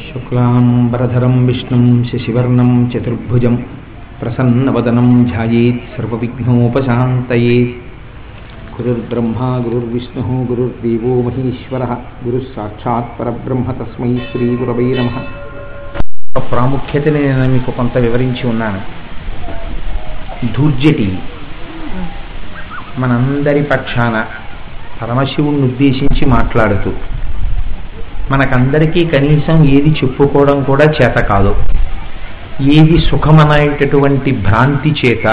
శుక్లాంబరధరం విష్ణుం శశివర్ణం చతుర్భుజం ప్రసన్నవదనం ధ్యాయేత్ సర్వవిఘ్నోపశాంతయేత్. గురుర్బ్రహ్మా గురుర్విష్ణుః గురుర్దేవో మహేశ్వరః గురుః సాక్షాత్ పరబ్రహ్మ తస్మై శ్రీ గురవై నమః. ప్రాముఖ్యతని నేను మీకు కొంత వివరించి ఉన్నాను. ధూర్జటి మనందరి పక్షాన పరమశివుణ్ణి ఉద్దేశించి మాట్లాడుతూ మనకందరికీ కనీసం ఏది చెప్పుకోవడం కూడా చేత కాదు, ఏది సుఖమనేటటువంటి భ్రాంతి చేత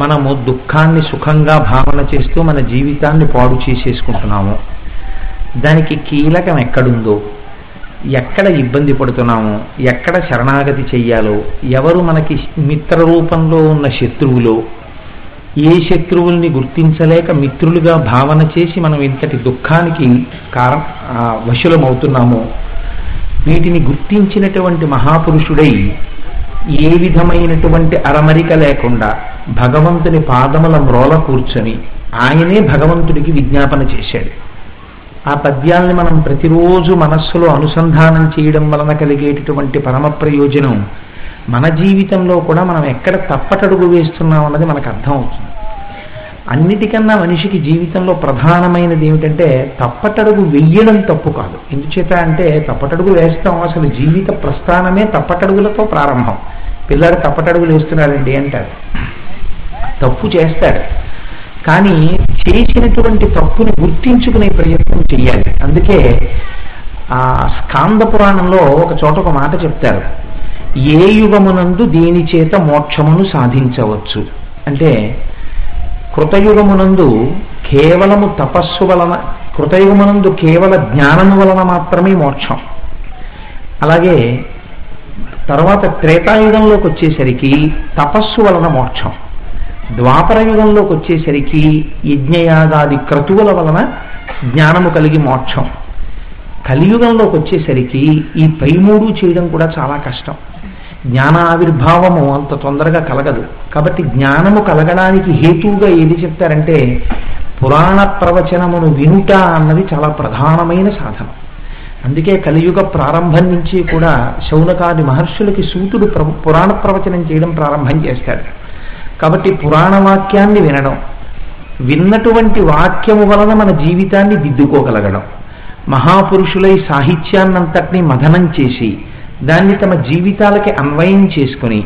మనము దుఃఖాన్ని సుఖంగా భావన చేస్తూ మన జీవితాన్ని పాడు చేసేసుకుంటున్నాము. దానికి కీలకం ఎక్కడుందో, ఎక్కడ ఇబ్బంది పడుతున్నామో, ఎక్కడ శరణాగతి చెయ్యాలో, ఎవరు మనకి మిత్ర రూపంలో ఉన్న శత్రువులో, ఏ శత్రువుల్ని గుర్తించలేక మిత్రులుగా భావన చేసి మనం ఇంతటి దుఃఖానికి వశులమవుతున్నామో, వీటిని గుర్తించినటువంటి మహాపురుషుడై ఏ విధమైనటువంటి అరమరిక లేకుండా భగవంతుని పాదముల మ్రోల కూర్చొని ఆయనే భగవంతుడికి విజ్ఞాపన చేశాడు. ఆ పద్యాల్ని మనం ప్రతిరోజు మనస్సులో అనుసంధానం చేయడం వలన కలిగేటటువంటి పరమ ప్రయోజనం మన జీవితంలో కూడా మనం ఎక్కడ తప్పటడుగు వేస్తున్నాం అన్నది మనకు అర్థం అవుతుంది. అన్నిటికన్నా మనిషికి జీవితంలో ప్రధానమైనది ఏమిటంటే తప్పటడుగు వెయ్యడం తప్పు కాదు. ఎందుచేత అంటే తప్పటడుగు వేస్తాం, అసలు జీవిత ప్రస్థానమే తప్పటడుగులతో ప్రారంభం. పిల్లాడు తప్పటడుగులు వేస్తున్నాడండి అంటారు, తప్పు చేస్తాడు, కానీ చేసినటువంటి తప్పుని గుర్తించుకునే ప్రయత్నం చెయ్యాలి. అందుకే ఆ స్కాంద పురాణంలో ఒక చోట ఒక మాట చెప్తారు, ఏ యుగమునందు దేని చేత మోక్షమును సాధించవచ్చు అంటే, కృతయుగమునందు కేవలము తపస్సు వలన, కృతయుగమునందు కేవల జ్ఞానము వలన మాత్రమే మోక్షం. అలాగే తర్వాత త్రేతాయుగంలోకి వచ్చేసరికి తపస్సు వలన మోక్షం, ద్వాపర యుగంలోకి వచ్చేసరికి యజ్ఞయాగాది క్రతువుల వలన జ్ఞానము కలిగి మోక్షం, కలియుగంలోకి వచ్చేసరికి ఈ పై మూడు చేయడం కూడా చాలా కష్టం. జ్ఞాన ఆవిర్భావము అంత తొందరగా కలగదు. కాబట్టి జ్ఞానము కలగడానికి హేతువుగా ఏది చెప్తారంటే పురాణ ప్రవచనమును వినుట అన్నది చాలా ప్రధానమైన సాధన. అందుకే కలియుగ ప్రారంభం నుంచి కూడా శౌనకాది మహర్షులకి సూతుడు పురాణ ప్రవచనం చేయడం ప్రారంభం చేస్తాడు. కాబట్టి పురాణ వాక్యాన్ని వినడం, విన్నటువంటి వాక్యము వలన మన జీవితాన్ని దిద్దుకోగలగడం, మహాపురుషులై సాహిత్యాన్నంతటినీ మథనం చేసి దాన్ని తమ జీవితాలకి అన్వయం చేసుకుని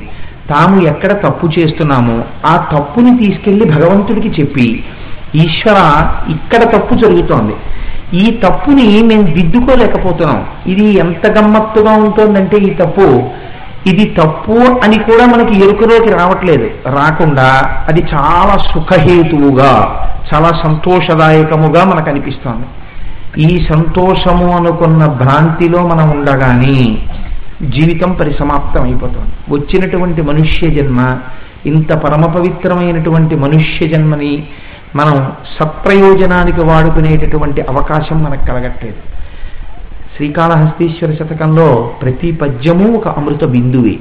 తాము ఎక్కడ తప్పు చేస్తున్నామో ఆ తప్పుని తీసుకెళ్లి భగవంతుడికి చెప్పి, ఈశ్వర ఇక్కడ తప్పు జరుగుతోంది, ఈ తప్పుని మేము దిద్దుకోలేకపోతున్నాం, ఇది ఎంత గమ్మత్తుగా ఉంటుందంటే ఈ తప్పు, ఇది తప్పు అని కూడా మనకి ఎరుకలోకి రావట్లేదు, రాకుండా అది చాలా సుఖహేతువుగా చాలా సంతోషదాయకముగా మనకు అనిపిస్తోంది. ఈ సంతోషము అనుకున్న భ్రాంతిలో మనం ఉండగానే జీవితం పరిసమాప్తం అయిపోతుంది. వచ్చినటువంటి మనుష్య జన్మ, ఇంత పరమ పవిత్రమైనటువంటి మనుష్య జన్మని మనం సత్ప్రయోజనానికి వాడుకునేటటువంటి అవకాశం మనకు కలగట్లేదు. శ్రీకాళహస్తీశ్వర శతకంలో ప్రతి పద్యము ఒక అమృత బిందువే.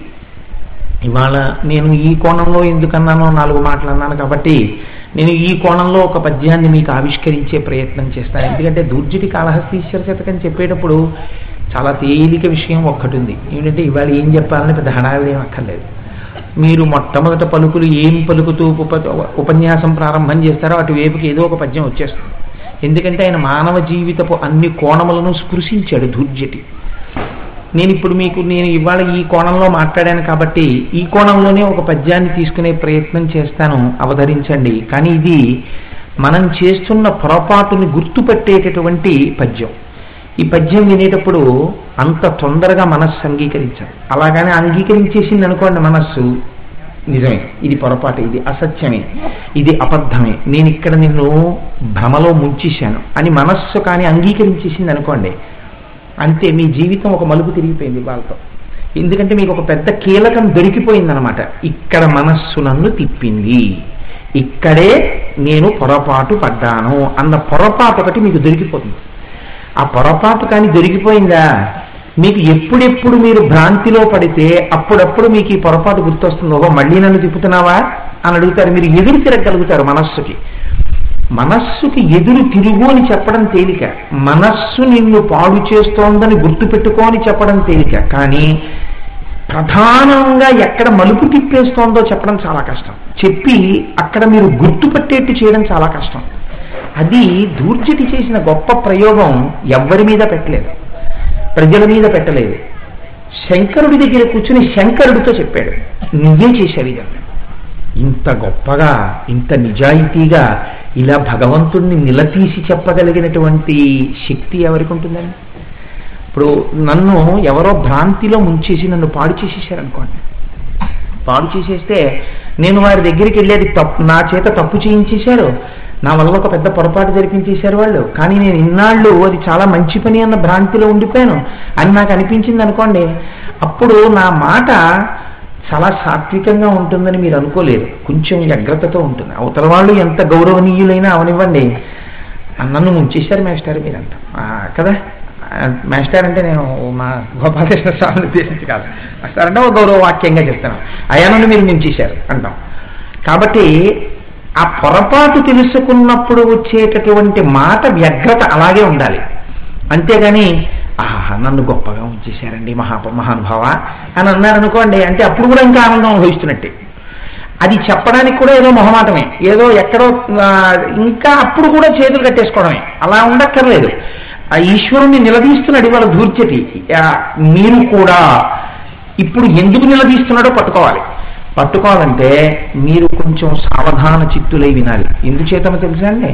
ఇవాళ నేను ఈ కోణంలో ఎందుకన్నానో 4 మాటలు అన్నాను కాబట్టి నేను ఈ కోణంలో ఒక పద్యాన్ని మీకు ఆవిష్కరించే ప్రయత్నం చేస్తాను. ఎందుకంటే దుర్జటి కాళహస్తీశ్వర శతకం చెప్పేటప్పుడు చాలా తేలిక విషయం ఒక్కటి ఉంది, ఏమిటంటే ఇవాళ ఏం చెప్పాలని పెద్ద హడావిడి ఏం అక్కర్లేదు. మీరు మొట్టమొదట పలుకులు ఏం పలుకుతూ ఉపన్యాసం ప్రారంభం చేస్తారో అటువైపుకి ఏదో ఒక పద్యం వచ్చేస్తుంది. ఎందుకంటే ఆయన మానవ జీవితపు అన్ని కోణములను స్పృశించాడు దుర్జటి. నేను ఇవాళ ఈ కోణంలో మాట్లాడాను కాబట్టి ఈ కోణంలోనే ఒక పద్యాన్ని తీసుకునే ప్రయత్నం చేస్తాను, అవతరించండి. కానీ ఇది మనం చేస్తున్న పొరపాటుని గుర్తుపట్టేటటువంటి పద్యం. ఈ పద్యం వినేటప్పుడు అంత తొందరగా మనస్సు అంగీకరించాలి. అలాగనే అంగీకరించేసింది అనుకోండి మనస్సు, నిజమే, ఇది పొరపాటు, ఇది అసత్యమే, ఇది అబద్ధమే, నేను ఇక్కడ నిన్ను భ్రమలో ముంచేశాను అని మనస్సు కానీ అంగీకరించేసింది అనుకోండి, అంతే, మీ జీవితం ఒక మలుపు తిరిగిపోయింది వాళ్ళతో. ఎందుకంటే మీకు ఒక పెద్ద కీలకం దొరికిపోయిందనమాట. ఇక్కడ మనస్సు నన్ను తిప్పింది, ఇక్కడే నేను పొరపాటు పడ్డాను అన్న పొరపాటు ఒకటి మీకు దొరికిపోతుంది. ఆ పొరపాటు కానీ దొరికిపోయిందా, మీకు ఎప్పుడెప్పుడు మీరు భ్రాంతిలో పడితే అప్పుడప్పుడు మీకు ఈ పొరపాటు గుర్తొస్తుంది. ఓహో మళ్ళీ నన్ను తిప్పుతున్నావా అని అడుగుతారు, మీరు ఎదురు తిరగలుగుతారు మనస్సుకి. మనస్సుకి ఎదురు తిరుగు అని చెప్పడం తేలిక, మనస్సు నిన్ను పాడు చేస్తోందని గుర్తుపెట్టుకో అని చెప్పడం తేలిక. కానీ ప్రధానంగా ఎక్కడ మలుపు తిప్పేస్తోందో చెప్పడం చాలా కష్టం. చెప్పి అక్కడ మీరు గుర్తుపట్టేట్టు చేయడం చాలా కష్టం. అది దూర్జటి చేసిన గొప్ప ప్రయోగం. ఎవ్వరి మీద పెట్టలేదు, ప్రజల మీద పెట్టలేదు. శంకరుడి దగ్గర కూర్చుని శంకరుడితో చెప్పాడు, నువ్వే చేశావు ఇదన్నా. ఇంత గొప్పగా, ఇంత నిజాయితీగా ఇలా భగవంతుణ్ణి నిలదీసి చెప్పగలిగినటువంటి శక్తి ఎవరికి ఉంటుందండి? ఇప్పుడు నన్ను ఎవరో భ్రాంతిలో ముంచేసి నన్ను పాడు చేసేసారనుకోండి, పాడు చేసేస్తే నేను వారి దగ్గరికి వెళ్ళేది తప్పు, నా చేత తప్పు చేయించేశారు, నా వల్ల ఒక పెద్ద పొరపాటు జరిపించేశారు వాళ్ళు, కానీ నేను ఇన్నాళ్ళు అది చాలా మంచి పని అన్న భ్రాంతిలో ఉండిపోయాను అని నాకు అనిపించింది అనుకోండి, అప్పుడు నా మాట చాలా సాత్వికంగా ఉంటుందని మీరు అనుకోలేరు, కొంచెం వ్యగ్రతతో ఉంటుంది. అవతల వాళ్ళు ఎంత గౌరవనీయులైనా అవనివ్వండి, నన్ను ముంచేశారు మేస్టారు మీరంతా కదా. మేస్టార్ అంటే నేను మా గోపాలకృష్ణ స్వామిని ఉద్దేశించి కాదు, మేస్టార్ అంటే ఒక గౌరవ వాక్యంగా చెప్తాను, అయ్యా నన్ను మీరు ముంచేశారు అంటాం. కాబట్టి ఆ పొరపాటు తెలుసుకున్నప్పుడు వచ్చేటటువంటి మాట వ్యగ్రత అలాగే ఉండాలి. అంతేగాని ఆహా నన్ను గొప్పగా ఉంచేశారండి మహానుభావ అని అన్నారనుకోండి, అంటే అప్పుడు కూడా ఇంకా ఆనందం అనుభవిస్తున్నట్టే. అది చెప్పడానికి కూడా ఏదో మొహమాటమే, ఏదో ఎక్కడో ఇంకా అప్పుడు కూడా చేతులు కట్టేసుకోవడమే. అలా ఉండక్కర్లేదు. ఆ ఈశ్వరుణ్ణి నిలదీస్తున్నాడు ఇవాళ దూర్జటి. మీరు కూడా ఇప్పుడు ఎందుకు నిలదీస్తున్నాడో పట్టుకోవాలంటే మీరు కొంచెం సావధాన చిత్తులై వినాలి. ఎందుచేతమో తెలుసా అండి,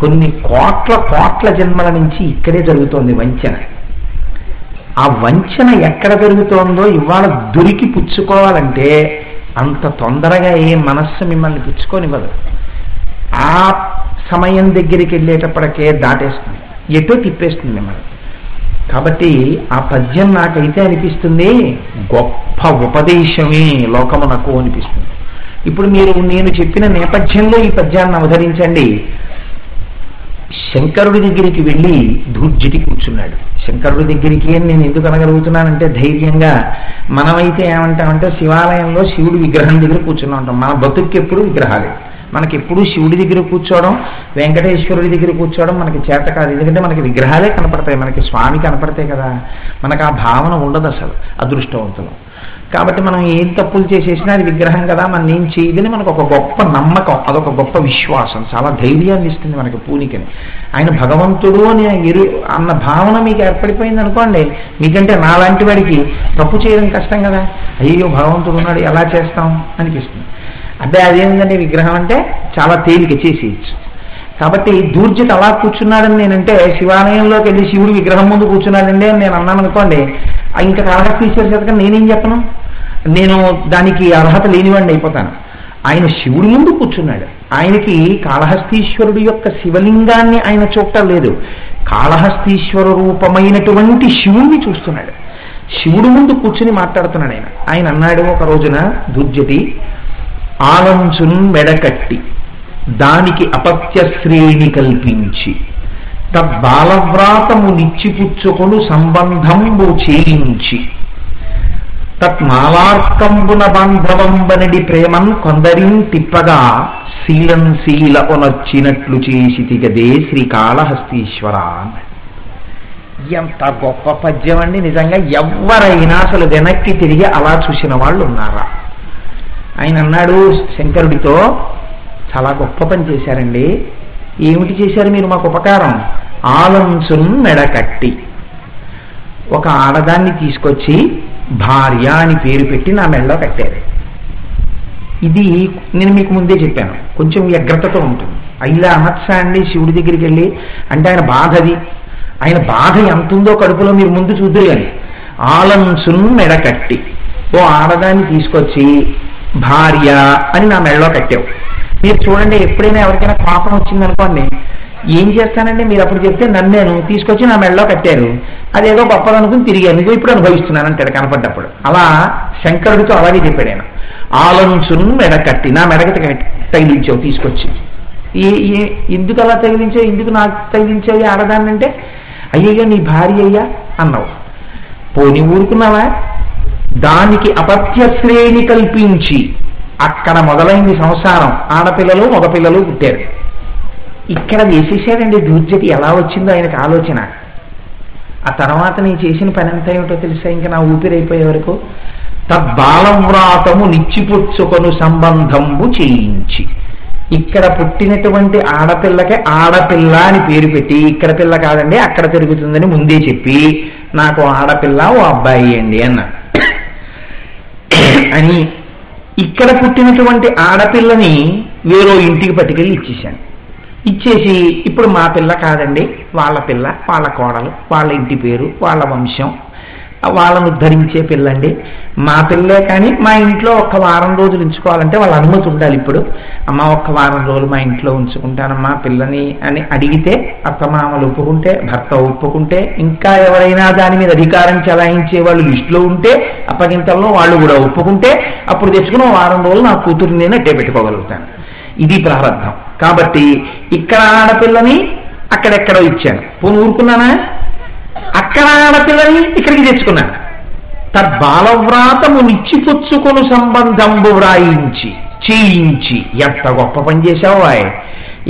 కొన్ని కోట్ల జన్మల నుంచి ఇక్కడే జరుగుతోంది వంచన. ఆ వంచన ఎక్కడ జరుగుతోందో ఇవాళ దొరికి పుచ్చుకోవాలంటే అంత తొందరగా ఏ మనస్సు మిమ్మల్ని పుచ్చుకోనివ్వదు. ఆ సమయం దగ్గరికి వెళ్ళేటప్పటికే దాటేస్తుంది, ఎటో తిప్పేస్తుంది మిమ్మల్ని. కాబట్టి ఆ పద్యం నాకైతే అనిపిస్తుంది గొప్ప ఉపదేశమే లోకమునకు అనిపిస్తుంది. ఇప్పుడు మీరు నేను చెప్పిన నేపథ్యంలో ఈ పద్యాన్ని అవతరించండి. శంకరుడి దగ్గరికి వెళ్ళి దూర్జటి కూర్చున్నాడు. శంకరుడి దగ్గరికి నేను ఎందుకు అనగలుగుతున్నానంటే ధైర్యంగా, మనమైతే ఏమంటామంటే శివాలయంలో శివుడి విగ్రహం దగ్గర కూర్చుని ఉంటాం. మన బతుక్కి ఎప్పుడు విగ్రహాలే, మనకి ఎప్పుడు శివుడి దగ్గర కూర్చోవడం, వెంకటేశ్వరుడి దగ్గర కూర్చోవడం మనకి చేత కాదు. ఎందుకంటే మనకి విగ్రహాలే కనపడతాయి, మనకి స్వామి కనపడతాయి కదా, మనకు ఆ భావన ఉండదు అసలు, అదృష్టవంతులం. కాబట్టి మనం ఏం తప్పులు చేసేసినా అది విగ్రహం కదా, మనం ఏం చేయదని మనకు ఒక గొప్ప నమ్మకం, అదొక గొప్ప విశ్వాసం, చాలా ధైర్యాన్ని ఇస్తుంది మనకి పూనికని. ఆయన భగవంతుడు అని అన్న భావన మీకు ఏర్పడిపోయింది అనుకోండి, మీకంటే నాలాంటి వాడికి తప్పు చేయడం కష్టం కదా, అయ్యో భగవంతుడు ఉన్నాడు ఎలా చేస్తాం అనిపిస్తుంది. అదే అదేంటంటే విగ్రహం అంటే చాలా తేలిక చేసేయచ్చు. కాబట్టి దూర్జటి అలా కూర్చున్నాడని నేనంటే, శివాలయంలోకి వెళ్ళి శివుడు విగ్రహం ముందు కూర్చున్నాడండి అని నేను అన్నాను అనుకోండి, ఇంకా కాళహస్తీశ్వర శతకం నేనేం చెప్పను, నేను దానికి అర్హత లేనివాడిని అయిపోతాను. ఆయన శివుడి ముందు కూర్చున్నాడు, ఆయనకి కాళహస్తీశ్వరుడు యొక్క శివలింగాన్ని ఆయన చూడటం లేదు, కాళహస్తీశ్వర రూపమైనటువంటి శివుణ్ణి చూస్తున్నాడు. శివుడి ముందు కూర్చుని మాట్లాడుతున్నాడు ఆయన. ఆయన అన్నాడు ఒక రోజున దూర్జటి, ఆలంచున్ మెడకట్టి దానికి అపత్య శ్రేణి కల్పించి తద్బాలవ్రాతము నిచ్చిపుచ్చుకొను సంబంధంబు చేయించి తత్మాలార్కంబున బాంధవంబనడి ప్రేమన్ కొందరిన్ తిప్పగా శీలం శీల ఒనొచ్చినట్లు చేసి తిగదే శ్రీకాళహస్తీశ్వర. ఎంత గొప్ప పద్యం అండి నిజంగా. ఎవరైనా అసలు వెనక్కి తిరిగి అలా చూసిన వాళ్ళు ఉన్నారా? ఆయన అన్నాడు శంకరుడితో, చాలా గొప్ప పని చేశారండి. ఏమిటి చేశారు మీరు మాకు ఉపకారం? ఆలంసున్ మెడకట్టి, ఒక ఆడదాన్ని తీసుకొచ్చి భార్య అని పేరు పెట్టి నా మెడలో కట్టారు. ఇది నేను మీకు ముందే చెప్పాను, కొంచెం వ్యగ్రతతో ఉంటుంది. ఇలా అనొచ్చా అండి శివుడి దగ్గరికి వెళ్ళి అంటే? ఆయన బాధది, ఆయన బాధ ఎంత ఉందో కడుపులో మీరు ముందు చూద్దరు. కానీ ఆలంసున్ మెడకట్టి, ఓ ఆడదాన్ని తీసుకొచ్చి భార్య అని నా మెడలో కట్టావు. మీరు చూడండి, ఎప్పుడైనా ఎవరికైనా కోపం వచ్చిందనుకోండి, ఏం చేస్తానండి మీరు అప్పుడు చెప్తే నన్నేను తీసుకొచ్చి నా మెడలో కట్టారు, అదేదో గొప్పదనుకుని తిరిగాను, నువ్వు ఇప్పుడు అనుభవిస్తున్నాను అంటాడు కనపడ్డప్పుడు. అలా శంకరుడితో అలాగే చెప్పాడు ఆయన. ఆలంచున్ మెడకట్టి, నా మెడకి తగిలించావు తీసుకొచ్చి. ఎందుకు అలా తగిలించావు, ఎందుకు నాకు తగిలించావు ఆడదాన్ని అంటే, అయ్యయ్యో నీ భార్య అయ్యా అన్నావు. పోనీ ఊరుకున్నావా? దానికి అపత్య శ్రేణి కల్పించి, అక్కడ మొదలైంది సంసారం, ఆడపిల్లలు మగపిల్లలు పుట్టారు. ఇక్కడ వేసేసాడండి దూర్జటి. ఎలా వచ్చిందో ఆయనకు ఆలోచన. ఆ తర్వాత నేను చేసిన పని ఎంత ఏమిటో తెలుసా? ఇంకా నా ఊపిరైపోయే వరకు తద్బాలవ్రాతము నిచ్చిపుచ్చుకొను సంబంధంబు చేయించి, ఇక్కడ పుట్టినటువంటి ఆడపిల్లకి ఆడపిల్ల అని పేరు పెట్టి, ఇక్కడ పిల్ల కాదండి అక్కడ తిరుగుతుందని ముందే చెప్పి, నాకు ఆడపిల్ల ఓ అబ్బాయి అండి అన్నా అని ఇక్కడ పుట్టినటువంటి ఆడపిల్లని వేరో ఇంటికి పట్టుకెళ్ళి ఇచ్చేసాను. ఇచ్చేసి ఇప్పుడు మా పిల్ల కాదండి, వాళ్ళ పిల్ల, వాళ్ళ కోడలు, వాళ్ళ ఇంటి పేరు, వాళ్ళ వంశం, వాళ్ళను ధరించే పిల్లండి, మా పిల్లే. కానీ మా ఇంట్లో ఒక్క వారం రోజులు ఉంచుకోవాలంటే వాళ్ళ అనుమతి ఉండాలి. ఇప్పుడు అమ్మ ఒక్క వారం రోజులు మా ఇంట్లో ఉంచుకుంటానమ్మా పిల్లని అని అడిగితే, అత్తమామలు ఒప్పుకుంటే, భర్త ఒప్పుకుంటే, ఇంకా ఎవరైనా దాని మీద అధికారం చెలాయించే వాళ్ళు లిస్టులో ఉంటే, అప్పగింతల్లో వాళ్ళు కూడా ఒప్పుకుంటే, అప్పుడు తెచ్చుకుని వారం రోజులు నా కూతురు నేను అట్టే పెట్టుకోగలుగుతాను. ఇది ప్రారంభం. కాబట్టి ఇక్కడ ఆడపిల్లని అక్కడెక్కడో ఇచ్చాను. పోను ఊరుకున్నానా? అక్కడ ఆడపిల్లని ఇక్కడికి తెచ్చుకున్నాను. తద్బాలవ్రాతము నిచ్చిపుచ్చుకొను సంబంధంబు వ్రాయించి చేయించి. ఎంత గొప్ప పని చేశావు ఆయ్.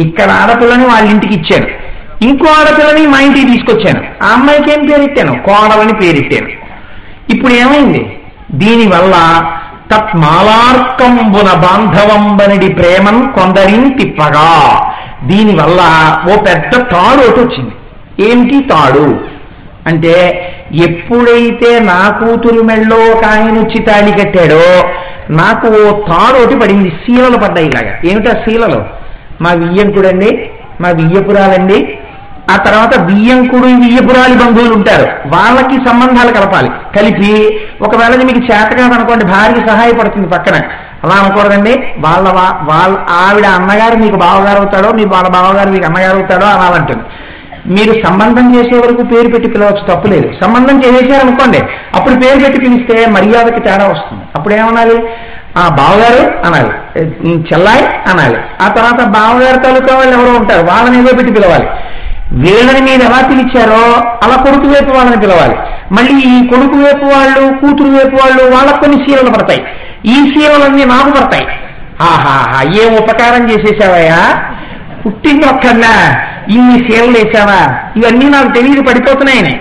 ఇక్కడ ఆడపిల్లని వాళ్ళ ఇంటికి ఇచ్చాను, ఇంకో ఆడపిల్లని మా ఇంటికి తీసుకొచ్చాను. ఆ అమ్మాయికి ఏం పేరెట్టాను? కోడలని పేరెట్టాను. ఇప్పుడు ఏమైంది? దీనివల్ల తత్మాలార్కంబున బాంధవంబనడి ప్రేమం కొందరిని తిప్పగా, దీనివల్ల ఓ పెద్ద తాడు ఒకటి వచ్చింది. ఏమిటి తాడు అంటే, ఎప్పుడైతే నా కూతురు మెళ్ళో ఒక ఆయన వచ్చి తాళి కట్టాడో నాకు ఓ తాడు ఒకటి పడింది. శీలలు పడ్డాయి ఇలాగా. ఏమిటా శీలలు? మా వియ్యంకుడండి, మా వియ్యపురాలండి, ఆ తర్వాత వియ్యంకుడు వియ్యపురాలి బంధువులు ఉంటారు, వాళ్ళకి సంబంధాలు కలపాలి. కలిపి ఒకవేళ మీకు చేత కాదనుకోండి, భార్యకి సహాయపడుతుంది పక్కన, అలా అనకూడదండి. వాళ్ళ ఆవిడ అన్నగారు మీకు బావగారు అవుతాడో, మీ వాళ్ళ బావగారు మీకు అన్నగారు అవుతాడో అనాలంటుంది. మీరు సంబంధం చేసే వరకు పేరు పెట్టి పిలవచ్చు, తప్పులేదు. సంబంధం చేసేసారనుకోండి, అప్పుడు పేరు పెట్టి పిలిస్తే మర్యాదకి తేడా వస్తుంది. అప్పుడు ఏమనాలి? ఆ బావగారు అనాలి, చెల్లాయి అనాలి. ఆ తర్వాత బావగారు తాలూకా వాళ్ళు ఎవరో ఉంటారు, వాళ్ళని ఏదో పెట్టి పిలవాలి. వీళ్ళని మీరు ఎలా పిలిచారో అలా కొడుకు వైపు వాళ్ళని పిలవాలి. మళ్ళీ ఈ కొడుకు వైపు వాళ్ళు, కూతురు వైపు వాళ్ళు, వాళ్ళకు కొన్ని శీలలు పడతాయి. ఈ శీలలన్నీ నాకు పడతాయి. ఆహాహా, ఏం ఉపకారం చేసేసావయ్యా, పుట్టింది ఒక్కన్నా ఇన్ని శీలలు వేసావా, ఇవన్నీ నాకు తెలియదు పడిపోతున్నాయని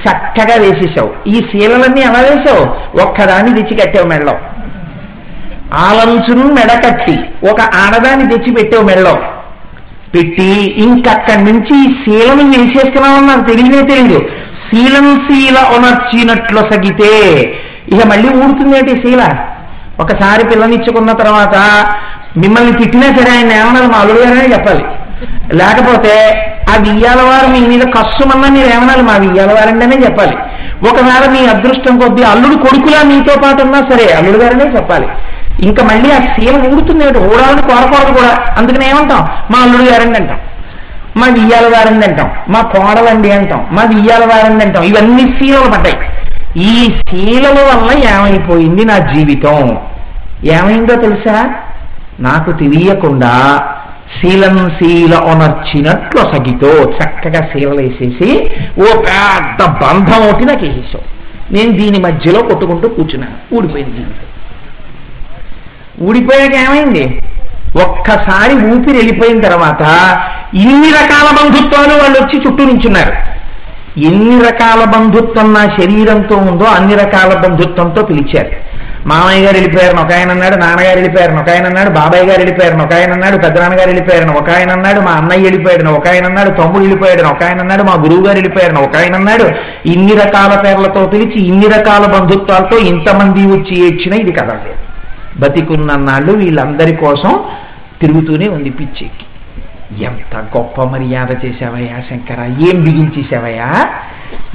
చక్కగా వేసేసావు. ఈ శీలలన్నీ ఎలా వేసావు? ఒక్కదాన్ని తెచ్చి కట్టావు మెళ్ళో. ఆలంచును మెడ కట్టి ఒక ఆడదాన్ని తెచ్చి పెట్టావు మెళ్ళో పెట్టి, ఇంకక్కడి నుంచి ఈ శీలను వేసేస్తున్నామని నాకు తెలియదు. శీలం శీల ఒనర్చినట్లు సగితే ఇక మళ్ళీ ఊడుతుంది ఏంటి శీల? ఒకసారి పిల్లనిచ్చుకున్న తర్వాత మిమ్మల్ని తిట్టినా సరే ఆయన ఏమన్నా మా అల్లుడు గారనే చెప్పాలి. లేకపోతే ఆ వియ్యాల వారు మీ మీద కష్టమన్నా మీరు ఏమనాలి, మా వియ్యాల వారంటేనే చెప్పాలి. ఒకవేళ మీ అదృష్టం కొద్దీ అల్లుడు కొడుకులా మీతో పాటు ఉన్నా సరే అల్లుడు గారనే చెప్పాలి. ఇంకా మళ్ళీ ఆ శీల ఊడుతుంది ఏమిటి? ఊడాలని కోరకూడదు కూడా. అందుకని ఏమంటాం? మా అల్లుడు గారండి అంటాం, మా వియ్యాల వారండి అంటాం, మా కోడలండి అంటాం, మా వియ్యాల వారండి అంటాం. ఇవన్నీ శీలలు పడ్డాయి. ఈ శీలల వల్ల ఏమైపోయింది నా జీవితం? ఏమైందో తెలుసా? నాకు తెలియకుండా శీలం శీల ఒనర్చినట్లు సగితో చక్కగా శీలలు వేసేసి ఓ పెద్ద బంధం ఒకటి నాకు వేసేసావు. నేను దీని మధ్యలో కొట్టుకుంటూ కూర్చున్నాను. ఊడిపోయింది జీవితం. ఊడిపోయాక ఏమైంది? ఒక్కసారి ఊపిరి వెళ్ళిపోయిన తర్వాత ఇన్ని రకాల బంధుత్వాలు వాళ్ళు వచ్చి చుట్టూ నించున్నారు. ఎన్ని రకాల బంధుత్వం నా శరీరంతో ఉందో అన్ని రకాల బంధుత్వంతో పిలిచారు. మామయ్య గారు వెళ్ళిపోయారని ఒక ఆయన అన్నాడు, నాన్నగారు వెళ్ళిపోయారని ఒక ఆయన అన్నాడు, బాబాయ్ గారు వెళ్ళిపోయారని ఒక ఆయన అన్నాడు, పెద్దనాన్నగారు వెళ్ళిపోయారని ఒక ఆయన అన్నాడు, మా అన్నయ్య వెళ్ళిపోయాడని ఒక ఆయన అన్నాడు, తమ్ముడు వెళ్ళిపోయాడని ఒక ఆయన అన్నాడు, మా గురువు గారు వెళ్ళిపోయారని ఒక ఆయన అన్నాడు. ఇన్ని రకాల పేర్లతో పిలిచి ఇన్ని రకాల బంధుత్వాలతో ఇంతమంది వచ్చి ఏడ్చినా ఇది కదలేదు. బతికున్నన్నాళ్ళు వీళ్ళందరి కోసం తిరుగుతూనే ఉంది పిచ్చెక్కి. ఎంత గొప్ప మర్యాద చేశావయ్యా శంకర, ఏం బిగించేశావయ్యా,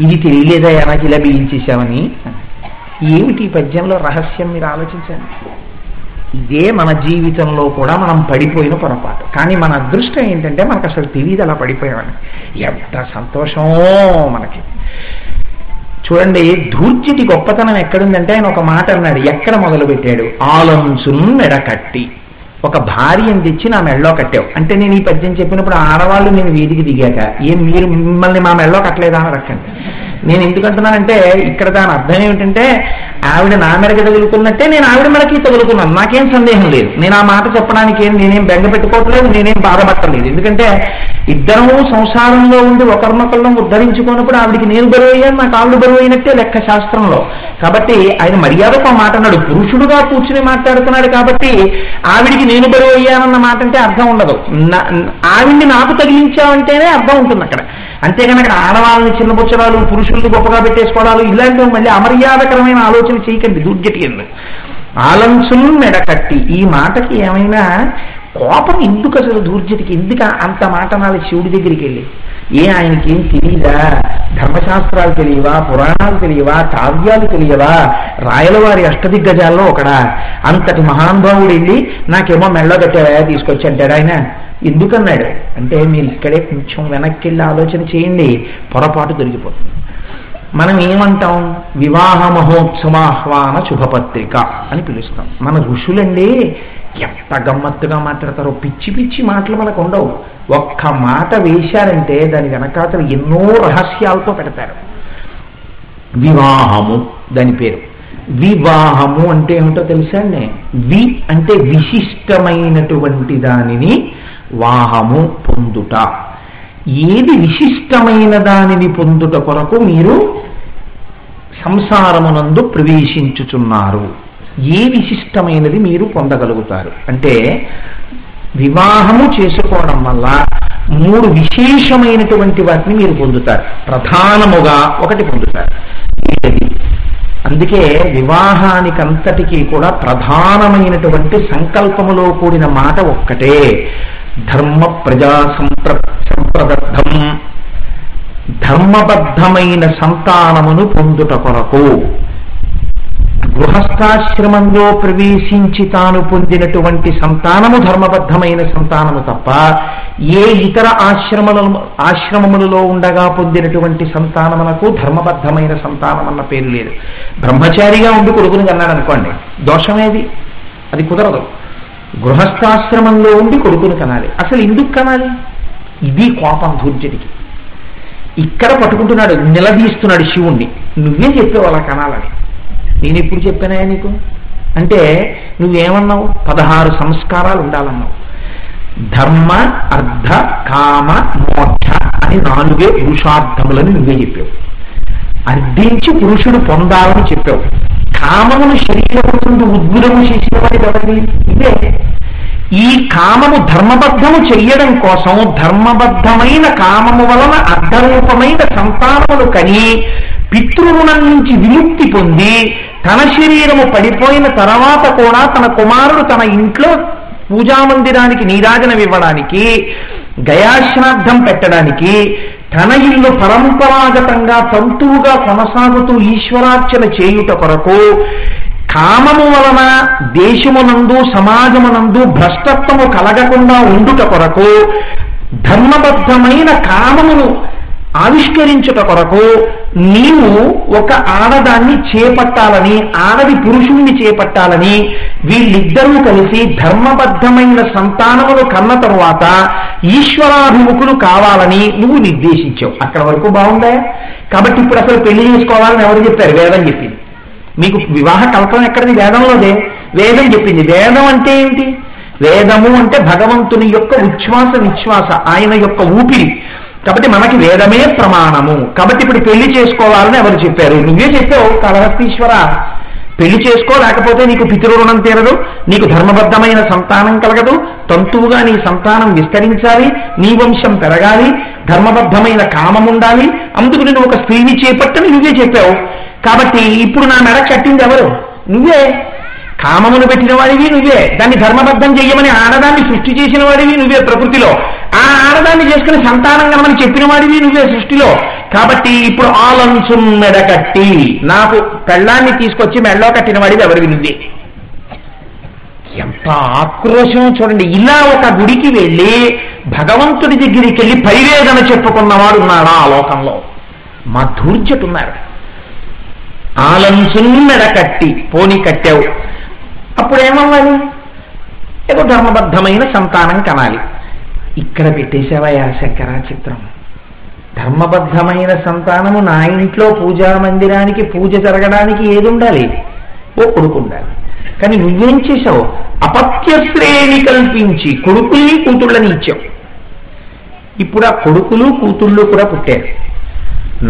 ఇది తెలియలేదయ్యా నాకు ఇలా బిగించేశావని. ఏమిటి ఈ పద్యంలో రహస్యం మీరు ఆలోచించండి. ఇదే మన జీవితంలో కూడా మనం పడిపోయిన పొరపాటు. కానీ మన అదృష్టం ఏంటంటే మనకు అసలు తెలియదు అలా పడిపోయామని. ఎంత సంతోషమో మనకి. చూడండి, ధూర్జటి గొప్పతనం ఎక్కడుందంటే ఆయన ఒక మాట అన్నాడు. ఎక్కడ మొదలు పెట్టాడు? ఆలంసును మెడ కట్టి. ఒక భార్యను తెచ్చి నా మెళ్ళో కట్టావు అంటే, నేను ఈ పద్యం చెప్పినప్పుడు ఆడవాళ్ళు నేను వీధికి దిగాక ఏం మీరు మిమ్మల్ని మా మెళ్ళో కట్టలేదా అని రక్కండి. నేను ఎందుకంటున్నానంటే ఇక్కడ దాని అర్థం ఏమిటంటే ఆవిడ నా మెడకి తగులుకున్నట్టే నేను ఆవిడ మెడకి తగులుకున్నాను, నాకేం సందేహం లేదు. నేను ఆ మాట చెప్పడానికి నేనేం బెంగ పెట్టుకోవట్లేదు, నేనేం బాధపడలేదు. ఎందుకంటే ఇద్దరము సంసారంలో ఉండి ఒకరినొకళ్ళం ఉద్ధరించుకున్నప్పుడు ఆవిడికి నేను బరువు అయ్యాను, నాకు ఆవిడ బరువు అయినట్టే లెక్క శాస్త్రంలో. కాబట్టి ఆయన మర్యాదకు మాట అన్నాడు, పురుషుడుగా కూర్చుని మాట్లాడుతున్నాడు కాబట్టి ఆవిడికి నేను బరువు అయ్యానన్న మాట అంటే అర్థం ఉండదు. ఆవిడ్ని నాకు తగిలించావంటేనే అర్థం ఉంటుంది అక్కడ. అంతేగాని అక్కడ ఆడవాళ్ళని చిన్నపుచ్చడాలు, పురుషుల్ని గొప్పగా పెట్టేసుకోవడాలు ఇలాంటివి మళ్ళీ అమర్యాదకరమైన ఆలోచన చేయకండి. దుర్జటి ఎందుకు ఆలంసులు మెడకట్టి, ఈ మాటకి ఏమైనా కోపం ఎందుకు అసలు? దూర్జటికి ఎందుకు అంత మాట నాలి శివుడి దగ్గరికి వెళ్ళి? ఆయనకి ఏం తెలియదా? ధర్మశాస్త్రాలు తెలియవా? పురాణాలు తెలియవా? కావ్యాలు తెలియవా? రాయలవారి అష్టదిగ్గజాల్లో ఒకడా? అంతటి మహానుభావుడు వెళ్ళి నాకేమో మెళ్ళో కట్టావా తీసుకొచ్చి అంటాడు. ఆయన ఎందుకన్నాడు అంటే, మీరు ఇక్కడే కొంచెం వెనక్కి వెళ్ళి ఆలోచన చేయండి, పొరపాటు దొరికిపోతుంది. మనం ఏమంటాం? వివాహ మహోత్సవాహ్వాన శుభపత్రిక అని పిలుస్తాం. మన ఋషులండి ఎంత గమ్మత్తుగా మాట్లాడతారో, పిచ్చి పిచ్చి మాటలు మనకు ఉండవు. ఒక్క మాట వేశారంటే దాని వెనకాతలు ఎన్నో రహస్యాలతో పెడతారు. వివాహము దాని పేరు. వివాహము అంటే ఏమిటో తెలుసా అండి? వి అంటే విశిష్టమైనటువంటి దానిని, వాహము పొందుట. ఏది విశిష్టమైన దానిని పొందుట కొరకు మీరు సంసారమునందు ప్రవేశించుచున్నారు? ఏ విశిష్టమైనది మీరు పొందగలుగుతారు అంటే, వివాహము చేసుకోవడం వల్ల 3 విశేషమైనటువంటి వాటిని మీరు పొందుతారు. ప్రధానముగా ఒకటి పొందుతారు. అందుకే వివాహానికంతటికీ కూడా ప్రధానమైనటువంటి సంకల్పములో కూడిన మాట ఒక్కటే, ధర్మ ప్రజా సంప్రదర్థం, ధర్మబద్ధమైన సంతానమును పొందుట కొరకు. గృహస్థాశ్రమంలో ప్రవేశించి తాను పొందినటువంటి సంతానము ధర్మబద్ధమైన సంతానము తప్ప ఏ ఇతర ఆశ్రమములలో ఉండగా పొందినటువంటి సంతానమునకు ధర్మబద్ధమైన సంతానం అన్న పేరు లేదు. బ్రహ్మచారిగా ఉండి కొడుకుని కన్నాడు అనుకోండి, దోషమేది? అది కుదరదు. గృహస్థాశ్రమంలో ఉండి కొడుకుని కనాలి. అసలు ఎందుకు కనాలి? ఇది కోపం ధూర్జటికి. ఇక్కడ పట్టుకుంటున్నాడు, నిలదీస్తున్నాడు శివుణ్ణి, నువ్వే చెప్పావు అలా కనాలని. నేను ఎప్పుడు చెప్పానా నీకు అంటే, నువ్వేమన్నావు? 16 సంస్కారాలు ఉండాలన్నావు. ధర్మ, అర్థ, కామ, మోక్ష అని 4 పురుషార్థములని నువ్వే చెప్పావు. అర్థించి పురుషుడు పొందాలని చెప్పావు. కామమును శరీరము ఉద్భుతము చేసిన వాడి ఎవరిని? ఇదే. ఈ కామము ధర్మబద్ధము చెయ్యడం కోసం ధర్మబద్ధమైన కామము వలన అర్ధరూపమైన సంతానములు కని పితృరుణం నుంచి విముక్తి పొంది తన శరీరము పడిపోయిన తర్వాత కూడా తన కుమారుడు తన ఇంట్లో పూజామందిరానికి నీరాజనం ఇవ్వడానికి, గయాశ్రాద్ధం పెట్టడానికి, తన ఇల్లు పరంపరాగతంగా తంతువుగా కొనసాగుతూ ఈశ్వరార్చన చేయుట కొరకు, కామము వలన దేశమునందు సమాజమునందు భ్రష్టత్వము కలగకుండా ఉండుట కొరకు, ధర్మబద్ధమైన కామమును ఆవిష్కరించుట కొరకు నీవు ఒక ఆడదాన్ని చేపట్టాలని, ఆడది పురుషుణ్ణి చేపట్టాలని, వీళ్ళిద్దరూ కలిసి ధర్మబద్ధమైన సంతానమును కన్న తరువాత ఈశ్వరాభిముఖులు కావాలని నువ్వు నిర్దేశించావు. అక్కడ వరకు బాగుందా? కాబట్టి ఇప్పుడు అసలు పెళ్లి చేసుకోవాలని ఎవరు చెప్పారు? వేదం చెప్పింది. మీకు వివాహ కల్పన ఎక్కడిది? వేదంలోదే. వేదం చెప్పింది. వేదం అంటే ఏంటి? వేదము అంటే భగవంతుని యొక్క ఉచ్ఛ్వాస నిశ్వాస, ఆయన యొక్క ఊపిరి. కాబట్టి మనకి వేదమే ప్రమాణము. కాబట్టి ఇప్పుడు పెళ్లి చేసుకోవాలని ఎవరు చెప్పారు? నువ్వే చెప్పావు. కాళహస్తీశ్వర, పెళ్లి చేసుకో, లేకపోతే నీకు పితృరుణం తీరదు, నీకు ధర్మబద్ధమైన సంతానం కలగదు, తంతువుగా నీ సంతానం విస్తరించాలి, నీ వంశం పెరగాలి, ధర్మబద్ధమైన కామం ఉండాలి, అందుకు నువ్వు ఒక స్త్రీని చేపట్టని నువ్వే చెప్పావు. కాబట్టి ఇప్పుడు నా మెడ కట్టింది ఎవరు? నువ్వే. కామమును పెట్టిన వాడివి నువ్వే. దాన్ని ధర్మబద్ధం చెయ్యమని ఆడదాన్ని సృష్టి చేసిన వాడివి నువ్వే ప్రకృతిలో. ఆ ఆడదాన్ని చేసుకుని సంతానం కనమని చెప్పిన వాడివి నువ్వే సృష్టిలో. కాబట్టి ఇప్పుడు ఆలంసు మెడ కట్టి నాకు పెళ్ళాన్ని తీసుకొచ్చి మెడలో కట్టిన వాడివి ఎవరివి? నువ్వే. ఎంత ఆక్రోశం చూడండి. ఇలా ఒక గుడికి వెళ్ళి భగవంతుడి దగ్గరికి వెళ్ళి పరివేదన చెప్పుకున్నవాడు ఉన్నాడా ఆ లోకంలో? మా ధూర్జటున్నారు. ఆలంసు మెడ కట్టి పోనీ కట్టావు, అప్పుడు ఏమవ్వాలి? ఏదో ధర్మబద్ధమైన సంతానం కనాలి. ఇక్కడ పెట్టేశావయ్యా శంకరా చిత్రం. ధర్మబద్ధమైన సంతానము నా ఇంట్లో పూజా మందిరానికి పూజ జరగడానికి ఏది ఉండాలి? ఓ కొడుకు ఉండాలి. కానీ నువ్వేం చేశావు? అపత్య శ్రేణి కల్పించి కొడుకుల్ని కూతుళ్ళని ఇచ్చావు. ఇప్పుడు ఆ కొడుకులు కూతుళ్ళు కూడా పుట్టారు.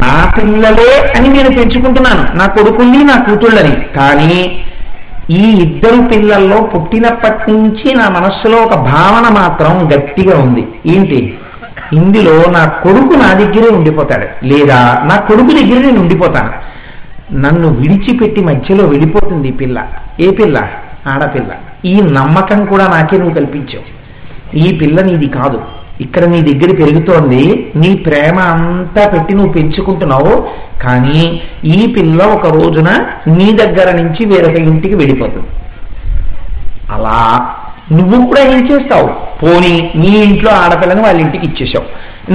నా పిల్లలే అని నేను పెంచుకుంటున్నాను, నా కొడుకుల్ని నా కూతుళ్ళని. కానీ ఈ ఇద్దరు పిల్లల్లో పుట్టినప్పటి నుంచి నా మనస్సులో ఒక భావన మాత్రం గట్టిగా ఉంది. ఏంటి? ఇందులో నా కొడుకు నా దగ్గరే ఉండిపోతాడు, లేదా నా కొడుకు దగ్గర నేను ఉండిపోతాను. నన్ను విడిచిపెట్టి మధ్యలో వెళ్ళిపోతుంది ఈ పిల్ల. ఏ పిల్ల? ఆడపిల్ల. ఈ నమ్మకం కూడా నాకే నువ్వు కల్పించావు. ఈ పిల్ల నీది కాదు, ఇక్కడ నీ దగ్గర పెరుగుతోంది, నీ ప్రేమ అంతా పెట్టి నువ్వు పెంచుకుంటున్నావు. కానీ ఈ పిల్ల ఒక రోజున నీ దగ్గర నుంచి వేరొక ఇంటికి వెళ్ళిపోతుంది. అలా నువ్వు కూడా ఏం చేస్తావు? పోనీ నీ ఇంట్లో ఆడపిల్లని వాళ్ళ ఇంటికి ఇచ్చేసావు,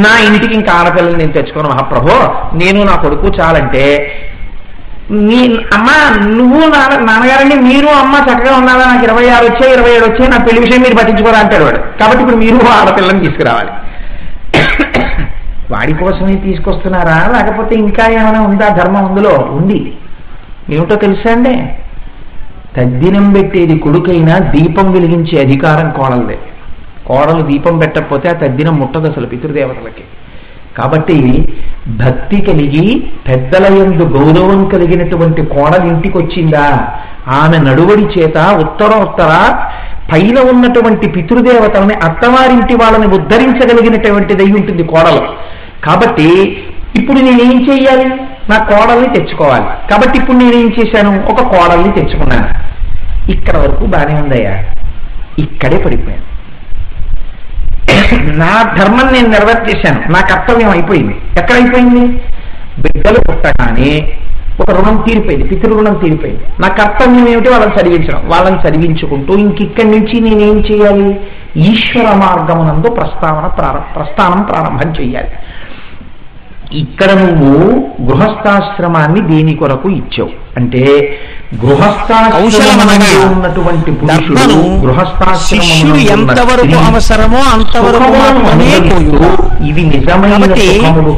నా ఇంటికి ఇంకా ఆడపిల్లని నేను తెచ్చుకోను మహాప్రభో, నేను నా కొడుకు చాలంటే, నీ అమ్మ నువ్వు నాన్నగారండి మీరు అమ్మ చక్కగా ఉన్నారా, నాకు 26 వచ్చాయి 27 వచ్చాయి, నా పెళ్లి విషయం మీరు పట్టించుకోరా అంటాడు వాడు. కాబట్టి ఇప్పుడు మీరు ఆడపిల్లని తీసుకురావాలి. వాడి కోసమే తీసుకొస్తున్నారా, లేకపోతే ఇంకా ఏమైనా ఉందా ధర్మం అందులో? ఉంది. ఏమిటో తెలుసా అండి? తద్దినం పెట్టేది కొడుకైనా దీపం వెలిగించే అధికారం కోడలదే. కోడలు దీపం పెట్టకపోతే ఆ తద్దినం ముట్టదు అసలు పితృదేవతలకి. కాబట్టి భక్తి కలిగి పెద్దల యందు గౌరవం కలిగినటువంటి కోడలు ఇంటికి వచ్చిందా, ఆమె నడువడి చేత ఉత్తర పైన ఉన్నటువంటి పితృదేవతలని అత్తవారింటి వాళ్ళని ఉద్ధరించగలిగినటువంటిది అయి ఉంటుంది కోడలు. కాబట్టి ఇప్పుడు నేనేం చెయ్యాలి? నా కోడల్ని తెచ్చుకోవాలి. కాబట్టి ఇప్పుడు నేనేం చేశాను? ఒక కోడల్ని తెచ్చుకున్నాను. ఇక్కడ వరకు బాగానే ఉందయ్యా, ఇక్కడే పడిపోయాను. నా ధర్మం నేను నెరవేర్చేశాను, నా కర్తవ్యం అయిపోయింది. ఎక్కడైపోయింది? బిడ్డలు పుట్టగానే ఒక రుణం తీరిపోయింది, పితృ రుణం తీరిపోయింది. నా కర్తవ్యం ఏమిటి? వాళ్ళని చదివించడం. వాళ్ళని చదివించుకుంటూ ఇంకిక్కడి నుంచి నేనేం చేయాలి? ఈశ్వర మార్గమునందు ప్రస్థానం ప్రారంభం చేయాలి. ఇక్కడ నువ్వు గృహస్థాశ్రమాన్ని దేని కొరకు ఇచ్చావు అంటే, గృహస్థాశ్రమంలో ఉన్నటువంటి పురుషుడు గృహస్థాశ్రమం ఎంతవరకు అవసరమో అంతవరకు ఇది నిజమైన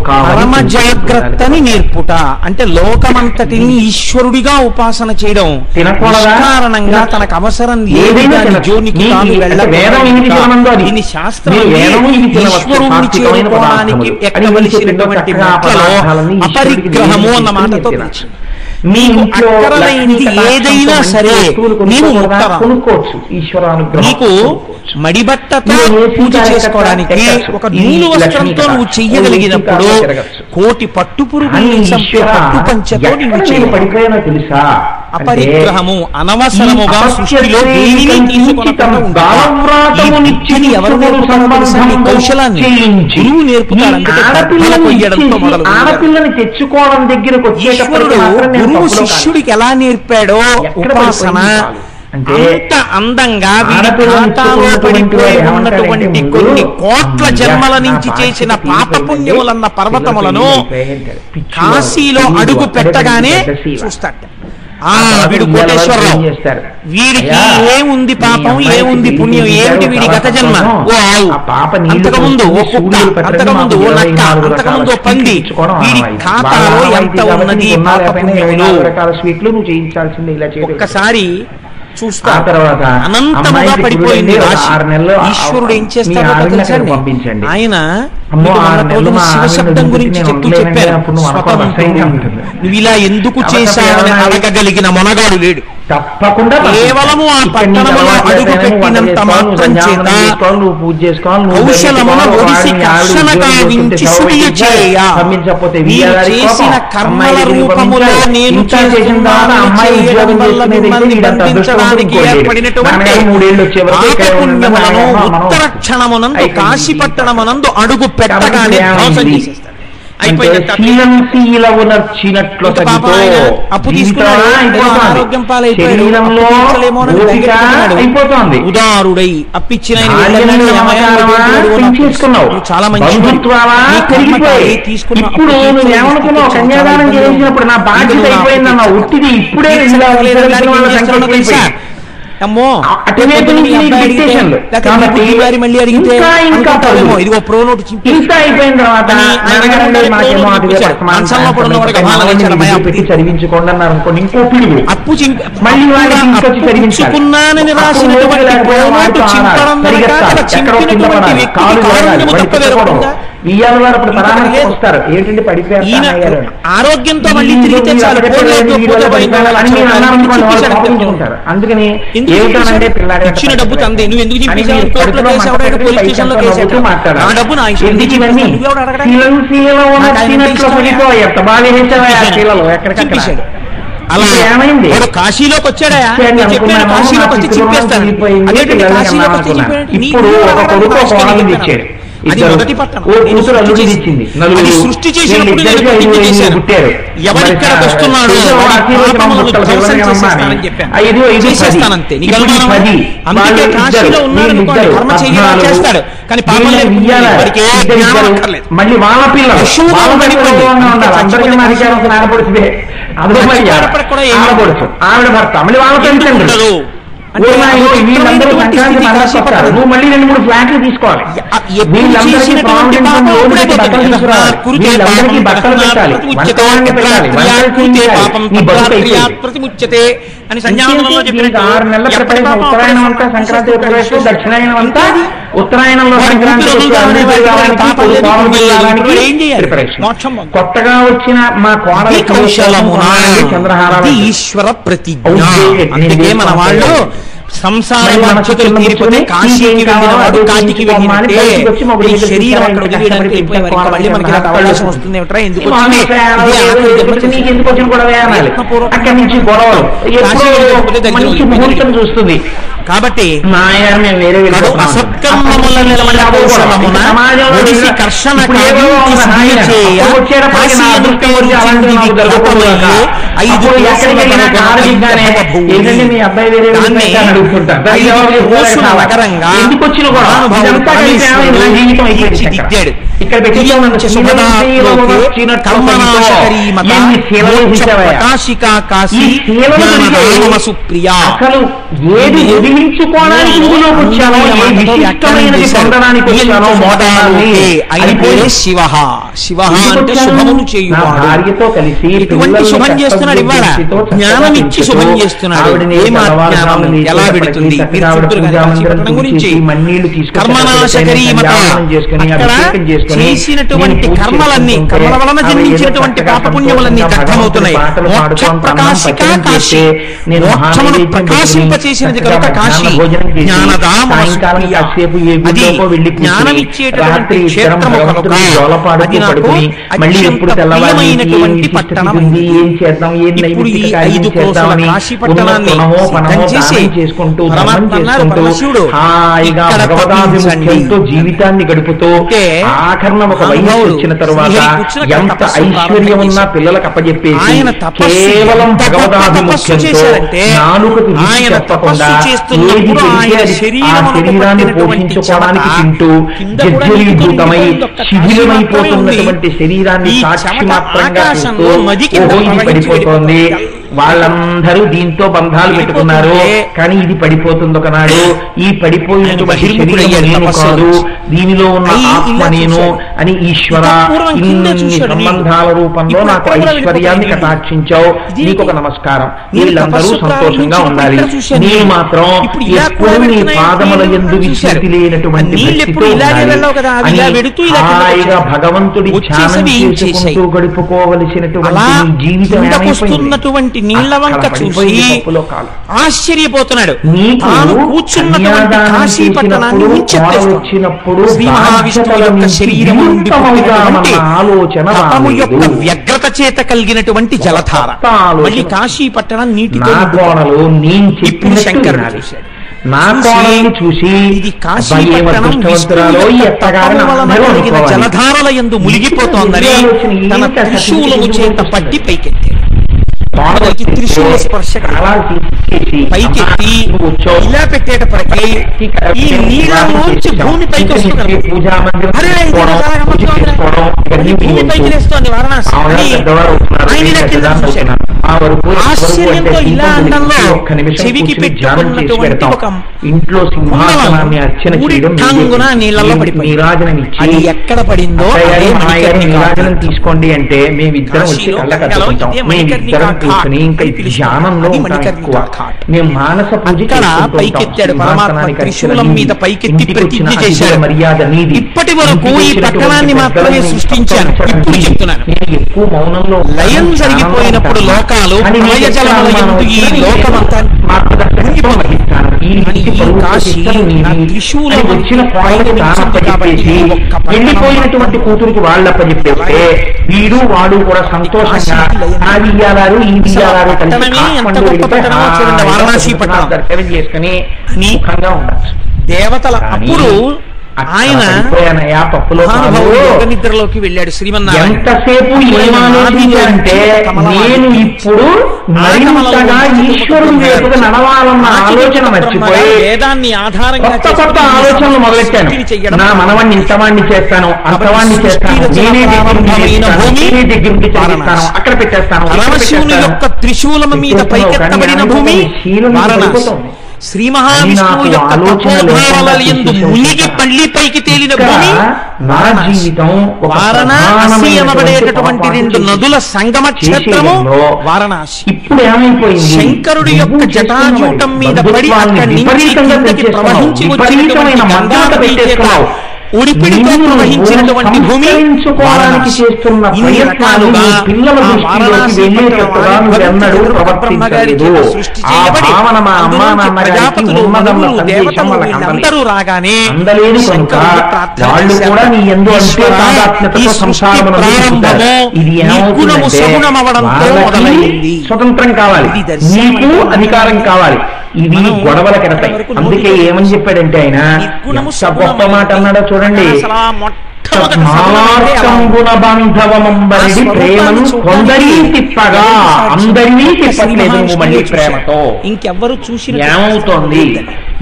పరమ జాగ్రత్తని నేర్పుట అంటే లోకమంతటిని ఈశ్వరుడిగా ఉపాసన చేయడం. కారణంగా తనకు అవసరం ఏదైనా జోనికి శాస్త్రం ఈశ్వరుడిని చేరుకోవడానికి ఎక్కవలసినటువంటి అపరిగ్రహము అన్న మాటతో మీకు అక్కరలేనిది ఏదైనా సరే నీవు కొనుక్కోవచ్చు. నీకు మడిబట్టతో పూజ చేసుకోవడానికి ఒక నూలు వస్త్రంతో నువ్వు చెయ్యగలిగినప్పుడు కోటి పట్టు పురుగుల్ని చంపే పట్టు పంచతో నువ్వు చేయబడిపోయినా తెలుసా? అపరిగ్రహము అనవసరముగా సృష్టిలో దేనిని తీసుకొనకుండా ఎవరు నేర్పుతారు? కౌశలాన్ని గురువు నేర్పుతారు. ఆడపిల్లని తెచ్చుకోవడం దగ్గరకు వచ్చేటప్పుడు గురువు శిష్యుడికి ఎలా నేర్పాడో ఉపాసన అంత అందంగా వీడి ఖాతాలో పడిపోయి ఉన్నటువంటి కొన్ని కోట్ల జన్మల నుంచి చేసిన పాపపుణ్యములన్న పర్వతములను కాశీలో అడుగు పెట్టగానే చూస్తాడు. వీడు కోటేశ్వరరావు, వీడికి ఏముంది పాపం, ఏముంది పుణ్యం, ఏమిటి వీడి గత జన్మ? ఓ ఆవు, అంతకుముందు ఓ కుక్క, అంతకుముందు ఓ నక్క, అంతకుముందు ఓ పంది. వీడి ఖాతాలో ఎంత ఉన్నది పాప పుణ్యములు ఒక్కసారి చూస్తా. తర్వాత అనంతముగా పడిపోయింది రాశి. ఈశ్వరుడు ఏం చేస్తాడో పంపించండి. ఆయన శివశబ్దం గురించి చెప్తూ చెప్పారు, నువ్వు ఇలా ఎందుకు చేశావని అడగగలిగిన మొనగాడు లేడు. తప్పకుండా కేవలము ఆ పట్టణములో అడుగు పెట్టినంత మాత్రం చేత కౌశలమున ఒడిసి కర్షణ కావించి సుడియ చేయ మీరు చేసిన కర్మల రూపములో నేను చేయడం వల్ల మిమ్మల్ని బంధించడానికి ఏర్పడినటువంటి పాపపుణ్యములను ఉత్తర క్షణమునందు కాశీ పట్టణమునందు అడుగు పెట్టగానే ధ్వంసం చేసేస్తాడు. ఉదారుడై అప్పిచ్చిన చాలా మంచి అమ్మో అటువైపు నుంచి మళ్ళీ అడిగితే ఇదిగో ప్రో నోట్ ఇంత అయిపోయిన తర్వాత చదివించుకోండి అన్నారు అనుకోండి, ఇంకో పిడుగు అప్పు మళ్ళీ చదివించుకున్నానని రాసినటువంటి ఇయ్యాల వారు అప్పుడు పరామర్శ వస్తారు, ఏంటంటే పడిపోయారు ఆరోగ్యంతో మళ్ళీ తిరిగితే చాలు. అందుకని ఏమిటంటే ఇచ్చిన డబ్బు తందే, నువ్వు ఎందుకు చింపేసావు, కోర్టులో కేసు ఎవడైనా పోలీస్ స్టేషన్ లో కేసు మాట్లాడారు, ఆ డబ్బు నా చింపేశాడు. అలా ఏమైంది, కాశీలోకి వచ్చాడా చెప్పాడు, కాశీలోకి వచ్చి చింపేస్తాను. అదేంటంటే కాశీలోకి వచ్చి చింపాడు, అది మొదటి పట్టణం. అది సృష్టి చేసినప్పుడు నేను ప్రతిజ్ఞ చేశాను, ఎవరిక్కడికి వస్తున్నాడో చేసేస్తానంతే. అందుకే కాశీలో ఉన్నాడు అనుకోండి, కర్మ చెయ్యాలి చేస్తాడు, కానీ పాపం మళ్ళీ వాళ్ళ పిల్లలు ఆవిడ భర్త మళ్ళీ వాళ్ళ తల్లిదండ్రులు నువ్వు మళ్ళీ 2-3 ఫ్లాట్లు తీసుకోవాలి, వీళ్ళందరికీ బట్టలు పెట్టాలి, అని సంధ్యావందనంలో చెప్పినట్టు 6 నెలల ప్రిపరేషన్. ఉత్తరాయణం అంతా సంక్రాంతి ప్రిపరేషన్, దక్షిణాయనం అంతా ఉత్తరాయణంలో సంక్రాంతి ప్రిపరేషన్. కొత్తగా వచ్చిన మా కోడలి చంద్రహారం ఈశ్వర ప్రతిజ్ఞ. అందుకే మన వాళ్ళు సంసార బాధ్యతలు తీరిపోతే కాశీకి వెళ్ళిన వాడు కాటికి వెళ్ళినట్టే. ఈ శరీరం అక్కడ వదిలేయడానికి వెళ్ళిపోయేవారు, ఇంకా మళ్ళీ మనకి అవకాశం వస్తుంది ఏమిట్రా, ఎందుకు చూస్తుంది. కాబట్టి శివ శివ అంటే శుభమును చేయువాడు. ఇటువంటి శుభం చేస్తున్నాడు, ఇవాళ జ్ఞానం ఇచ్చి శుభం చేస్తున్నాడు. జ్ఞానం ఎలా పెడుతుంది గురించి కర్మనాశకరీమత. అక్కడ చేసినటువంటి కర్మలన్నీ, కర్మల వలన జన్మించినటువంటి పాపపుణ్యములన్నీ దగ్ధమవుతున్నాయి. మోక్ష ప్రకాశిక కాశీ, మోక్షమును ప్రకాశింప చేసినది కనుక కాశీ. జ్ఞానదామ అది జ్ఞానం ఇచ్చేటటువంటి క్షేత్రము కనుక అది నాకు అత్యంత ప్రియమైనటువంటి పట్టణం. ఇప్పుడు ఈ 5 కోసల కాశీ పట్టణాన్ని సిద్ధం చేసి పరమాత్మ అన్నారు, పరమశివుడు ఇక్కడ తప్పించండి. జీవితాన్ని గడుపుతూ ఆఖరణ ఒక వయసు వచ్చిన తరువాత ఎంత ఐశ్వర్యం ఉన్నా పిల్లలకు అప్పచెప్పేసి ఆయన కేవలం తపస్సు చేశారంటే, ఆయన తపస్సు చేస్తున్నప్పుడు ఆయన శరీరాన్ని పోషించుకోవడానికి తింటూ జర్జరీభూతమై శిథిలమైపోతున్నటువంటి శరీరాన్ని సాక్షి మాత్రంగా పడిపోతోంది. వాళ్ళందరూ దీంతో బంధాలు పెట్టుకున్నారు, కానీ ఇది పడిపోతుంది ఒకనాడు. ఈ పడిపోయినటువంటి శరీరం కాదు, దీనిలో ఉన్న ఆత్మ నేను అని ఈశ్వర ఇన్ని సంబంధాల రూపంలో నాకు ఐశ్వర్యాన్ని కటాక్షించావు, నీకు ఒక నమస్కారం. వీళ్ళందరూ సంతోషంగా ఉండాలి, నేను మాత్రం ఎప్పుడు నీ పాదముల యందు విశ్రాంతి లేనటువంటి హాయిగా భగవంతుడి ధ్యానం చేసుకుంటూ గడుపుకోవలసినటువంటి జీవితం నీళ్ల వంక చూసి ఆశ్చర్యపోతున్నాడు. తాను కూర్చున్నటువంటి కాశీ పట్టణాన్ని వచ్చినప్పుడు శ్రీ మహావిష్ణువు యొక్క శరీరం నుండి తపము యొక్క వ్యగ్రత చేత కలిగినటువంటి జలధార మళ్ళీ కాశీ పట్టణం నీటితో. ఇప్పుడు శంకరుడు చూశాడు, నా కోణాన్ని చూసి ఇది కాశీ పట్టణం కలిగిన జలధారల యందు మునిగిపోతోందని తన త్రిశూలము చేత పట్టి పైకెత్తాడు. మొట్టమొదటి త్రిశూల స్పర్శ పైకెత్తి ఇలా పెట్టేటప్పటికి ఈ నీళ్ళలోంచి భూమి పైకి వస్తుంది. భూమి పైకి లేస్తోంది వారణాసి. ఆశ్చర్యంతో ఇలా అండంలో చెవికి పెట్టుకున్నటువంటి ఒక ఇంట్లో సింహాసనాన్ని అర్చన నీళ్ళలో పడిపోయి అది ఎక్కడ పడిందో నీరాజనం తీసుకోండి అంటే మేమిద్దరం వచ్చి కళ్ళ కట్టుకుంటాం. మేమిద్దరం కూర్చొని ఇంకా ధ్యానంలో మేము మానస పూజ పైకెత్తాడు పరమాత్మ. త్రిశూలం మీద పైకెత్తి ప్రతిజ్ఞ చేశాడు, మర్యాద నీది. ఇప్పటి వరకు ఈ పట్టణాన్ని మాత్రమే సృష్టించాను, ఇప్పుడు చెప్తున్నాను. ఎక్కువ మౌనంలో లయం జరిగిపోయినప్పుడు లోకాలు ప్రళయ జలముల యందు ఈ లోకమంతా వెళ్ళిపోయినటువంటి కూతురికి వాళ్ళప్ప చెప్పేస్తే వీడు వాడు కూడా సంతోషంగా ఆ వియ్యాలారు ఈ వియ్యాలారు దర్శనం చేసుకుని సుఖంగా ఉండొచ్చు. దేవతల అప్పుడు ఆయన నిద్రలోకి వెళ్ళాడు. శ్రీమన్నారాయణ ఎంతసేపు అంటే నేను ఇప్పుడు మరింతగా ఈశ్వరుని వైపుగా నడవాలన్న ఆలోచన మర్చిపోయి వేదాన్ని ఆధారంగా కొత్త ఆలోచనలు మొదలెట్టాను. నా మనవాణ్ణి ఇంతవాణ్ణి చేస్తాను, అంతవాణ్ణి చేస్తాను, నేనే దగ్గరికి చేస్తాను, అక్కడ పెట్టేస్తాను. పరమశివుని యొక్క త్రిశూలం మీద పైకెత్తబడిన భూమి వారణాసి. శ్రీ మహావిష్ణువు యొక్క తపోధారలందు మునిగి పల్లి పైకి తేలిన భూమి నా జీవితం. వారణాసి అనబడేటటువంటి రెండు నదుల సంగమ క్షేత్రము వారణాసి. ఇప్పుడు ఏమైపోయింది? శంకరుడి యొక్క జటాజూటం మీద పడి అక్కడి నుంచి కిందకి ప్రవహించి వచ్చినటువంటి గంగానదీ చేతులు ఉడిపిడితో ప్రవహించినటువంటి భూమి చేస్తున్న ప్రయత్నాలుగా పిల్లల సృష్టి చేయబడి ప్రజాపతులు దేవతలు రాగానే గుణము సగుణమవడంతో మొదలైంది. స్వతంత్రం కావాలి, నీకు అధికారం కావాలి. ఇవి గొడవల కెడతాయి. అందుకే ఏమని చెప్పాడంటే ఆయన గొప్ప మాట అన్నాడో చూడండి. బాంధవమంబరి ప్రేమను కొందరి తిప్పగా అందరినీ తిప్పట్లేదు మళ్ళీ ప్రేమతో. ఇంకెవ్వరు చూసి ఏమవుతోంది?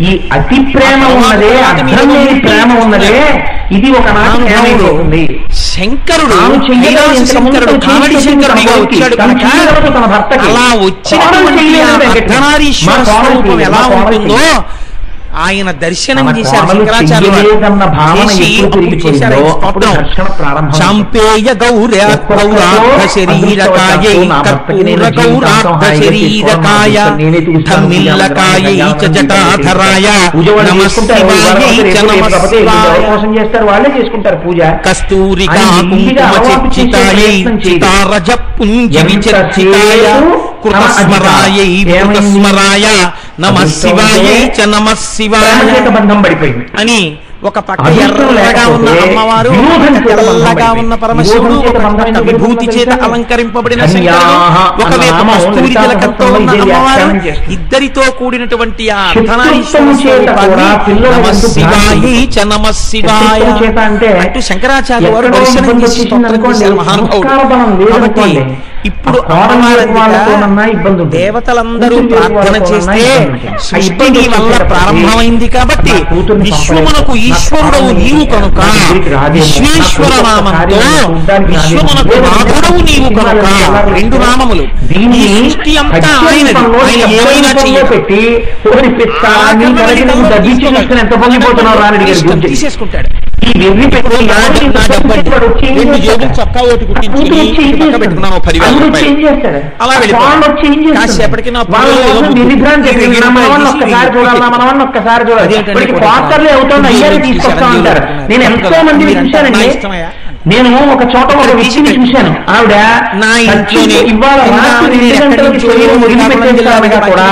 ఈ అతి ప్రేమ ఉన్నదే, అర్థం లేని ప్రేమ ఉన్నదే, ఇది ఒక నాటి ఏమవుతుంది? శంకరుడు శంకరుడు కావడి శంకరుడిగా వచ్చాడు కనుక అలా వచ్చినటువంటి అర్ధనారీశ్వర స్వరూపం ఎలా ఉంటుందో ఆయన దర్శనం చేశారు శంకరాచార్యులు. చంపేయ గౌరార్ధ శరీరకాయై కర్పూర గౌరార్ధ శరీరకాయ ధమ్మిల్లకాయై చ జటాధరాయ నమః శివాయై చ నమః శివాయ కస్తూరికా కుంకుమ చర్చితాయై చితారజ పుంజ విచర్చితాయ కృతస్మరాయై కృతస్మరాయ నమః శివాయై చ నమః శివాయ బంధం పడిపోయింది అని ఒక పక్క ఎర్రగా ఉన్న అమ్మవారు, తెల్లగా ఉన్న పరమశివుడు, ఒక పక్క విభూతి చేత అలంకరింపబడిన శంకరుడు, ఒకవైపు కస్తూరి తిలకంతో ఉన్న అమ్మవారు, ఇద్దరితో కూడినటువంటి ఆ అర్ధనారీశ్వర స్వరూపాన్ని నమః శివాయై చ నమః శివాయ అంటూ శంకరాచార్య వారు దర్శనం చేసి స్తోత్రం చేశారు మహానుభావుడు. కాబట్టి ఇప్పుడు దేవతలందరూ ప్రార్థన చేస్తే సృష్టి నీ వల్ల ప్రారంభమైంది కాబట్టి విశ్వమునకు ఈశ్వరుడవు నీవు కనుక విశ్వేశ్వర నామంతో విశ్వమునకు నాథుడవు నీవు కనుక రెండు నామములు. ఈ సృష్టి అంతా ఆయనది, ఆయన ఏమైనా చెయ్యబెట్టి తీసేసుకుంటాడు. రెండు జేబులు చొక్కా ఒకటి కుట్టించుకుని పెట్టుకున్నాను 10,000 రూపాయలు. అలా వెళ్ళిపోయి కాసేపటికి నా నేను ఎంతో మంది చూశానండి. నేను ఒక చోట ఒక వ్యక్తిని చూశాను. ఆవిడ నా ఇంట్లోనే ఇవాళ రాత్రి 2 గంటలకు కూడా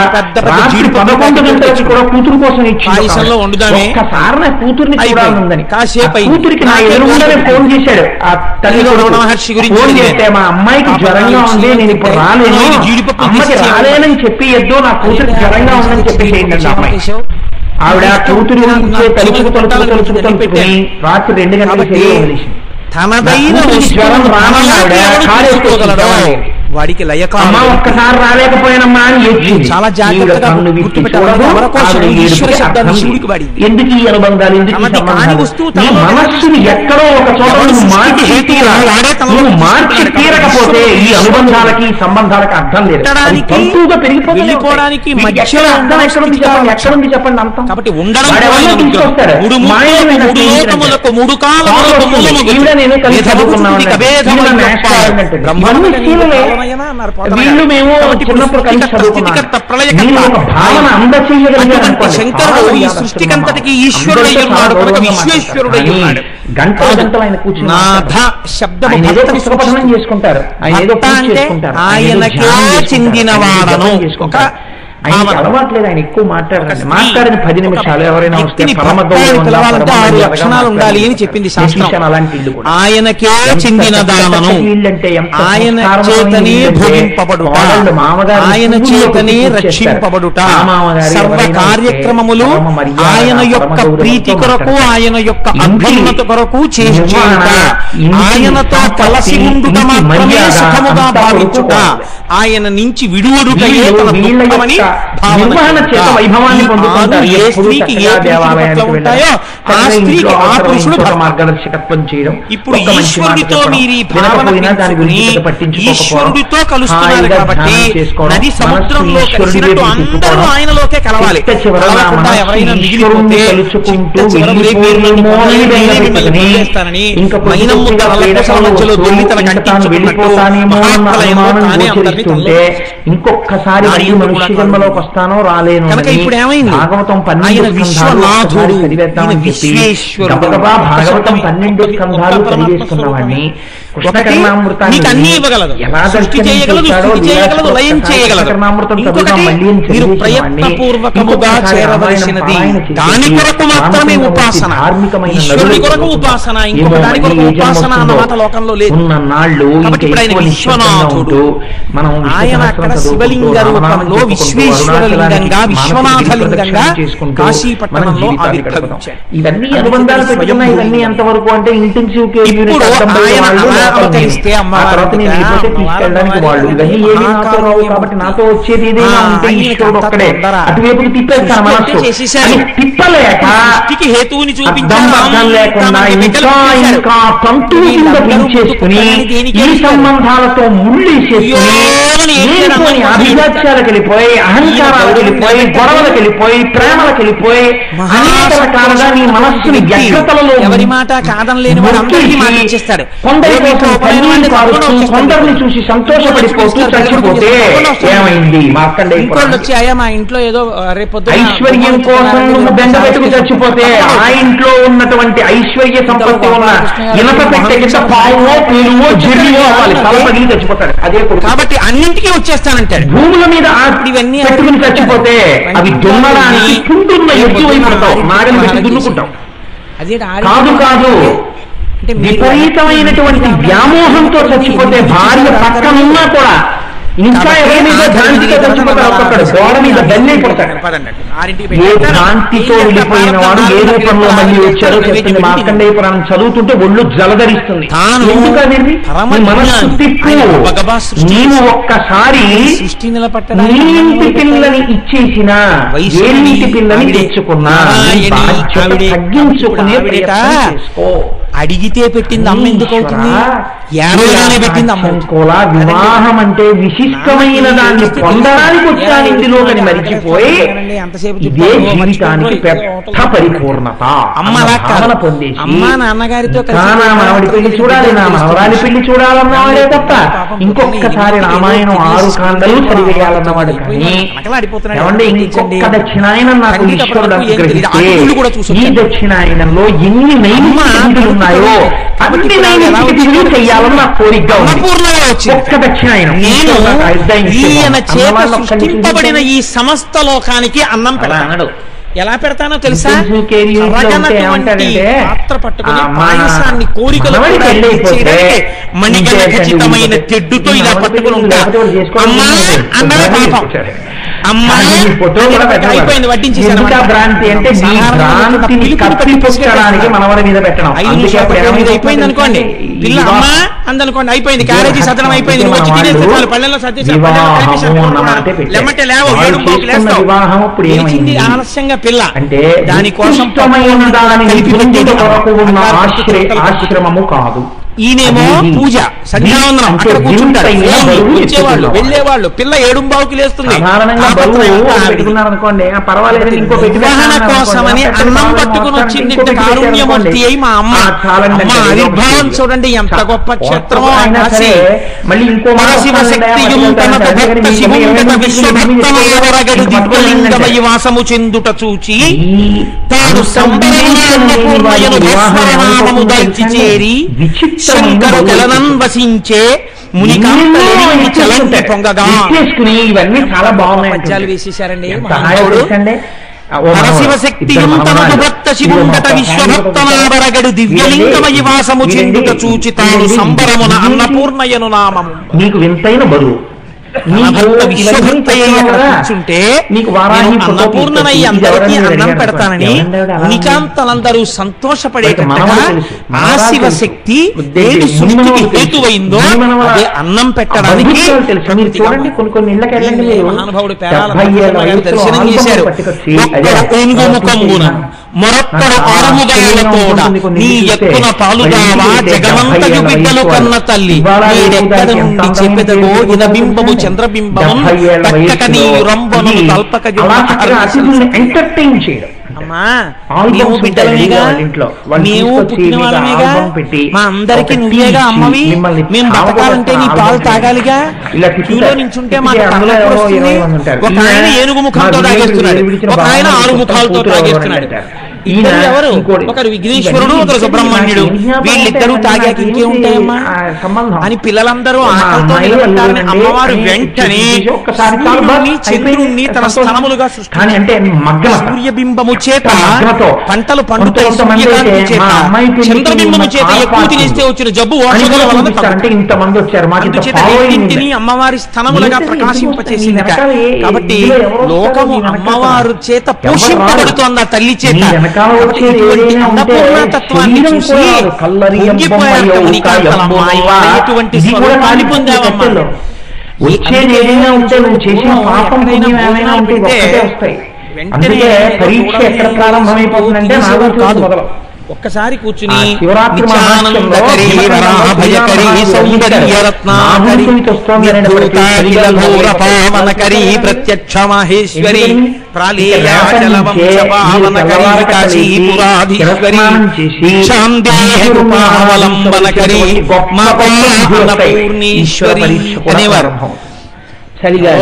రాత్రి 11 గంటలకు కూడా కూతురు కోసం ఇచ్చింది. ఒక్కసారి నా కూతుర్ని చూడాలనుందని కూతురికి నా ఎదురుగానే ఫోన్ చేశాడు. ఆ తల్లి మహర్షి గురించి ఫోన్ చేస్తే మా అమ్మాయికి జ్వరంగా ఉంది, నేను ఇప్పుడు రాలేను, అమ్మకి రాలేనని చెప్పి ఎద్దో నా కూతురికి జ్వరంగా ఉందని చెప్పేసి ఏంటంటే అమ్మాయి ఆవిడ కూతురు తలుచుకుని రాత్రి 2 గంటలకు తనదైన వాడికి లయకాలం ఒక్కసారి రాలేకపోయినమ్మా అని ఏడ్చింది. చాలా జాగ్రత్తగా గుర్తుపెట్టాలి. ఎవరి కోసం ఈశ్వర శబ్దాన్ని శివుడికి వాడింది. ఎందుకు ఈ అనుబంధాలు, ఎందుకు కాని వస్తువు మనస్సుని ఎక్కడో ఒక చోట మార్చి తీరకపోతే ఈ అనుబంధాలకి సంబంధాలకి అర్థం లేదు. వెళ్ళిపోవడానికి ఎక్కడుంది చెప్పండి అంతం. కాబట్టి ఉండడం వీళ్ళు మేము చిన్నప్పుడు కలిసి భావన అందచేయగలిగారు. శంకరుడు ఈ సృష్టికంతటికి ఈశ్వరుడై ఉన్నాడు కనుక విశ్వేశ్వరుడై ఉన్నాడు. గంటల గంటలు ఆయన కూర్చుని శబ్దం చేసుకుంటారు. ఆయనకే చెందినవాడను ఒక ఆయన అలవాట్లేదు. ఆయన ఎక్కువ మాట్లాడిన 10 నిమిషాలు ఎవరైనా పిలవాలంటే 6 లక్షణాలు ఉండాలి అని చెప్పింది శాస్త్రం. అలాంటి ఇల్లు కూడా ఆయనకే చెందినదానను, ఆయన చేతనే భోగింపబడుట, ఆయన చేతనే రక్షింపబడుట, సర్వ కార్యక్రమములు ఆయన యొక్క ప్రీతి కొరకు, ఆయన యొక్క అభ్యున్నత కొరకు చేయుట, ఆయనతో కలిసి ఉండుట మాత్రమే సుఖముగా భావించుట, ఆయన నుంచి విడువడుటయే తన దుఃఖమని నిర్వహణ చేత వైభవాన్ని పొందుకుంటారు. ఏ స్త్రీకి ఏ దేవాలయాలు ఉంటాయో ఆ స్త్రీకి ఆ పురుషుడు మార్గదర్శకత్వం చేయడం. ఇప్పుడు ఈశ్వరుడితో మీరు ఈ భావన ఈశ్వరుడితో కలుస్తున్నారు కాబట్టి నది సముద్రంలో కలిసినట్టు అందరూ ఆయనలోకే కలవాలి. ఎవరైనా మిగిలిపోతే ఇంకొకసారి మనుష్య జన్మలోకి వస్తానో రాలేను కనుక ఇప్పుడు ఏమైంది? భాగవతం 12 స్కంధాలు భాగవతం 12 స్కంధాలు చదివేసుకున్నవాడిని అన్ని ఇవ్వగలదు, సృష్టి చేయగలదు, స్థితి చేయగలదు, లయం చేయగలదు. మీరు ప్రయత్నపూర్వకముగా చేరవలసినది దాని కొరకు మాత్రమే ఉపాసన, ఈశ్వరుడి కొరకు ఉపాసన, ఇంకొక దాని కొరకు ఉపాసన అన్నమాట లోకంలో లేదు. కాబట్టి ఇప్పుడు ఆయన విశ్వనాథుడు, ఆయన అక్కడ శివలింగ రూపంలో విశ్వేశ్వరలింగంగా విశ్వనాథలింగంగా కాశీపట్టణంలో ఆవిర్భవించాడు. ఇవన్నీ అనుబంధాలు పెట్టుకున్నా ఇవన్నీ ఎంతవరకు అంటే ఇంటెన్సివ్ ఇప్పుడు ఆయన అవతరిస్తే తీసుకెళ్ళడానికి వాళ్ళు ఇవన్నీ ఏమీ నాతో రావు కాబట్టి నాతో వచ్చేది ఏదైనా ఉంటే ఈశ్వరుడు ఒక్కడే అటువైపు తిప్పేస్తాను. మనస్సు తిప్పలేక హేతువుని అర్థం లేకుండా ఇంకా ఇంకా పంతులు కింద పెంచేసుకుని ఈ సంబంధాలతో ముళ్ళేసేసుకుని అభిజాత్యాలకు వెళ్ళిపోయి, అహంకారాలకు వెళ్ళిపోయి, గొడవలకు వెళ్ళిపోయి, ప్రేమలకు వెళ్ళిపోయి అనేక రకాలుగా నీ మనస్సుని వ్యగ్రతలలో ఎవరి మాట కాదనలేని వాడు అందరికీ మాట ఇచ్చేస్తాడు. కొందరిని చూసి సంతోషపడిపోతూ చచ్చిపోతే ఏమైంది? ఇంకోళ్ళు వచ్చి అయ్యా మా ఇంట్లో ఏదో రేపొద్దు ఐశ్వర్యం కోసం నువ్వు బెండ పెట్టుకు చచ్చిపోతే ఆ ఇంట్లో ఉన్నటువంటి ఐశ్వర్య సంపత్తి ఉన్న ఇనప పెట్టే కింద పావువో పేరువో జిర్రివో అవ్వాలి, తల పగిలి చచ్చిపోతాడు. అదే కాబట్టి అన్నింటికీ వచ్చేస్తానంటాడు. భూముల మీద ఇవన్నీ పెట్టుకుని చచ్చిపోతే అవి దున్నడానికి కుంటున్న ఎత్తు అయిపోతావు, నాగలి పెట్టి దున్నుకుంటాం. కాదు కాదు విపరీతమైనటువంటి వ్యామోహంతో చచ్చిపోతే భార్య పక్కనున్నా కూడా ఇంకా ఎవరి మీద భ్రాంతితో చచ్చిపోతాడు. ఒక్కొక్కడు గోడ మీద బెల్లైపోతాడు. ఏ భ్రాంతితో వెళ్ళిపోయిన వాడు ఏ రూపంలో మళ్ళీ వచ్చారో చెప్తుంది. మార్కండేయ పురాణం చదువుతుంటే ఒళ్ళు జలధరిస్తుంది. ఎందుకనేది మనస్సు తిప్పు. నీవు ఒక్కసారి నీ ఇంటి పిల్లని ఇచ్చేసినా ఏ ఇంటి పిల్లని తెచ్చుకున్నా తగ్గించుకునే ప్రయత్నం చేసుకో. అడిగితే పెట్టింది అమ్మ ఎందుకు అవుతుంది? ఏడవగానే పెట్టింది అమ్మ. వివాహం అంటే విశిష్టమైన దాన్ని పొందడానికి వచ్చాను ఇందులో అని మరిచిపోయి ఇదే జీవితానికి పెద్ద పరిపూర్ణత. భావన పొందేసి అమ్మా నాన్నగారితో నా మనవడి పెళ్లి చూడాలి, నా మనవరాలి పెళ్లి చూడాలన్నవాడే తప్ప ఇంకొకసారి రామాయణం 6 కాండలు చదివేయాలన్నవాడు. కానీ ఏమంటే ఇంకొక దక్షిణాయనం నాకు ఈశ్వరుడు అనుగ్రహిస్తే ఈ దక్షిణాయనంలో ఎన్ని నైమిషాలు ఉన్నాయో అన్ని నైమిషాలు చెయ్యాలని నాకు కోరికగా ఉంది. ఒక్క దక్షిణాయనం ఈయన చేత సృష్టింపబడిన ఈ సమస్త లోకానికి అన్నం పెడతాడు. ఎలా పెడతానో తెలుసా? పాత్ర పట్టుకుని పాయసాన్ని కోరికలు మణిగణ ఖచ్చితమైన తెడ్డుతో ఇలా పట్టుకుని ఉంటాడు. అమ్మా అన్నమే పాపం, అమ్మా అయిపోయింది వడ్డించేసాను. భ్రాంతి అంటే కప్పిపుచ్చడానికి మనవడి మీద పెట్టడం. అయిపోయింది అనుకోండి పిల్ల అమ్మా అందనుకోండి అయిపోయింది, క్యారేజీ సదనం అయిపోయింది, నువ్వు వచ్చి తినేస్తే చాలు, పళ్ళెల్లో లేమంటే లేవు, 7:15 లేస్తావు, లేచింది ఆలస్యంగా పిల్ల, దానికోసం ఆశ్రమము కాదు. ఈయనేమో పూజ సంధ్యావందనం అక్కడ కూర్చుంటారు, వచ్చేవాళ్ళు వెళ్ళేవాళ్ళు, పిల్ల 7:15కి లేస్తుంది. నిర్వహణ కోసమని అన్నం పట్టుకుని వచ్చింది కారుణ్యమూర్తి అయి మా అమ్మ. ఆవిర్భావం చూడండి ఎంత గొప్ప క్షేత్రమో. వాసము చెందుట చూచి తాను సంబరము దాల్చి చేరి శంకరు కలనం వసించే మునికాంతలేని చలంతి పొంగగా. ఇవన్నీ చాలా బాగున్నాయి, పద్యాలు వేసేశారండి. పరశివశక్తి భక్త శివుండట విశ్వభక్తనారగడు దివ్యలింగమయి వాసము చెందుట చూచి తాను సంబరమున అన్నపూర్ణయను నామము. నీకు వింతైన బరువు కూర్చుంటే అన్నపూర్ణనయ్య అందరికీ అన్నం పెడతానని నికాంతలందరూ సంతోషపడేటట్టుగా ఆ శివశక్తి ఏది సృష్టికి హేతువైందో అదే అన్నం పెట్టడానికి. మహానుభావుడు పేరాల దర్శనం చేశారు. మొరొక్కడు ఆరముగాయలతోడ నీ ఎక్కున పాలుదావా జగమంతయు బిడ్డలు కన్న తల్లి నీడెక్కడ నుండి చెప్పెదగో ఇనబింబము చంద్రబింబం పట్టక నీ రంబను తల్పక ఎంటర్టైన్ చేయడం. అమ్మా నీవు బిడ్డలమేగా, నీవు పుట్టిన వాళ్ళమేగా, మా అందరికి నువ్వేగా అమ్మవి, మేము బతకాలంటే నీ పాలు తాగాలిగా. క్యూలో నించుంటే మాకు ఒక ఆయన ఏనుగు ముఖంతో తాగేస్తున్నాడు, ఒక ఆయన 6 ముఖాలతో తాగేస్తున్నాడు. ఇద్దరు ఎవరు? ఒకరు విఘ్నేశ్వరుడు, ఒకరు సుబ్రహ్మణ్యుడు. వీళ్ళిద్దరూ తాగాక ఇంకే ఉంటాయమ్మా అని పిల్లలందరూ ఆకలితో నిలబడ్డారని అమ్మవారు వెంటనే చంద్రుణ్ణి తన స్థానములుగా సృష్టించారు. సూర్యబింబము చేత పంటలు పండుతాయి, సూర్యకాంతి చేత చంద్రబింబము చేత ఎక్కువ తినేస్తే వచ్చిన జబ్బు అందుచేత అమ్మవారి స్థానములుగా ప్రకాశింపచేసింది. కాబట్టి లోకము అమ్మవారు చేత పోషింపబడుతోంది, ఆ తల్లి చేత. అన్నపూర్ణతత్వాన్ని చూసి ఎటువంటి స్వరూపాన్ని పొందావమ్మా. వచ్చేది ఏదైనా ఉంటే నువ్వు చేసిన పాపం ఏమైనా ఉంటే వస్తాయి. అందుకే పరీక్ష ఎక్కడ ప్రారంభమైపోతుందంటే నాకు కాదు మొదలు. ఒక్కసారి కూర్చుని నిత్యానందకరీ వరాభయకరీ సౌందర్యరత్నాకరీ పావనకరీ ప్రత్యక్ష మాహేశ్వరి ప్రాళేయాచలవంశపావనకరీ కాశీపురాధీశ్వరి శాందేహృపావలంబనకరీ పూర్ణీశ్వరి అనేవారు.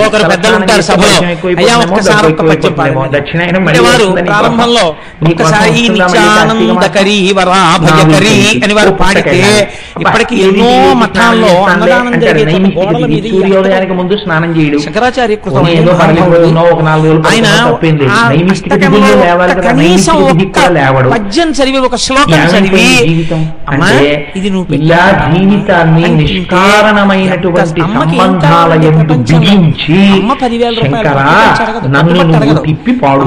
ఒకరు పెద్దలు ఉంటారు సభలో, అయ్యా ఒక్కసారి ఒక్క పద్యం పాడండి వారు ప్రారంభంలో ఒక్కసారి నిత్యానందకరీ వరాభయకరీ అని వారు పాడితే ఇప్పటికి ఎన్నో మఠాల్లో అన్నదానం జరిగే గోడల మీద సూర్యోదయానికి ముందు స్నానం చేయడం శంకరాచార్య ఆయన కనీసం ఒక్క పద్యం చదివి ఒక శ్లోకం చదివి ఇది నువ్వు జీవితాన్ని నిష్కారణమైనటువంటి సంబంధాల యందు అమ్మ 10,000 రూపాయలు నన్ను తిప్పి పాడు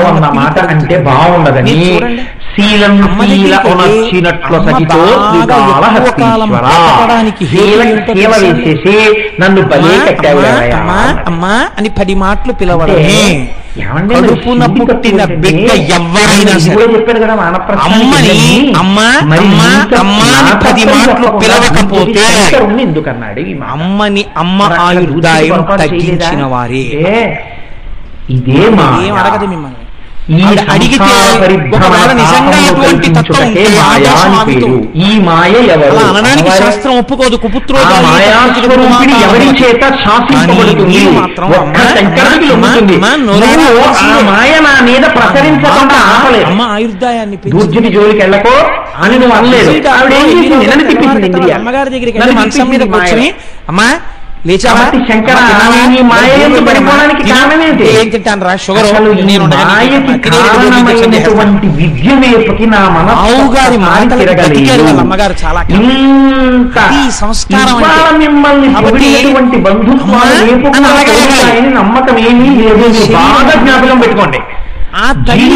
అన్న మాట అంటే బాగుండదని శీలం ఉనర్చినట్లు సహితో సేవ వేసేసి నన్ను బలే కట్టావు అమ్మా అని 10 మాటలు పిలవడమే. కడుపున పుట్టిన బిడ్డ ఎవరైనా చెప్పారు కదా అమ్మని అమ్మా అమ్మా అమ్మా అని 10 మాటలు పిలవకపోతే ఎందుకన్నాడు అమ్మని అమ్మ ఆయుర్దాయం తగ్గించిన వారే. ఇదే అడగదు మిమ్మల్ని అడిగితే ఒకవేళ నిజంగా అటువంటి తత్వం ఉంటే ఈ మాయ ఎవరు అనడానికి శాస్త్రం ఒప్పుకోదు. కుపుత్రోడు ఎవరి చేత శాసించబడుతుంది మాయ నా మీద ప్రసరించకుండా ఆపలేదు. అమ్మ ఆయుర్దాయాన్ని దూర్జుని జోలికి వెళ్ళకో అని నువ్వు అనలేదు. అమ్మగారి దగ్గరికి వెళ్ళి మంచం మీద కూర్చొని అమ్మా లేచాబట్టి శంకర పడిపోవడానికి కారణమేంటి? ఏం తింటాను రా షుగర్ విద్య వైపుకి నా మనసు గారి అమ్మగారు చాలా సంస్కారం మిమ్మల్ని పొగిడేటువంటి బంధుత్వాలు నమ్మకం ఏమీ లేదు. బాగా జ్ఞాపకం పెట్టుకోండి. ఆ తల్లి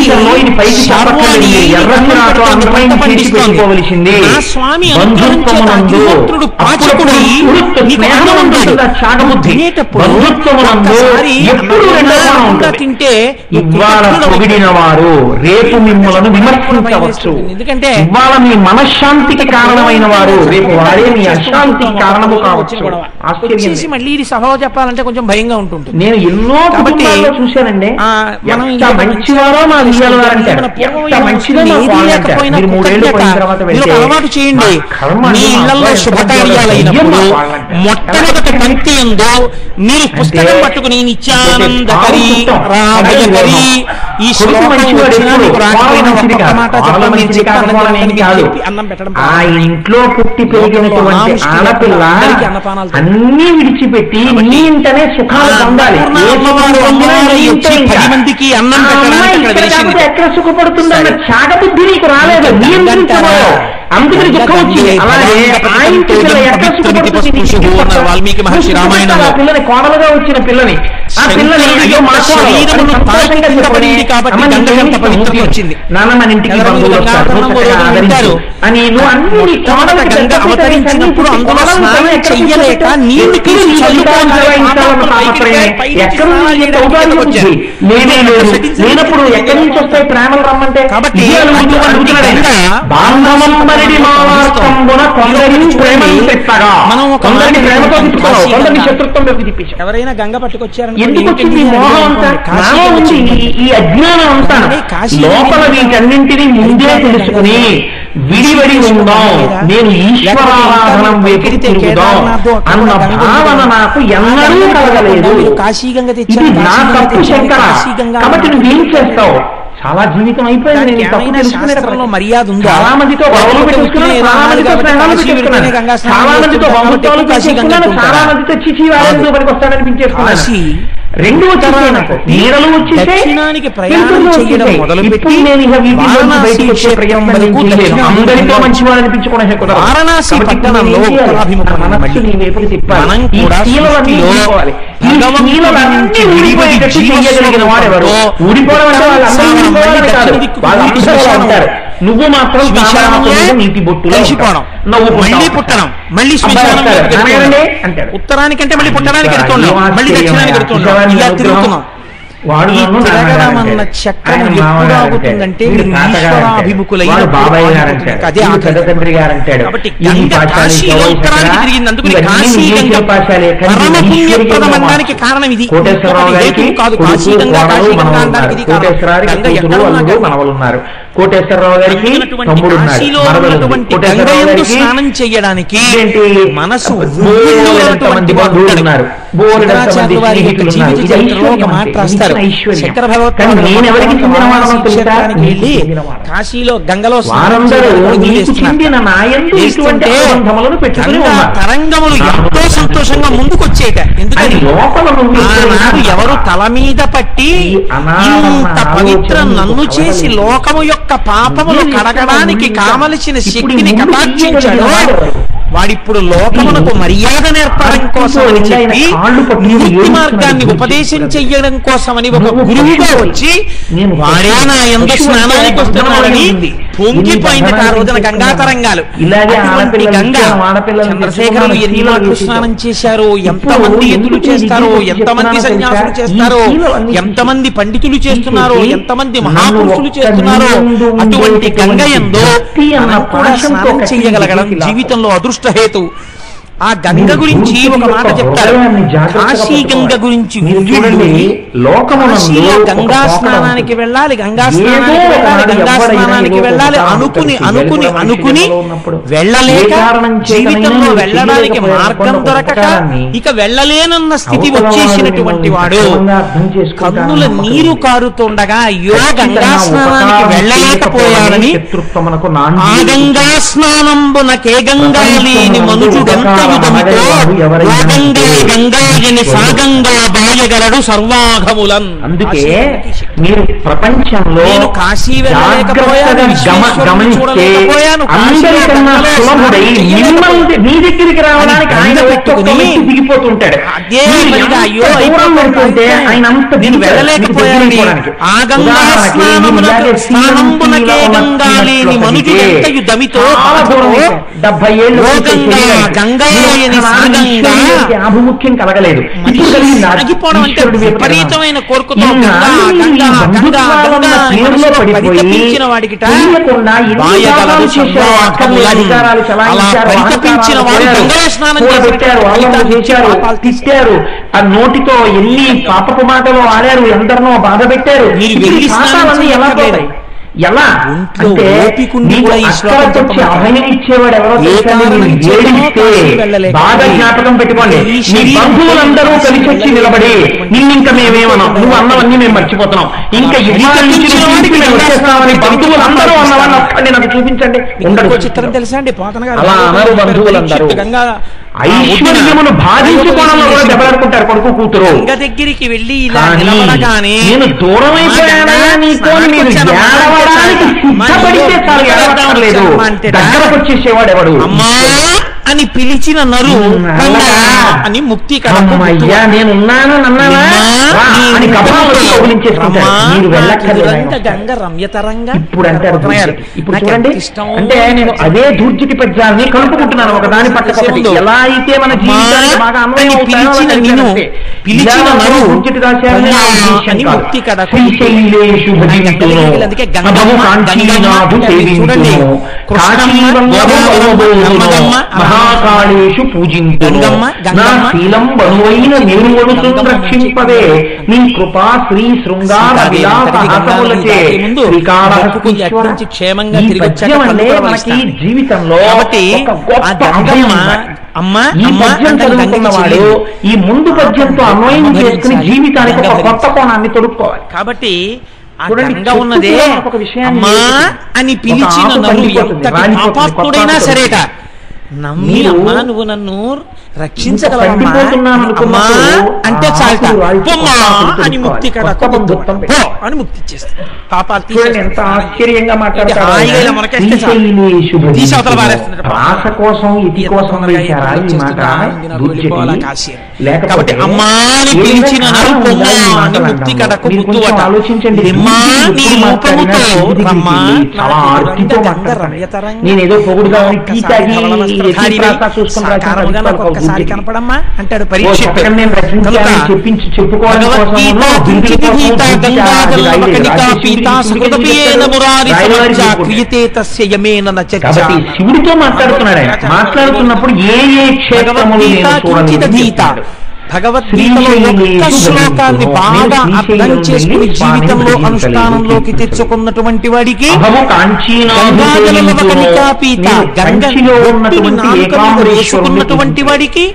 పెట్టుకోవలసింది. ఆ స్వామి అగ్నిహోత్రుడు పాచకుడై తింటే పొగిడిన వారు రేపు మిమ్మల్ని విమర్శించవచ్చు. ఎందుకంటే ఇవాళ మీ మనశ్శాంతికి కారణమైన వారు రేపు వారే మీ అశాంతికి కారణము కావచ్చు. వచ్చేసి మళ్ళీ ఇది సభ చెప్పాలంటే కొంచెం భయంగా ఉంటుంది. నేను ఎన్నో కుటుంబాల్లో చూశానండి. మంచివారో మా అలవాటు చేయండి. మీ ఇళ్లలో శుభకార్యాలైనప్పుడు మొట్టమొదటి పంక్తి ఉందో మీరు పుస్తకం పట్టుకుని నిత్యానందకరి రామయకరి ఈ శ్లోకం వచ్చినా మీకు రాకపోయినా ఒక్క మాట చెప్పండి అన్నం పెట్టడం. ఆ ఇంట్లో పుట్టి పెరిగినటువంటి ఆడపిల్ల అన్ని విడిచిపెట్టి నీ ఇంటనే సుఖాలు పొందాలి. 10 మందికి అన్నం పెట్టడానికి ఎక్కడ సుఖపడుతుందన్న చాగబుద్ధి నీకు రాలేదు. అందుకని దుఃఖం వచ్చింది. అలాగే ఆ ఇంటి పిల్ల ఎక్కడ సుఖపడుతుంది? వాల్మీకి మహర్షి రామాయణంలో పిల్లని కోడలుగా వచ్చిన పిల్లని ఆ పిల్లని వచ్చింది నాన్న మన ఇంటికి ఆదరించారు అని నువ్వు అన్ని గంగ అవతరించినప్పుడు అందులో స్నానం చెయ్యలేక నీళ్లు తీసి లేనప్పుడు ఎక్కడి నుంచి వస్తాయి ప్రేమలు రమ్మంటే. కాబట్టి ఎవరైనా గంగ పట్టుకొచ్చారని ఎందుకు వచ్చింది మోహం అంతా? ఈ అజ్ఞానం అంతా లోపల వీటన్నింటినీ ముందే తెలుసుకుని విడివడి ఉందాం, నేను ఈశ్వరారాధనం వైపు తిరుగుదాం అన్న భావన నాకు ఎన్నడూ కలగలేదు. ఇది నా తప్పు శంకర. కాబట్టి నువ్వేం చేస్తావు? చాలా జీవితం అయిపోయింది. శాస్త్రంలో మర్యాద ఉందా? చాలా మందితో గౌరవం పెట్టుకున్నాను, చాలా మందితో స్నేహాలు పెట్టుకున్నాను, చాలా మందితో బంధుత్వాలు పెట్టుకున్నాను, చాలా మందితో చిచి వారెందుకు పనికి వస్తాడనిపించేసుకున్నాను. రెండు వచ్చేసాయి నాకు. నీడలు దక్షిణానికి ప్రయాణం చేయడం మొదలుపెట్టి అందరితో మంచివాడు అనిపించుకోవడం వారణాసి పట్టణంలో మనం కూడా నువ్వు మాత్రం నీతి బొట్టు కలిసిపోవడం, మళ్ళీ పుట్టడం, మళ్ళీ ఉత్తరానికంటే మళ్ళీ పుట్టడానికి ఎడుతున్నాం, మళ్ళీ దక్షిణానికి ఎడుతున్నాం, ఇలా తిరుగుతున్నాం. ఈ తిరగడం అన్న చక్రం ఎప్పుడు ఆగుతుందంటే అదే కాబట్టి గంగ కాశీలో ఉత్తరానికి తిరిగింది. అందుకని కాశీ గంగ పరమ పుణ్యప్రదమనడానికి కారణం ఇది కాదు. కాశీ గంగా కాశీ గంగా అనడానికి ఇది కారణం. కోటేశ్వరరావు గారికి కాశీలో ఉన్నటువంటి గంగయందు స్నానం చేయడానికి మనసు ఒక మాట రాస్తారు. శంకర భగవత్పాదులు వెళ్ళి కాశీలో గంగలో తరంగములు ఎంతో సంతోషంగా ముందుకొచ్చేట. ఎందుకని ఆనాడు ఎవరు తల మీద పట్టి ఇంత పవిత్ర నన్ను చేసి లోకము యొక్క పాపములు కడగడానికి కావలసిన శక్తిని కటాక్షించాడు, వాడిప్పుడు లోకమునకు మర్యాద నేర్పడం కోసం అని చెప్పి ముక్తి మార్గాన్ని ఉపదేశం చెయ్యడం కోసమని ఒక గురువుగా వచ్చి వాడే నా ఎంత స్నానానికి వస్తున్నాడని పొంగిపోయింది ఆ రోజున గంగా తరంగాలు. అటువంటి గంగా చంద్రశేఖరులు ఎన్ని మాటలు స్నానం చేశారో, ఎంతమంది ఎత్తులు చేస్తారో, ఎంతమంది సన్యాసులు చేస్తారో, ఎంతమంది పండితులు చేస్తున్నారో, ఎంతమంది మహాపురుషులు చేస్తున్నారో, అటువంటి గంగ యందు మనం కూడా స్నానం చేయగలగడం జీవితంలో అదృష్టహేతు. ఆ గంగ గురించి ఒక మాట చెప్తారు. కాశీ గంగ గురించి కాశీలో గంగా స్నానానికి వెళ్ళాలి, గంగా స్నానానికి వెళ్ళాలి, గంగా స్నానానికి వెళ్ళాలి అనుకుని అనుకుని అనుకుని వెళ్ళలేక జీవితంలో వెళ్ళడానికి మార్గం దొరకక ఇక వెళ్ళలేనన్న స్థితి వచ్చేసినటువంటి వాడు కన్నుల నీరు కారుతుండగా అయ్యో గంగా స్నానానికి వెళ్ళలేకపోయాడని ఆ గంగా స్నానంబునకే గంగా లేని మనుషుడెంత గంగాయుధముతో గంగాయని సాగంగా బాయగలడు సర్వాఘములన్. అందుకే మీరు ప్రపంచంలో కాశీ గమనిస్తే అందరికన్నా సులభుడై మిమ్మల్ని మీ దగ్గరికి రావడానికి ఆయన పెట్టుకుని దిగిపోతుంటాడు. ఆయన అంత వెళ్ళలేకపోయాడు. ఆ గంగా దమితో 70 ఏళ్ళు ఆభిముఖ్యం కలగలేదు. విపరీతమైన కోరుకుతో వాడికి అధికారాలు చలాయించారు, తిట్టారు, ఆ నోటితో ఎన్ని పాపపు మాటలు ఆడారు, ఎందరినో బాధ పెట్టారు. ఎలా పోతాయి? ఎలా అంటే అభయం ఇచ్చేవాడు ఎవరో ఏడిస్తే బాగా జ్ఞాపకం పెట్టుకోండి. నీ బంధువులందరూ కలిసి వచ్చి నిలబడి నిన్నింక మేమేమన్నాం, నువ్వు అన్నవన్నీ మేము మర్చిపోతున్నాం, ఇంకా వచ్చేస్తామని బంధువులందరూ అన్నవాళ్ళు ఒక్కడిని నాకు చూపించండి. చిత్రం తెలుసా అండి? అలా అనరు బంధువులందరూ. ఐశ్వర్యమును బాధించుకోవడంలో కూడా దెబ్బలాడుకుంటారు కొడుకు కూతురు. దగ్గరికి వెళ్ళి నేను దూరం అయిపోయానయా నీతో, మీరు ఏడవడానికి సిద్ధపడితే చాలు, ఏడవట్లేదు. దగ్గరకు వచ్చేసేవాడు ఎవడు అని పిలిచిన నరు అని ముక్తి అయ్యా నేనున్నాను అన్నానా అని గంగ రమ్యతరంగా ఇప్పుడు అంటారు. ఇప్పుడు చూడండి, అంటే నేను అదే దూర్జిటి పద్యాన్ని కలుపుకుంటున్నాను ఒక దాని పక్కన. ఎలా అయితే మన జీవితానికి బాగా అన్వయం అవుతాయో దూర్జిటి రాశారని ముక్తి కడ మహాకాళేషు పూజింతును నా శీలం బనువైన నిర్మలుసు రక్షింపదే నీ కృపా శ్రీ శృంగార విలాసహాసములచే శ్రీకాళహస్తీశ్వర. ఈ పద్యం అంటే మనకి జీవితంలో ఒక గొప్ప అభయం. ఈ పద్యం చదువుకున్నవాడు ఈ ముందు పద్యంతో అన్వయం చేసుకుని జీవితానికి ఒక కొత్త కోణాన్ని తొడుక్కోవాలి. కాబట్టి ఉన్నదే అమ్మా అని పిలిచిన పాపాత్ముడైనా సరేట నమ్మి అమ్మా నువ్వు నన్ను రక్షించగలవమ్మా అంటే చాలట అని ముక్తి అని ముక్తి ఇచ్చేస్తా. పాపాలు ఎంత ఆశ్చర్యంగా మాట్లాడతారు. కాబట్టి అమ్మాని పిలిచిన ముక్తి కడకు ఆలోచించండి. నేనేదో పొగుడుగా ఒక్కసారి కనపడమ్మా అంటాడు పరీక్షిత్. శివుడితో మాట్లాడుతున్నాడు. మాట్లాడుతున్నప్పుడు ఏ ఏ క్షేత్రములు భగవద్గీతలో ఒక్క శ్లోకాన్ని బాగా అర్థం చేసుకుని జీవితంలో అనుష్ఠానంలోకి తెచ్చుకున్నటువంటి వాడికి వేసుకున్నటువంటి వాడికి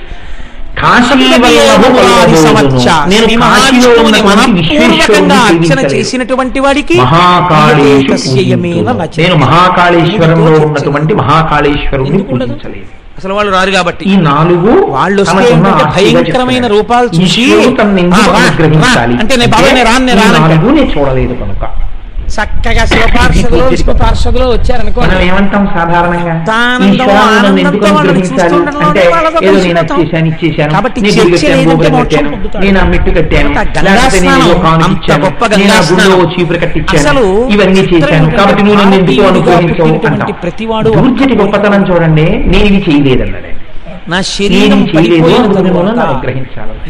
మనపూర్వకంగా అర్చన చేసినటువంటి వాడికి నేను మహాకాళేశ్వరంలో ఉన్నటువంటి మహాకాళేశ్వరుని పూజించలేదు. అసలు వాళ్ళు రారు కాబట్టి ఈ 4 వాళ్ళు భయంకరమైన రూపాలు చూసి అంటే నేను బాబా రాను చూడలేదు కనుక చక్కగా శివపార్షదులో విష్ణు పార్షదులో వచ్చారనుకో ఏమంటాం సాధారణంగా కాబట్టి నేను ఆ మెట్టు కట్టాను, చీపురు కట్టించాను, ఇవన్నీ చేశాను కాబట్టి నువ్వు నన్ను ఎందుకు అనుగ్రహించవు. ప్రతివాడు దూర్జటి గొప్పతనం చూడండి, నేను ఇవి చేయలేదన్నాడు. నా శరీరం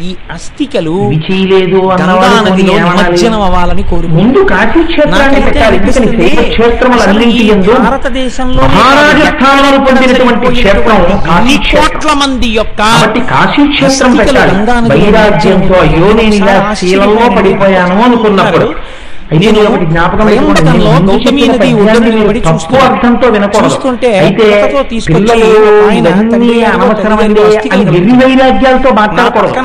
ఈ అస్థికలు నిమజ్జనం అవ్వాలని కోరుకుంటూ భారతదేశంలో అన్ని కోట్ల మంది యొక్క పడిపోయాను అనుకున్నప్పుడు నేను జ్ఞాపకంలో గౌతమి నది ఒడ్డున నిలబడి అర్థంతో వినకూడదు. అయితే పిల్లలు వైరాగ్యాలతో మాట్లాడకూడదు.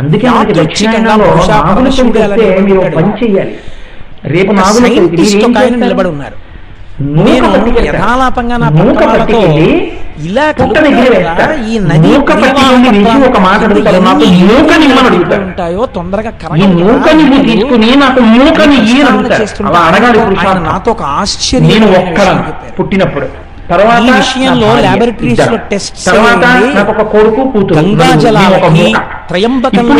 అందుకే మనకి దక్షిణాయనంలో మీరు పని చెయ్యాలి. రేపు నిలబడి ఉన్నారు. నేను యథాలాపంగా నా పట్టుదలతో ఇలా పుట్టని ఎగిరివేస్తా, ఈ నది మూక పట్టి వేసి ఒక మాట అడుగుతారు, నాకు మూకని ఇమ్మని అడుగుతారు. ఉంటాయో తొందరగా ఈ మూకని తీసుకుని నాకు మూకని ఇయ్యని అడుగుతారు. అలా అడగాలి పురుషార్థం. నాతో ఒక ఆశ్చర్యం, నేను ఒక్కడ పుట్టినప్పుడు తర్వాత ఈ విషయంలో లాబొరేటరీస్ లో టెస్ట్ తర్వాత నాకు ఒక కొడుకు కూతురు, గంగా జలాలకి త్రయంబకంలో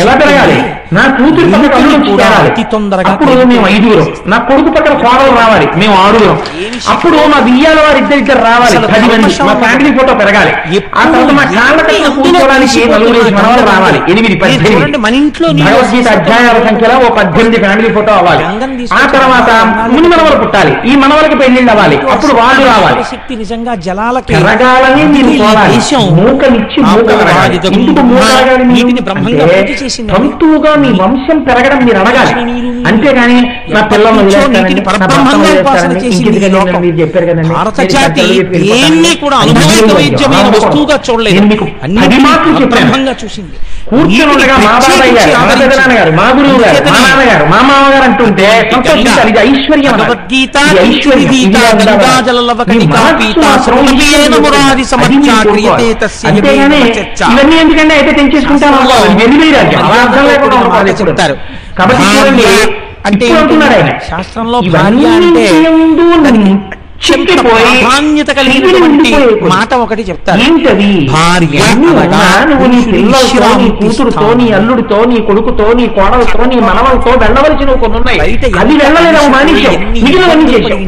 ఎలా పెరగాలి, నా కూతురు పక్కన అతి తొందరగా అప్పుడు మేము 5గురం, నా కొడుకు పక్కన కోడలు రావాలి, మేము 6గురం, అప్పుడు మా బియ్యాల వారు ఇద్దరు రావాలి, 10 మంది, మా ఫ్యామిలీ ఫోటో పెరగాలి, ఆ తర్వాత మా కాళ్ళ కట్టిన కూర్చోడానికి 4 మనవాళ్ళు రావాలి, 8, 18. మన ఇంట్లో భగవద్గీత అధ్యాయాల సంఖ్యలో ఓ 18 ఫ్యామిలీ ఫోటో అవ్వాలి. ఆ తర్వాత ముని మనవలు పుట్టాలి, ఈ మనవలకి పెళ్లిళ్ళు అవ్వాలి, అప్పుడు వాళ్ళు రావాలి. శక్తి నిజంగా జలాలకి పెరగాలని మీరు మూకనిచ్చి తంతువుగా మీ వంశం పెరగడం మీరు అడగాలి. అంతేగాని నా పిల్లలు చెప్పారు కదండి, కూర్చొని ఉండగా మా బాబాయ్ గారు, మా పెద్దనాన్నగారు, మా గురువు గారు, మా నాన్నగారు, మా మామగారు అంటుంటే సంతోషించాలి. ఇది ఐశ్వర్యం. అంతేగాని ఇవన్నీ ఎందుకంటే అయితే తెంచేసుకుంటాను చెప్తారు. కాబట్టి అంటే అంటున్నాడు ఆయన, శాస్త్రంలో భార్య అంటే ప్రాధాన్యత కలిగినటువంటి మాట ఒకటి చెప్తారు. ఏంటది? భార్య నువ్వు నీ పిల్లలతో, నీ కూతురుతో, నీ అల్లుడితో, నీ కొడుకుతో, నీ కోడలతో, నీ మనవలతో వెళ్ళవలసినవి కొన్ని ఉన్నాయి. అది వెళ్ళలేదు మనిషి, మిగిలినవన్నీ చేశావు,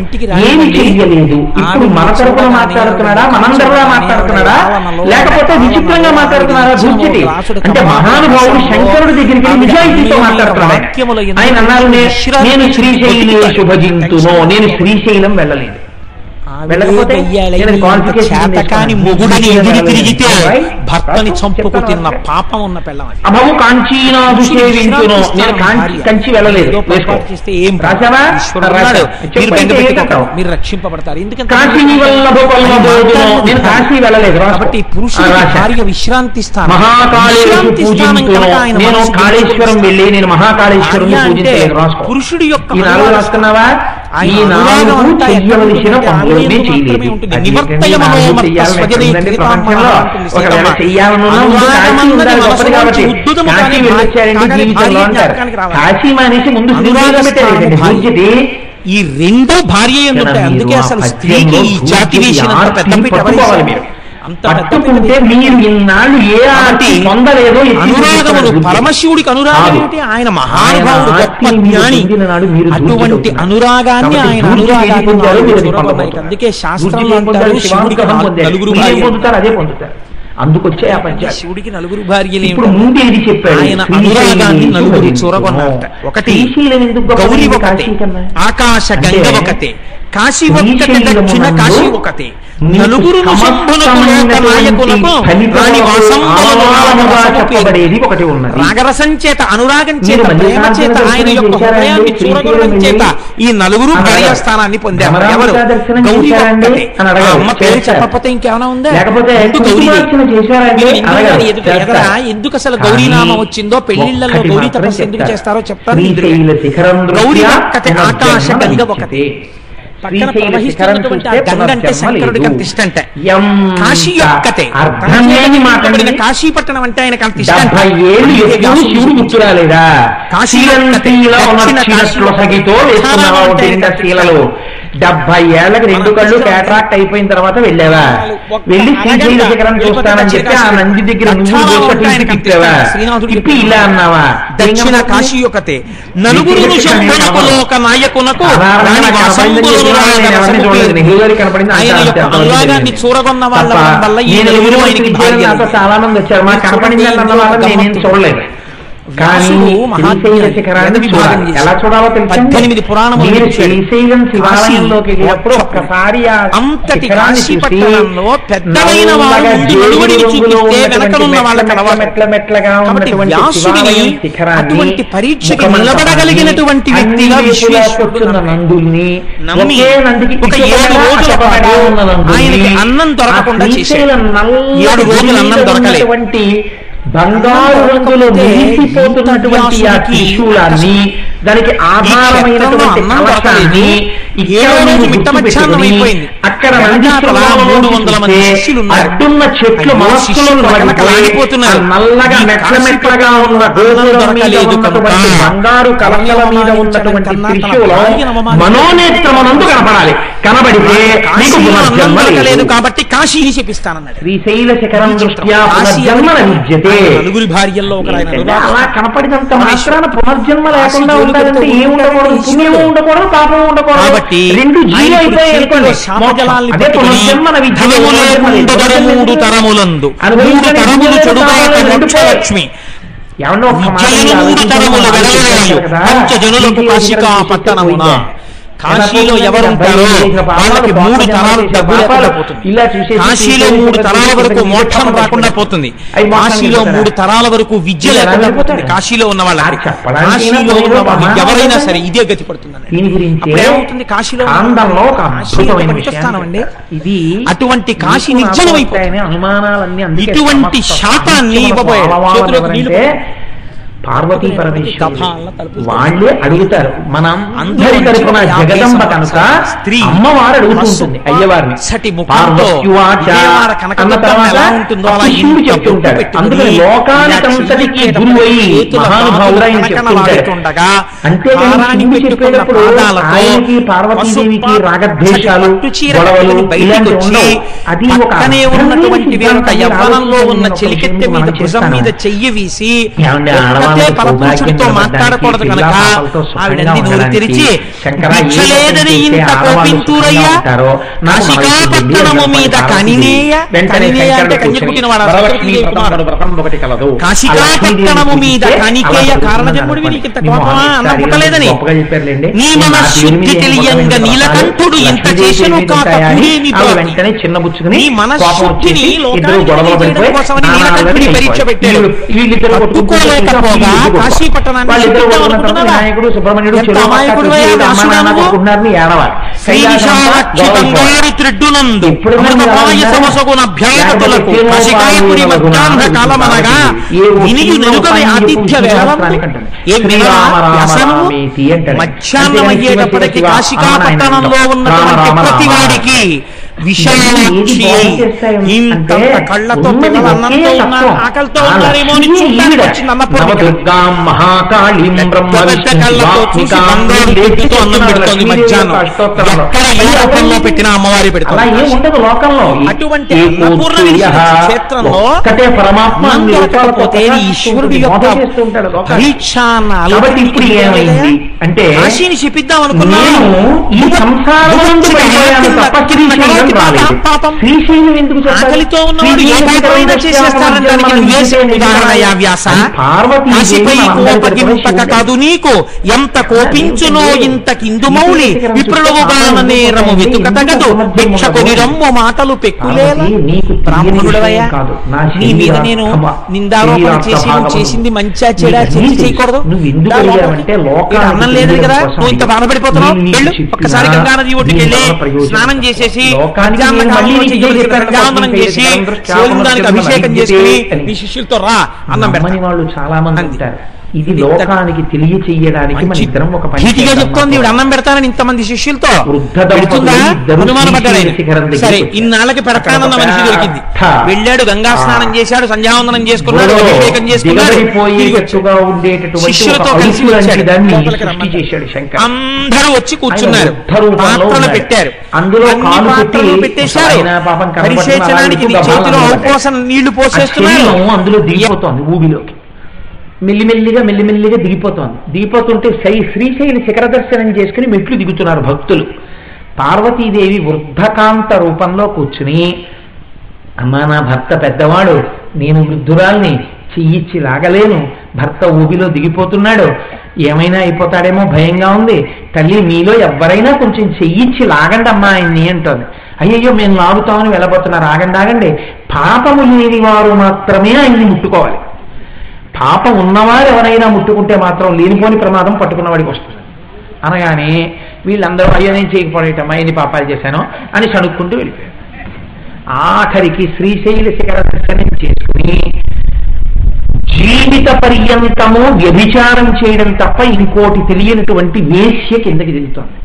ఏమి చెయ్యలేదు. ఇప్పుడు మన తరపున మాట్లాడుతున్నాడా, మనందరిలా మాట్లాడుతున్నాడా, లేకపోతే విచిత్రంగా మాట్లాడుతున్నాడా? దూర్చిటి అంటే మహానుభావుడు శంకరుడి దగ్గరికి నిజాయితీతో మాట్లాడుతున్నాడు. ఆయన అన్నారు, నేను శ్రీశైలేషు భజింతునో, నేను శ్రీశైలం వెళ్ళలేదు. చేతకాని మొగుడిని ఎదురు తిరిగితే భర్తని చంపుకు తిన్న పాపం ఉన్న పిల్లం. అభము కాంచీనాథు సేవించును, నేను కంచి వెళ్ళలేదు. మీరు రక్షింపబడతారు, ఎందుకంటే నేను కాశీ వెళ్ళలేదు. కాబట్టి పురుషుడు భార్య విశ్రాంతి స్థానం, నేను కాళేశ్వరం వెళ్ళి నేను మహాకాళేశ్వరం పురుషుడి యొక్క రాసుకున్నావా, ఈ నాలుగు చెయ్యవలసిన పనులు కాశీ మానేసి ముందు ఈ రెండో భార్య ఉంటాయి. అందుకే అసలు స్త్రీకి ఈ జాతి వేసినంత పెద్ద పీట పట్టుకుంటే మీరు ఇన్నాళ్ళు ఏ ఆటి పొందలేదో. అనురాగములు పరమశివుడికి అనురాగం ఏంటి? ఆయన మహానుభావుడు, గొప్ప జ్ఞాని. అటువంటి అనురాగాన్ని ఆయన అనురాగాన్ని అందుకే శాస్త్రంలో అంటారు శివుడికి 4 పొందుతారు, అదే పొందుతారు. అందుకొచ్చే ఆ పంచాయతీ. శివుడికి 4 భార్యలు. ఇప్పుడు ముందు ఏది చెప్పాడు? ఆయన అనురాగాన్ని 4 చూరగొన్నారట. ఒకటి గౌరీ ఒకటే, ఆకాశ గంగ ఒకటే, కాశీ ఒక్కటే, దక్షిణ కాశీ ఒకటే, 4 రాగరసం చేత, అనురాగం చేత, ప్రేమ చేత, ఆయన యొక్క హృదయాన్ని చూరగొనడం చేత ఈ 4 భార్యాస్థానాన్ని పొందారు. ఎవరు? గౌరీ ఒక్కటే. అమ్మ పేరు చెప్పకపోతే ఇంకేమైనా ఉందా? ఎందుకు అసలు గౌరీనామం వచ్చిందో, పెళ్లిళ్లలో గౌరీ తపస్సు ఎందుకు చేస్తారో చెప్తాను. గౌరీ ఒక్కటే, ఆకాశ గంగ ఒకటే. పక్కన ప్రవహిస్తున్నటువంటి ఆ గంగ అంటే శంకరుడికి అంత ఇష్టం. అంటే కాశీ ఒక్కటే, కాశీపట్టణం అంటే ఆయనకు అంత ఇష్టం. కాశీ 70 ఏళ్లకి 2 కళ్ళు క్యాటరాక్ట్ అయిపోయిన తర్వాత వెళ్ళావా? వెళ్ళి శ్రీశైల శిఖరం చూస్తానని చెప్పి ఆ నంది దగ్గర తిప్పావా? తిప్పి ఇలా అన్నావా? దక్షిణ కాశీ ఒకతే, 4 అనురాగాన్ని చూరగొన్న వాళ్ళ వల్ల చాలా మంది వచ్చారు, మాకు కనపడింది అన్న వాళ్ళని నేనేం చూడలేదు. ఎలా చూడాలో తెలుసు. 18 పురాణములు శ్రీశైలం శివాలయంలోకి వెళ్ళినప్పుడు ఒక్కసారి అంతటి కాశీ పట్టణంలో పెద్దలైన వారు చూపిస్తే వెనకనున్న వాళ్ళ మెట్లగా ఉన్నటువంటి అటువంటి పరీక్షకి నిలబడగలిగినటువంటి వ్యక్తిగా విశ్వేశ్వరుడు నందుల్ని నమ్మి ఒక 7 రోజుల పాటు ఆయనకి అన్నం దొరకకుండా చేశాడు. 7 రోజులు అన్నం దొరకలేదు. బంగారు రంగులో మెరిసిపోతున్నటువంటి ఆ త్రిశూలాన్ని, దానికి ఆధారమైనటువంటి కలశాన్ని అక్కడ అడ్డున్న చెట్లు నల్లగా మెట్లగా ఉన్న బంగారు కలంగల మీద ఉన్నటువంటి త్రిశూలం మనోనేత్రమనందు కనపడాలి. కనబడితే లేదు కాబట్టి కాశీని చెప్పిస్తానన్నాడు. శ్రీశైల శిఖరం దృష్ట్యా పునర్జన్మ విద్యతే. నలుగురి భార్యల్లో అలా కనపడినంత మాత్రాన పునర్జన్మ లేకుండా ఉండాలంటే ఏం ఉండకూడదు, పుణ్యం ఉండకూడదు, పాపం ఉండకూడదు. కాబట్టి రెండు మూడు తరములందు లక్ష్మి పంచజనులకు కాశికా పట్టణమున. కాశీలో ఎవరుంటారో వాళ్ళకి 3 తరాలు డబ్బు లేకుండా పోతుంది. కాశీలో 3 తరాల వరకు మోక్షం రాకుండా పోతుంది. కాశీలో 3 తరాల వరకు విద్య లేకుండా పోతుంది. కాశీలో ఉన్న వాళ్ళకి, కాశీలో ఉన్న వాళ్ళు ఎవరైనా సరే ఇదే గతి పడుతుందండి. ఏమవుతుంది? కాశీలో పనికొస్తానండి. ఇది అటువంటి కాశీ నిర్జనమైపోయింది. ఇటువంటి శాపాన్ని ఇవ్వబోయాడు. పార్వతీ పరమేశ్వరుడు వాళ్ళే అడుగుతారు. మనం అందరి తరపున జగదంబ కనుక స్త్రీ అమ్మవారు అడుగుతుంటుంది అయ్యవారిని. అన్న తర్వాత శివుడు చెప్తుంటాడు. అందుకని లోకానికంతటికి గురువై మహానుభావుడైన చెప్తుంటాడు. అంతేకాని శివుడు చెప్పేటప్పుడు ఆయనకి పార్వతీదేవికి రాగద్వేషాలు గొడవలు ఇలాంటివి ఉండవు. అది ఒక ఉన్నటువంటి యవ్వనంలో ఉన్న చెలికెత్తె మీద భుజం మీద చెయ్యి వీసి పరపురుషుడితో మాట్లాడకూడదు కనుక ఆవిడన్ని నోరు తెరిచి లేదని ఇంత కోపింతురయ్యా కాశికాపట్టణము మీద కనినేయ అంటే కన్య పుట్టినవాడు కాశికాపట్టణము మీద కనికేయ కారణజన్ముడివి నీకు ఇంత కోపమా అన్న పుట్టలేదని నీ మనశుద్ధి తెలియంగా నీలకంఠుడు ఇంత చేసెను కాక నీ మనశుద్ధిని లోకానికి కోసమని నీలకంఠుడి పరీక్ష పెట్టాడు. తట్టుకోలేకపోగా కాశీ పట్టణాన్ని నాయకుడు సుబ్రహ్మణ్యుడు త్రెడ్డునందు కాలమనగా ఆతిథ్య మధ్యాహ్నం అయ్యేటప్పటికి కాశికా పట్టణంలో ఉన్నటువంటి ప్రతి వాడికి విశాలాక్షి ఇంత కళ్ళతో పిల్లలు అన్నంతో ఉన్నారు, ఆకలితో ఉన్నారేమో అని చూడడానికి వచ్చింది అన్నపూర్ణ. కళ్ళతో చూసి బంగారు పెట్టుతో అన్నం పెడుతోంది మధ్యాహ్నం. ఎక్కడ ఏ రూపంలో పెట్టిన అమ్మవారి పెడుతుంది. అటువంటి అన్నపూర్ణ క్షేత్రంలో మంగళకపోతే ఈశ్వరుడి యొక్క పరీక్ష అన్న అంటే కాశీని చెప్పిద్దాం అనుకున్నాను. ఆకలితో ఉన్నవాడు ఏ పాపమైనా చేసేస్తారనడానికి ఉదాహరణ వ్యాస. కాశీపై కోపగింపక కాదు నీకు ఎంత కోపించునో ఇంత కిందుమౌలి విప్రులవుగాన నేరము వెతుక తగదు భిక్షకుని రమ్ము మాటలు పెక్కులేలా. బ్రాహ్మణుడవయ్యా నీ మీద నేను నిందారోపణ చేసి నువ్వు చేసింది మంచిగా చెడా చర్చ చేయకూడదు. అన్నం లేదు కదా, నువ్వు ఇంత బాధపడిపోతున్నావు. వెళ్ళు ఒక్కసారి గంగా నది ఒడ్డుకి వెళ్ళి స్నానం చేసేసి దానికి అభిషేకం చేసుకుని నీ శిష్యులతో రా అన్నం పెడతాను. వాళ్ళు చాలా మంది ఉంటారు. ఇది లోకానికి తెలియచేయడానికి మన ఇద్దరం ఒక పని చెప్తోంది. ఇవి అన్నం పెడతానని ఇంతమంది శిష్యులతో అనుమానపడ్డాడు. సరే ఇన్నాళ్ళకి పెడతానన్న మనిషి దొరికింది. వెళ్ళాడు, గంగా స్నానం చేశాడు, సంధ్యావందనం చేసుకున్నాడు, అభిషేకం చేసుకున్నాడు, శిష్యులతో కలిసి వచ్చాడు. అందరూ వచ్చి కూర్చున్నారు, పాత్రలు పెట్టారు, అందులో పెట్టేశారు. పరిశేచనానికి చేతిలో ఔపోసన నీళ్లు పోసేస్తున్నారు. అందులో దిగిపోతోంది ఊబిలోకి. మెల్లిమెల్లిగా దిగిపోతుంటే శ్రీశైల శిఖర దర్శనం చేసుకుని మెట్లు దిగుతున్నారు భక్తులు. పార్వతీదేవి వృద్ధకాంత రూపంలో కూర్చుని, అమ్మా నా భర్త పెద్దవాడు, నేను వృద్ధురాల్ని, చెయ్యిచ్చి లాగలేను, భర్త ఊబిలో దిగిపోతున్నాడు, ఏమైనా అయిపోతాడేమో భయంగా ఉంది, తల్లి మీలో ఎవరైనా కొంచెం చెయ్యిచ్చి లాగండి అమ్మా ఆయన్ని అంటోంది. అయ్యయ్యో మేము లాగుతామని వెళ్ళబోతున్నారు. ఆగండి, పాపము లేని వారు మాత్రమే ఆయన్ని ముట్టుకోవాలి. పాపం ఉన్నవారు ఎవరైనా ముట్టుకుంటే మాత్రం లేనిపోని ప్రమాదం పట్టుకున్న వాడికి వస్తుంది. అనగానే వీళ్ళందరూ అయ్యో నేను చేయకపోవటమ్మా ఎన్ని పాపాలు చేశానో అని సణుక్కుంటూ వెళ్ళిపోయారు. ఆఖరికి శ్రీశైల శిఖర దర్శనం చేసుకుని జీవిత పర్యంతము వ్యభిచారం చేయడం తప్ప ఇంకోటి తెలియనటువంటి వేశ్య కిందకి దిగుతోంది.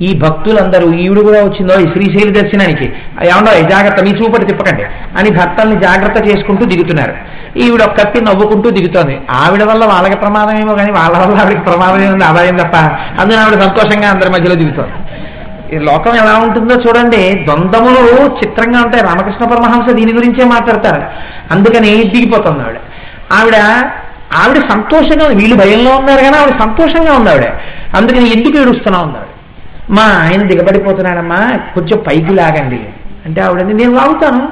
ఈ భక్తులందరూ ఈవిడ కూడా వచ్చిందో ఈ శ్రీశైలి దర్శనానికి, ఏమన్నా జాగ్రత్త మీ చూపటి తిప్పకండి అని భర్తల్ని జాగ్రత్త చేసుకుంటూ దిగుతున్నారు. ఈవిడ ఒక్కటి నవ్వుకుంటూ దిగుతోంది. ఆవిడ వల్ల వాళ్ళకి ప్రమాదం ఏమో కానీ వాళ్ళ వల్ల ఆవిడకి ప్రమాదం ఏముంది, ఆదాయం తప్ప. అందుకని ఆవిడ సంతోషంగా అందరి మధ్యలో దిగుతోంది. ఈ లోకం ఎలా ఉంటుందో చూడండి, ద్వంద్వములు చిత్రంగా ఉంటాయి. రామకృష్ణ పరమహంస దీని గురించే మాట్లాడతారు. అందుకని దిగిపోతుంది ఆవిడ సంతోషంగా, వీళ్ళు భయంలో ఉన్నారు కానీ ఆవిడ సంతోషంగా ఉంది ఆవిడ. అందుకని ఎందుకు ఏడుస్తున్నా ఉన్నాడు. మా ఆయన దిగబడిపోతున్నాడమ్మా, కొంచెం పైకి లాగండి అంటే ఆవిడ నేను లాగుతాను.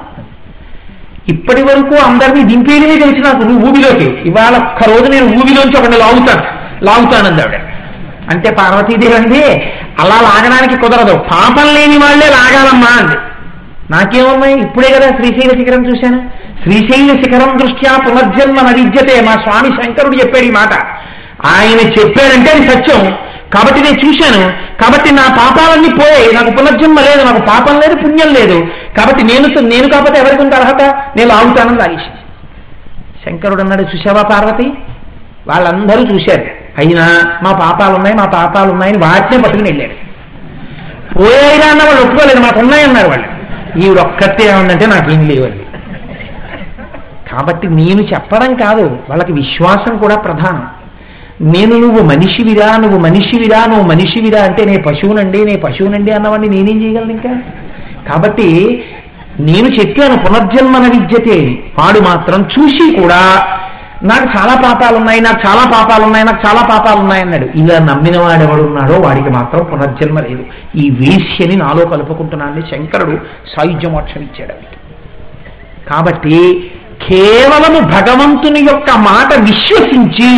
ఇప్పటి వరకు అందరినీ దింపేదే తెలిసి నాకు నువ్వు ఊబిలోకి, ఇవాళ ఒక్కరోజు నేను ఊబిలోంచి ఒకటి లాగుతానంది ఆవిడ. అంటే పార్వతీదేవి అండి అలా లాగడానికి కుదరదు, పాపం లేని వాళ్లే లాగాలమ్మా అంది. నాకేమన్నాయి, ఇప్పుడే కదా శ్రీశైల శిఖరం చూశాను. శ్రీశైల శిఖరం దృష్ట్యా పునర్జన్మ నవిద్యతే. మా స్వామి శంకరుడు చెప్పాడు ఈ మాట. ఆయన చెప్పాడంటే అది సత్యం కాబట్టి నేను చూశాను. కాబట్టి నా పాపాలన్నీ పోయాయి, నాకు పునర్జన్మ లేదు, నాకు పాపం లేదు, పుణ్యం లేదు. కాబట్టి నేను కాకపోతే ఎవరికి ఉంటే అర్హత, నేను లాగుతానని లాగేసి. శంకరుడు అన్నాడు, చూశావా పార్వతి, వాళ్ళందరూ చూశారు, అయినా మా పాపాలు ఉన్నాయని వాటినే పట్టుకుని వెళ్ళాడు. పోయాయిరా అన్న వాళ్ళు ఒప్పుకోలేదు, మాకు ఉన్నాయన్నారు వాళ్ళు. ఈవిడొక్కతే ఏమందంటే నాకేం లేవండి. కాబట్టి నేను చెప్పడం కాదు, వాళ్ళకి విశ్వాసం కూడా ప్రధానం. నువ్వు మనిషివిరా అంటే నేను పశువునండి అన్నవాడిని నేనేం చేయగలను ఇంకా. కాబట్టి నేను చెప్పాను పునర్జన్మన విద్యతే. వాడు మాత్రం చూసి కూడా నాకు చాలా పాపాలు ఉన్నాయి అన్నాడు. ఇలా నమ్మిన వాడు ఎవడున్నాడో వాడికి మాత్రం పునర్జన్మ లేదు. ఈ వేశ్యని నాలో కలుపుకుంటున్నానని శంకరుడు సాయుధ్యమోక్షం ఇచ్చాడు. కాబట్టి కేవలము భగవంతుని యొక్క మాట విశ్వసించి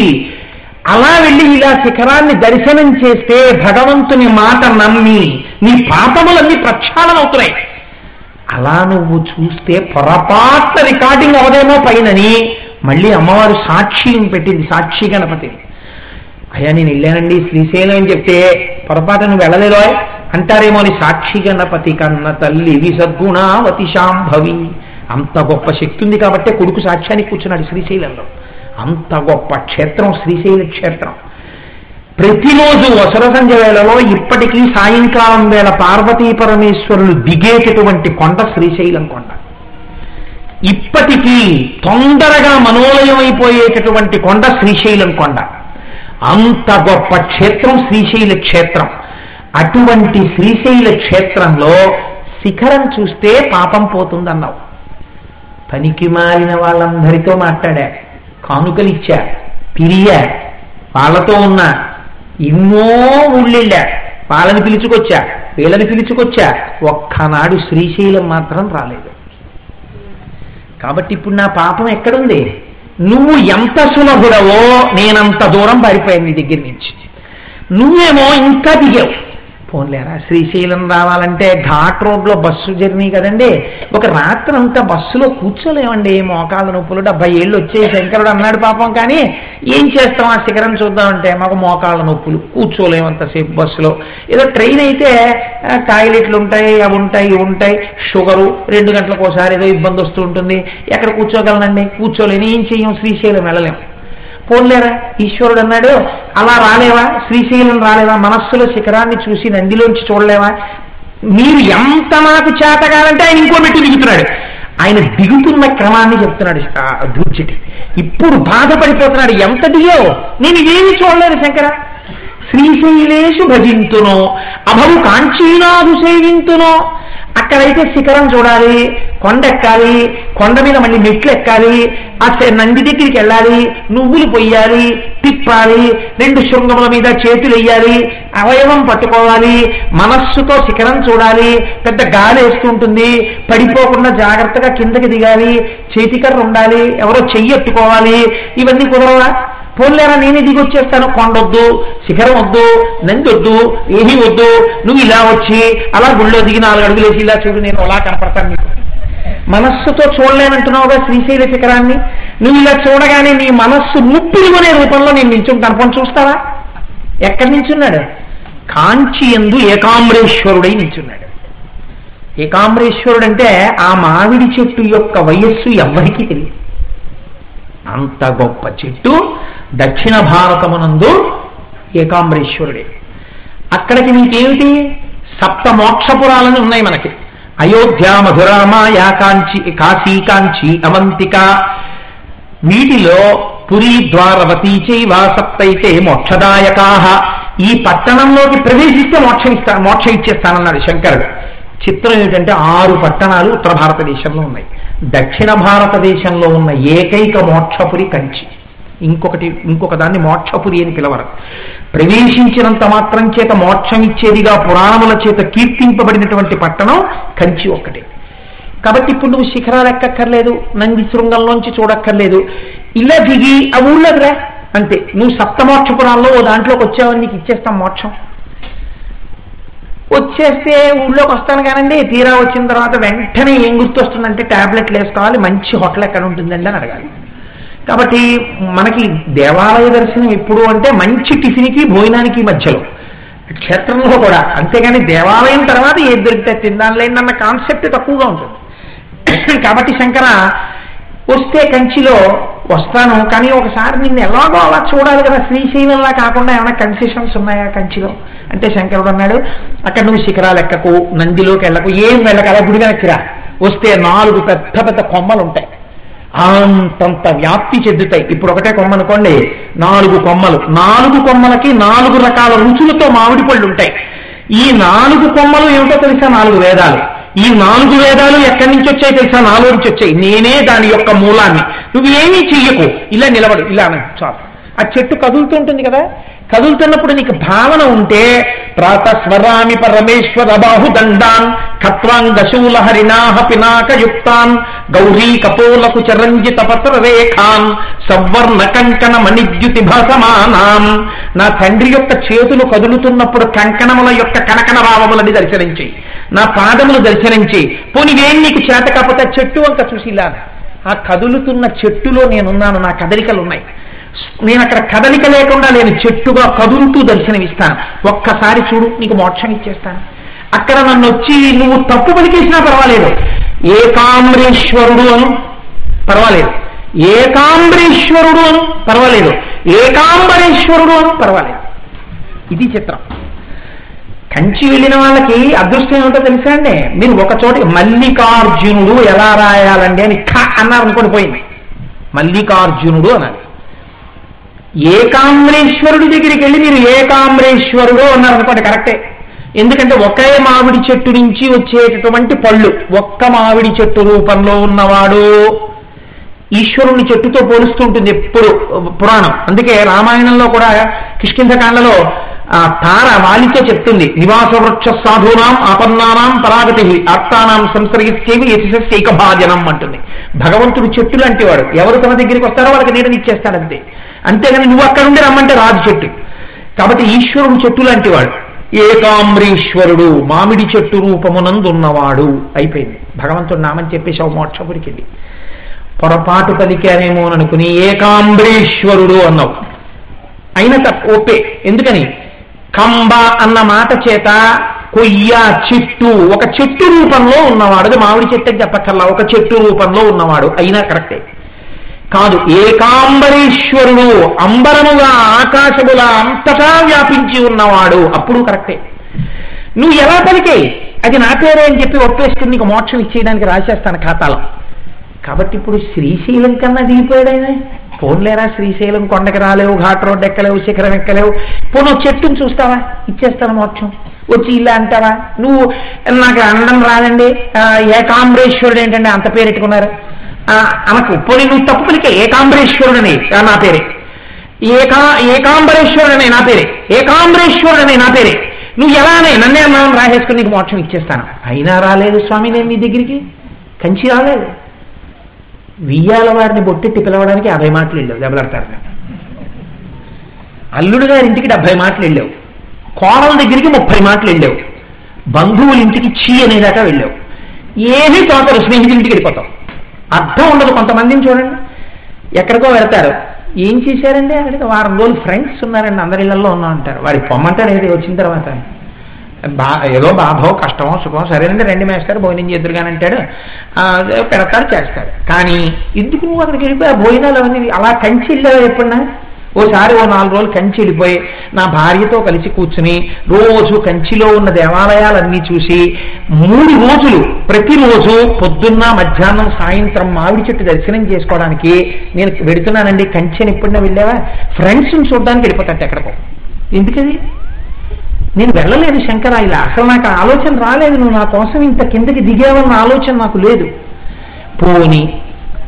అలా వెళ్ళి ఇలా శిఖరాన్ని దర్శనం చేస్తే భగవంతుని మాట నమ్మి నీ పాపములన్నీ ప్రక్షాళన అవుతున్నాయి. అలా నువ్వు చూస్తే పొరపాట్ల రికార్డింగ్ అవదేమో పైనని మళ్ళీ అమ్మవారు సాక్షి పెట్టింది, సాక్షి గణపతిని. అయ్యా నేను వెళ్ళానండి శ్రీశైలం అని చెప్తే పొరపాటు నువ్వు వెళ్ళలేదో అంటారేమో అని సాక్షి గణపతి కన్న తల్లి విసద్గుణావతి శాంభవి. అంత గొప్ప శక్తి ఉంది కాబట్టి కొడుకు సాక్ష్యానికి కూర్చున్నాడు శ్రీశైలంలో. అంత గొప్ప క్షేత్రం శ్రీశైల క్షేత్రం. ప్రతిరోజు వసర సంధ్య వేళలో ఇప్పటికీ సాయంకాలం వేళ పార్వతీ పరమేశ్వరులు దిగేటటువంటి కొండ శ్రీశైలం కొండ. ఇప్పటికీ తొందరగా మనోలయం అయిపోయేటటువంటి కొండ శ్రీశైలం కొండ. అంత గొప్ప క్షేత్రం శ్రీశైల క్షేత్రం. అటువంటి శ్రీశైల క్షేత్రంలో శిఖరం చూస్తే పాపం పోతుందన్నావు. పనికి మారిన వాళ్ళందరితో మాట్లాడా, కానుకలిచ్చా, పిరియా, వాళ్ళతో ఉన్నా, ఎన్నో ఊళ్ళెళ్ళా, వాళ్ళని పిలుచుకొచ్చా, వీళ్ళని పిలుచుకొచ్చా, ఒక్కనాడు శ్రీశైలం మాత్రం రాలేదు. కాబట్టి ఇప్పుడు నా పాపం ఎక్కడుంది? నువ్వు ఎంత సులభుడవో నేనంత దూరం పారిపోయాను నీ దగ్గర నుంచి. నువ్వేమో ఇంకా దిగావు. పోన్లేరా శ్రీశైలం రావాలంటే ఘాట్ రోడ్లో బస్సు జర్నీ కదండి, ఒక రాత్రి అంతా బస్సులో కూర్చోలేమండి, మోకాళ్ళ నొప్పులు. 70 ఏళ్ళు వచ్చేసి శంకరుడు అన్నాడు పాపం. కానీ ఏం చేస్తాం, ఆ శిఖరం చూద్దామంటే మాకు మోకాళ్ళ నొప్పులు, కూర్చోలేమంతసేపు బస్సులో. ఏదో ట్రైన్ అయితే టాయిలెట్లు ఉంటాయి, అవి ఉంటాయి, ఇవి ఉంటాయి, షుగరు, 2 గంటలకు ఒకసారి ఏదో ఇబ్బంది వస్తూ ఉంటుంది. ఎక్కడ కూర్చోగలనండి, కూర్చోలేని, ఏం చెయ్యం, శ్రీశైలం వెళ్ళలేం. పోన్లేరా ఈశ్వరుడు అన్నాడు, అలా రాలేవా, శ్రీశైలం రాలేవా, మనస్సులో శిఖరాన్ని చూసి నందిలోంచి చూడలేవా? మీరు ఎంత నాకు చేతగాలంటే ఆయన ఇంకో మెట్టు దిగుతున్నాడు. ఆయన దిగుతున్న క్రమాన్ని చెప్తున్నాడు ధూర్జటి. ఇప్పుడు బాధపడిపోతున్నాడు, ఎంత దిగావు, నేను ఏమి చూడలేదు శంకర. శ్రీశైలేషు భజింతునో అభవు కాంచీనాథు సేవింతునో. అక్కడైతే శిఖరం చూడాలి, కొండ ఎక్కాలి, కొండ మీద మళ్ళీ మెట్లు ఎక్కాలి, ఆ నంది దగ్గరికి వెళ్ళాలి, నువ్వులు పొయ్యాలి, తిప్పాలి, 2 శృంగముల మీద చేతులు వెయ్యాలి, అవయవం పట్టుకోవాలి, మనస్సుతో శిఖరం చూడాలి, పెద్ద గాలి వేస్తుంటుంది, పడిపోకుండా జాగ్రత్తగా కిందకి దిగాలి, చేతికర్ర ఉండాలి, ఎవరో చెయ్యి ఎత్తుకోవాలి. ఇవన్నీ కుదరవా? పోన్లేరా నేనే దిగొచ్చేస్తాను, కొండొద్దు, శిఖరం వద్దు, నంది వద్దు, ఏమీ వద్దు, నువ్వు ఇలా వచ్చి అలా గుళ్ళో దిగి 4 అడుగులు వేసి ఇలా చూడు, నేను అలా కనపడతాను నీకు. మనస్సుతో చూడలేనంటున్నావుగా శ్రీశైల శిఖరాన్ని. నువ్వు ఇలా చూడగానే నీ మనస్సు ముప్పిరిగొనే రూపంలో నేను నిల్చుంటాను. పని చూస్తావా? ఎక్కడి నిల్చున్నాడు? కాంచి యందు ఏకామ్రేశ్వరుడై నిల్చున్నాడు. ఏకామ్రేశ్వరుడు అంటే ఆ మామిడి చెట్టు యొక్క వయస్సు ఎవ్వరికీ తెలియదు. అంత గొప్ప చెట్టు దక్షిణ భారతమునందు ఏకాంబరేశ్వరుడే. అక్కడికి నీకేమిటి? సప్త మోక్షపురాలని ఉన్నాయి మనకి. అయోధ్య, మధుర, మాయా, కాంచి, కాశీ, కాంచి, అవంతిక. వీటిలో పురీ, ద్వారవతీ చైవ సప్తైతే మోక్షదాయకాః. ఈ పట్టణంలోకి ప్రవేశిస్తే మోక్షం ఇచ్చేస్తానన్నాడు శంకరుడు. చిత్రం ఏమిటంటే 6 పట్టణాలు ఉత్తర భారతదేశంలో ఉన్నాయి. దక్షిణ భారతదేశంలో ఉన్న ఏకైక మోక్షపురి కంచి. ఇంకొక దాన్ని మోక్షపురి అని పిలవరు. ప్రవేశించినంత మాత్రం చేత మోక్షం ఇచ్చేదిగా పురాణముల చేత కీర్తింపబడినటువంటి పట్టణం కంచి ఒక్కటే. కాబట్టి ఇప్పుడు నువ్వు శిఖరాలు ఎక్కక్కర్లేదు, నంది శృంగంలోంచి చూడక్కర్లేదు, ఇలా దిగి ఆ ఊళ్ళోకి అంతే. నువ్వు సప్తమోక్షపురాల్లో ఓ దాంట్లోకి వచ్చావని నీకు ఇచ్చేస్తాం మోక్షం. వచ్చేస్తే ఊళ్ళోకి వస్తాను కానండి, తీరా వచ్చిన తర్వాత వెంటనే ఏం గుర్తొస్తుందంటే ట్యాబ్లెట్లు వేసుకోవాలి, మంచి హోటల్ ఎక్కడ ఉంటుందండి అని అడగాలి. కాబట్టి మనకి దేవాలయ దర్శనం ఎప్పుడు అంటే మంచి టిఫిన్కి భోజనానికి మధ్యలో, క్షేత్రంలో కూడా. అంతేగాని దేవాలయం తర్వాత ఏది దొరికితే తిందాలేండి అన్న కాన్సెప్ట్ తక్కువగా ఉంటుంది. కాబట్టి శంకర వస్తే కంచిలో వస్తాను, కానీ ఒకసారి నిన్ను ఎలాగో అలా చూడాలి కదా, శ్రీశైలంలా కాకుండా ఏమైనా కన్సెషన్స్ ఉన్నాయా కంచిలో అంటే శంకరుడు అన్నాడు, అక్కడ నువ్వు శిఖరాలు ఎక్కకు, నందిలోకి వెళ్ళకు, ఏం వెళ్ళక అలా గుడి వెనక్కిరా. వస్తే 4 పెద్ద పెద్ద కొమ్మలు ఉంటాయి, అంతంత వ్యాప్తి చెందుతాయి. ఇప్పుడు ఒకటే కొమ్మ అనుకోండి, 4 కొమ్మలు, 4 కొమ్మలకి 4 రకాల రుచులతో మామిడి పళ్ళు ఉంటాయి. ఈ 4 కొమ్మలు ఏమిటో తెలుసా? 4 వేదాలు. ఈ 4 వేదాలు ఎక్కడి నుంచి వచ్చాయి తెలుసా? నాలో నుంచి వచ్చాయి. నేనే దాని యొక్క మూలాన్ని. నువ్వేమీ చెయ్యకు, ఇలా నిలబడు, ఇలా చాలు. ఆ చెట్టు కదులుతుంటుంది కదా, కదులుతున్నప్పుడు నీకు భావన ఉంటే ప్రాతస్వరామి పరమేశ్వర బాహుదండాన్ ఖత్వాంగశూల హరినాహ పినాకయుక్తాన్ గౌరీ కపోలకు చరంజిత పత్ర రేఖాన్ సవర్ణ కంకణ మణిద్యుతి భాసమానాం. నా తండ్రి యొక్క చేతులు కదులుతున్నప్పుడు కంకణముల యొక్క కనకన భావములని దర్శనించి, నా పాదములు దర్శనించి, పోనివేం నీకు చేత కాకపోతే చెట్టు అంత చూసి ఇలా, ఆ కదులుతున్న చెట్టులో నేనున్నాను, నా కదలికలు ఉన్నాయి. నేను అక్కడ కదలిక లేకుండా నేను చెట్టుగా కదులుతూ దర్శనమిస్తాను. ఒక్కసారి చూడు, నీకు మోక్షం ఇచ్చేస్తాను. అక్కడ నన్ను వచ్చి నువ్వు తప్పు పలికేసినా పర్వాలేదు, ఏకాంబరేశ్వరుడు అను పర్వాలేదు, ఏకాంబరేశ్వరుడు అను పర్వాలేదు, ఏకాంబరేశ్వరుడు అను పర్వాలేదు. ఇది చిత్రం. కంచి వెళ్ళిన వాళ్ళకి అదృష్టం ఏమిటో తెలుసా అండి? మీరు ఒక చోట మల్లికార్జునుడు ఎలా రాయాలండి అని అన్నారు అనుకోండి, పోయింది. మల్లికార్జునుడు అనాలి. ఏకాంబరేశ్వరుడి దగ్గరికి వెళ్ళి మీరు ఏకాంబరేశ్వరుడు అన్నారు అనుకోండి, కరెక్టే. ఎందుకంటే ఒకే మామిడి చెట్టు నుంచి వచ్చేటటువంటి పళ్ళు, ఒక్క మామిడి చెట్టు రూపంలో ఉన్నవాడు ఈశ్వరుని చెట్టుతో పోలుస్తుంటుంది ఎప్పుడు పురాణం. అందుకే రామాయణంలో కూడా కిష్కింధకాండలో తార వాలితో చెప్తుంది, నివాస వృక్ష సాధూనాం ఆపన్నానాం పరాగతి ఆప్తానాం సంసర్గిస్తేవి యశస్సైక భాజనం అంటుంది. భగవంతుడు చెట్టు లాంటి వాడు, ఎవరు తన దగ్గరికి వస్తారో వాళ్ళకి నీడనిచ్చేస్తాడు అంతే. అంతేగాని నువ్వు అక్కడ ఉండి రమ్మంటే రాజు చెట్టు. కాబట్టి ఈశ్వరుడు చెట్టు లాంటి వాడు. ఏకాంబరీశ్వరుడు మామిడి చెట్టు రూపమునందున్నవాడు అయిపోయింది. భగవంతుడు నామని చెప్పేసి మోక్షపురికి వెళ్ళి పొరపాటు పలికానేమో అని అనుకుని ఏకాంబరీశ్వరుడు అన్నావు. అయినా ఓకే. ఎందుకని? కంబ అన్న మాట చేత కొయ్య చెట్టు, ఒక చెట్టు రూపంలో ఉన్నవాడు. అది మామిడి చెట్టు అని చెప్పక్కర్లా, ఒక చెట్టు రూపంలో ఉన్నవాడు అయినా కరెక్టే. కాదు, ఏకాంబరీశ్వరుడు అంబరముగా ఆకాశములా అంతటా వ్యాపించి ఉన్నవాడు, అప్పుడు కరెక్టే. నువ్వు ఎలా పలికే అది నా పేరే అని చెప్పి ఒప్పేసుకుని నీకు మోక్షం ఇచ్చేయడానికి రాసేస్తాను ఖాతాలో. కాబట్టి ఇప్పుడు శ్రీశైలం కన్నా దిగిపోయాడైనా పోన్లేరా, శ్రీశైలం కొండకి రాలేవు, ఘాట్ రోడ్డు ఎక్కలేవు, శిఖరం ఎక్కలేవు, పోను చెట్టును చూస్తావా, ఇచ్చేస్తాను మోక్షం. వచ్చి ఇలా అంటావా? నువ్వు నాకు అనడం రాదండి, ఏకాంబరేశ్వరుడు ఏంటంటే అంత పేరు పెట్టుకున్నారు అనకు. పోనీ నువ్వు తప్పు పలికే ఏకాంబరేశ్వరుడని నా పేరే, ఏకాంబరేశ్వరుడనే నా పేరే, ఏకాంబరేశ్వరుడనే నా పేరే. నువ్వు ఎలానే నన్నే అన్నాను రాసేసుకుని నీకు మోక్షం ఇచ్చేస్తాను. అయినా రాలేదు స్వామి నేను నీ దగ్గరికి, కంచి రాలేదు. వియ్యాల వారిని బొట్టెట్టి పిలవడానికి 50 మాటలు వెళ్ళావు, దెబ్బలాడతారు. అల్లుడు గారి ఇంటికి 70 మాటలు వెళ్ళావు, కోడల దగ్గరికి 30 మాటలు వెళ్ళావు, బంధువుల ఇంటికి చీ అనేదాకా వెళ్ళావు. ఏమీ తోటలు స్నేహితుల ఇంటికి వెళ్ళిపోతావు, అర్థం ఉండదు. కొంతమందిని చూడండి, ఎక్కడికో వెళ్తారు, ఏం చేశారండి అక్కడికి, వారం రోజులు ఫ్రెండ్స్ ఉన్నారండి, అందరి ఇళ్లలో ఉన్నా అంటారు. వాడికి పొమ్మంటారు ఏది వచ్చిన తర్వాత, ఏదో బాధో కష్టమో సుఖమో, సరేనండి రెండు మేస్తారు భోజనం చేద్దరుగాని అంటాడు, పెడతాడు చేస్తాడు. కానీ ఎందుకు నువ్వు అక్కడికి వెళ్ళిపోయి భోజనాలు అవన్నీ అలా కంచి వెళ్ళావు ఎప్పుడన్నా? ఓసారి ఓ 4 రోజులు కంచి వెళ్ళిపోయి నా భార్యతో కలిసి కూర్చుని రోజు కంచిలో ఉన్న దేవాలయాలన్నీ చూసి 3 రోజులు ప్రతిరోజు పొద్దున్న మధ్యాహ్నం సాయంత్రం మామిడి చెట్టు దర్శనం చేసుకోవడానికి నేను వెడుతున్నానండి. కంచి అని ఎప్పుడైనా వెళ్ళావా? ఫ్రెండ్స్ని చూడడానికి వెళ్ళిపోతాట ఎక్కడికో. ఎందుకది? నేను వెళ్ళలేను శంకరా, ఇలా అసలు నాకు ఆలోచన రాలేదు, నువ్వు నా కోసం ఇంత కిందకి దిగేవన్న ఆలోచన నాకు లేదు. పోని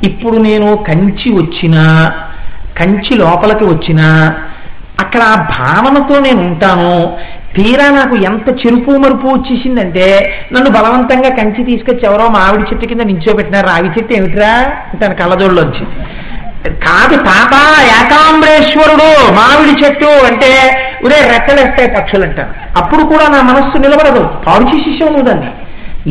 ఇప్పుడు నేను కంచి వచ్చినా, కంచి లోపలికి వచ్చినా అక్కడ ఆ భావనతో నేను ఉంటాను. తీరా నాకు ఎంత చెరుపు మరుపు వచ్చేసిందంటే నన్ను బలవంతంగా కంచి తీసుకొచ్చి ఎవరో మామిడి చెట్టు కింద నించోబెట్టినారు. రావి చెట్టు ఏమిట్రా అంటాను కళ్ళజోళ్ళలోంచి. కాదు తాత ఏకాంబరేశ్వరుడు మామిడి చెట్టు అంటే ఉరే రెక్కలేస్తాయి పక్షులు అంటాను. అప్పుడు కూడా నా మనస్సు నిలబడదు. పాడు చేసేసావు నువ్వు దాన్ని.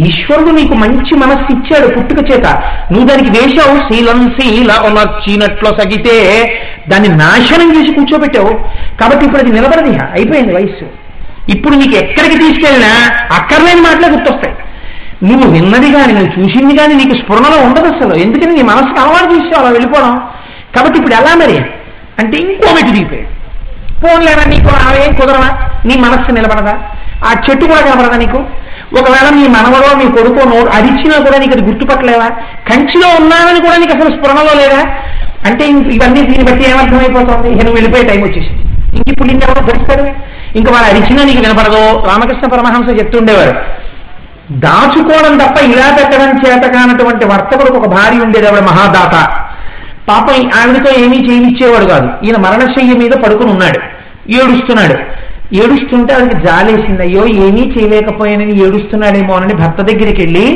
ఈశ్వరుడు నీకు మంచి మనస్సు ఇచ్చాడు పుట్టుక చేత, నువ్వు దానికి వేశావు. శీలం శీల నచ్చినట్లు సగితే దాన్ని నాశనం చేసి కూర్చోబెట్టావు. కాబట్టి ఇప్పుడు అది నిలబడది, అయిపోయింది వయస్సు. ఇప్పుడు నీకు ఎక్కడికి తీసుకెళ్ళినా అక్కర్లేని మాటలే గుర్తొస్తాయి. నువ్వు విన్నది కానీ నువ్వు చూసింది కానీ నీకు స్ఫురణలో ఉండదు అసలు. ఎందుకని నీ మనసుకు అలవాటు చేసావు అలా వెళ్ళిపోవడం. కాబట్టి ఇప్పుడు ఎలా మరి అంటే ఇంకో మెట్టు దిగిపోయాడు. పోన్లేరా నీకు ఏం కుదరదా? నీ మనస్సు నిలబడదా? ఆ చెట్టు కూడా కనబడదా నీకు? ఒకవేళ మీ మనవడో మీ కొడుకో అరిచినా కూడా నీకు అది గుర్తుపట్టలేవా? కంచిలో ఉన్నానని కూడా నీకు అసలు స్ఫురణలో లేదా? అంటే ఇవన్నీ దీన్ని బట్టి ఏమర్థమైపోతుంది? నువ్వు వెళ్ళిపోయే టైం వచ్చేసింది. ఇంక ఇప్పుడు నిన్ను ఎవరో ధరిస్తారు. ఇంకా వాళ్ళు అరిచినా నీకు వినపడదు. రామకృష్ణ పరమహంస చెప్తుండేవారు, దాచుకోవడం తప్ప ఇలా పెట్టడం చేత కానటువంటి వర్తకుడికి ఒక భార్య ఉండేది, ఆవిడ మహాదాత. పాపం ఆవిడతో ఏమీ చేయించేవాడు కాదు. ఈయన మరణశయ్య మీద పడుకుని ఉన్నాడు, ఏడుస్తున్నాడు. ఏడుస్తుంటే ఆవిడకి జాలేసింది. అయ్యో ఏమీ చేయలేకపోయానని ఏడుస్తున్నాడేమో అని భర్త దగ్గరికి వెళ్ళి,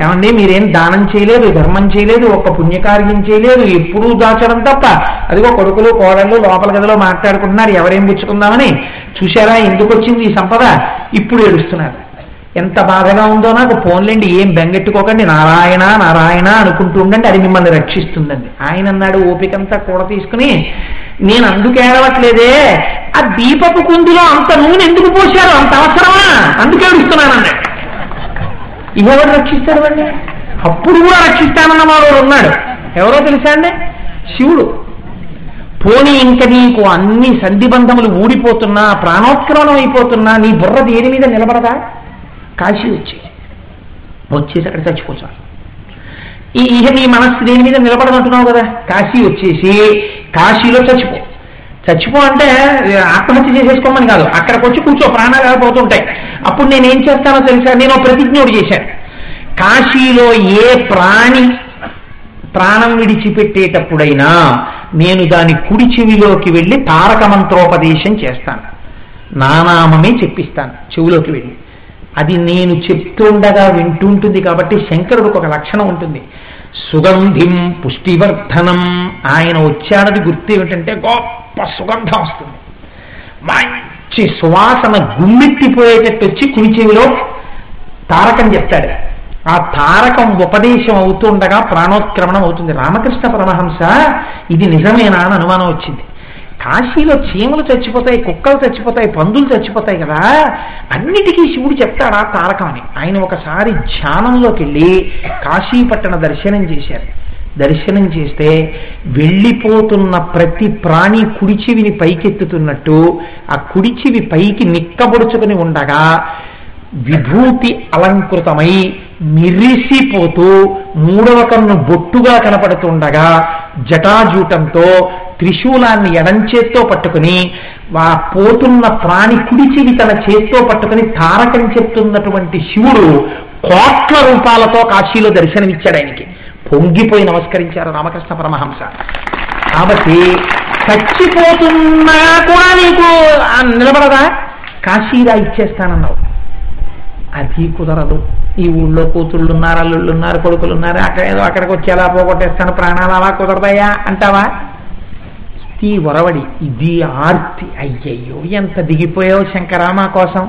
ఏమండి మీరేం దానం చేయలేదు, ధర్మం చేయలేదు, ఒక్క పుణ్యకార్యం చేయలేదు, ఎప్పుడూ దాచడం తప్ప. అదిగో కొడుకులు కోడళ్ళు లోపల గదిలో మాట్లాడుకుంటున్నారు, ఎవరేం పుచ్చుకుందామని. చూశారా ఎందుకు వచ్చింది ఈ సంపద? ఇప్పుడు ఏడుస్తున్నారు. ఎంత బాధగా ఉందో నాకు. ఫోన్లేండి, ఏం బెంగెట్టుకోకండి, నారాయణ నారాయణ అనుకుంటూ ఉండండి, అది మిమ్మల్ని రక్షిస్తుందండి. ఆయన అన్నాడు ఓపికంతా కూడా తీసుకుని, నేను అందుకు ఏడవట్లేదే, ఆ దీపపు కుందులో అంత నూనె ఎందుకు పోశారు, అంత అవసరమా, అందుకే ఏడుస్తున్నానన్నాడు. ఎవరు రక్షిస్తాడు అండి? అప్పుడు కూడా రక్షిస్తానన్న వాడు ఉన్నాడు. ఎవరో తెలుసా అండి? శివుడు. పోనీ ఇంక నీకు అన్ని సంధిబంధములు ఊడిపోతున్నా, ప్రాణోత్క్రమణం అయిపోతున్నా, నీ బుర్ర దేని మీద నిలబడదా? కాశీ వచ్చేసి అక్కడ చచ్చిపోతాను. ఇక నీ మనస్సు దేని మీద నిలబడదంటున్నావు కదా, కాశీ వచ్చేసి కాశీలో చచ్చిపో అంటే ఆత్మహత్య చేసేసుకోమని కాదు, అక్కడికి వచ్చి కూర్చో, ప్రాణాలు పోతుంటాయి. అప్పుడు నేనేం చేస్తానో తెలుసా? నేను ప్రతిజ్ఞ చేశాను, కాశీలో ఏ ప్రాణం విడిచిపెట్టేటప్పుడైనా నేను దాని కుడి చెవిలోకి వెళ్ళి తారక మంత్రోపదేశం చేస్తాను, నానామమే చెప్పిస్తాను చెవిలోకి వెళ్ళి. అది నేను చెప్తుండగా వింటుంటుంది. కాబట్టి శంకరుడికి ఒక లక్షణం ఉంటుంది, సుగంధిం పుష్టివర్ధనం. ఆయన వచ్చాడది గుర్తు ఏమిటంటే గొప్ప సుగంధం వస్తుంది, మంచి సువాసన గుమ్మెత్తిపోయేటట్టు వచ్చి కుడి చెవిలో తారకం చెప్తాడు. ఆ తారకం ఉపదేశం అవుతుండగా ప్రాణోత్క్రమణం అవుతుంది. రామకృష్ణ పరమహంస ఇది నిజమేనా అని అనుమానం వచ్చింది. కాశీలో చీమలు చచ్చిపోతాయి, కుక్కలు చచ్చిపోతాయి, పందులు చచ్చిపోతాయి కదా, అన్నిటికీ శివుడు చెప్తాడా తారకం అని. ఆయన ఒకసారి ధ్యానంలోకి వెళ్ళి కాశీపట్టణ దర్శనం చేశారు. దర్శనం చేస్తే వెళ్ళిపోతున్న ప్రతి ప్రాణి కుడిచివిని పైకెత్తుతున్నట్టు ఆ కుడిచివి పైకి నిక్కబొడుచుకుని ఉండగా విభూతి అలంకృతమై మిరిసిపోతూ మూడవ కన్ను బొట్టుగా కనపడుతుండగా జటాజూటంతో త్రిశూలాన్ని ఎడంచేత్తో పట్టుకుని ఆ పోతున్న ప్రాణి కుడిచివి తన చేత్తో పట్టుకుని తారకం చెప్తున్నటువంటి శివుడు కోట్ల రూపాలతో కాశీలో దర్శనమిచ్చాడు. ఆయనకి పొంగిపోయి నమస్కరించారు రామకృష్ణ పరమహంస. కాబట్టి చచ్చిపోతున్నా కూడా నీకు నిలబడదా? కాశీరా ఇచ్చేస్తానన్నావు, అది కుదరదు. ఈ ఊళ్ళో కూతుళ్ళు ఉన్నారు, అల్లుళ్ళు ఉన్నారు, కొడుకులు ఉన్నారు, అక్కడేదో అక్కడికి వచ్చి ఎలా పోగొట్టేస్తాను ప్రాణాలు, అలా కుదరదయ్యా అంటావా? ఈ వరవడి, ఇది ఆర్తి. అయ్యయ్యో ఎంత దిగిపోయావు శంకరా మా కోసం.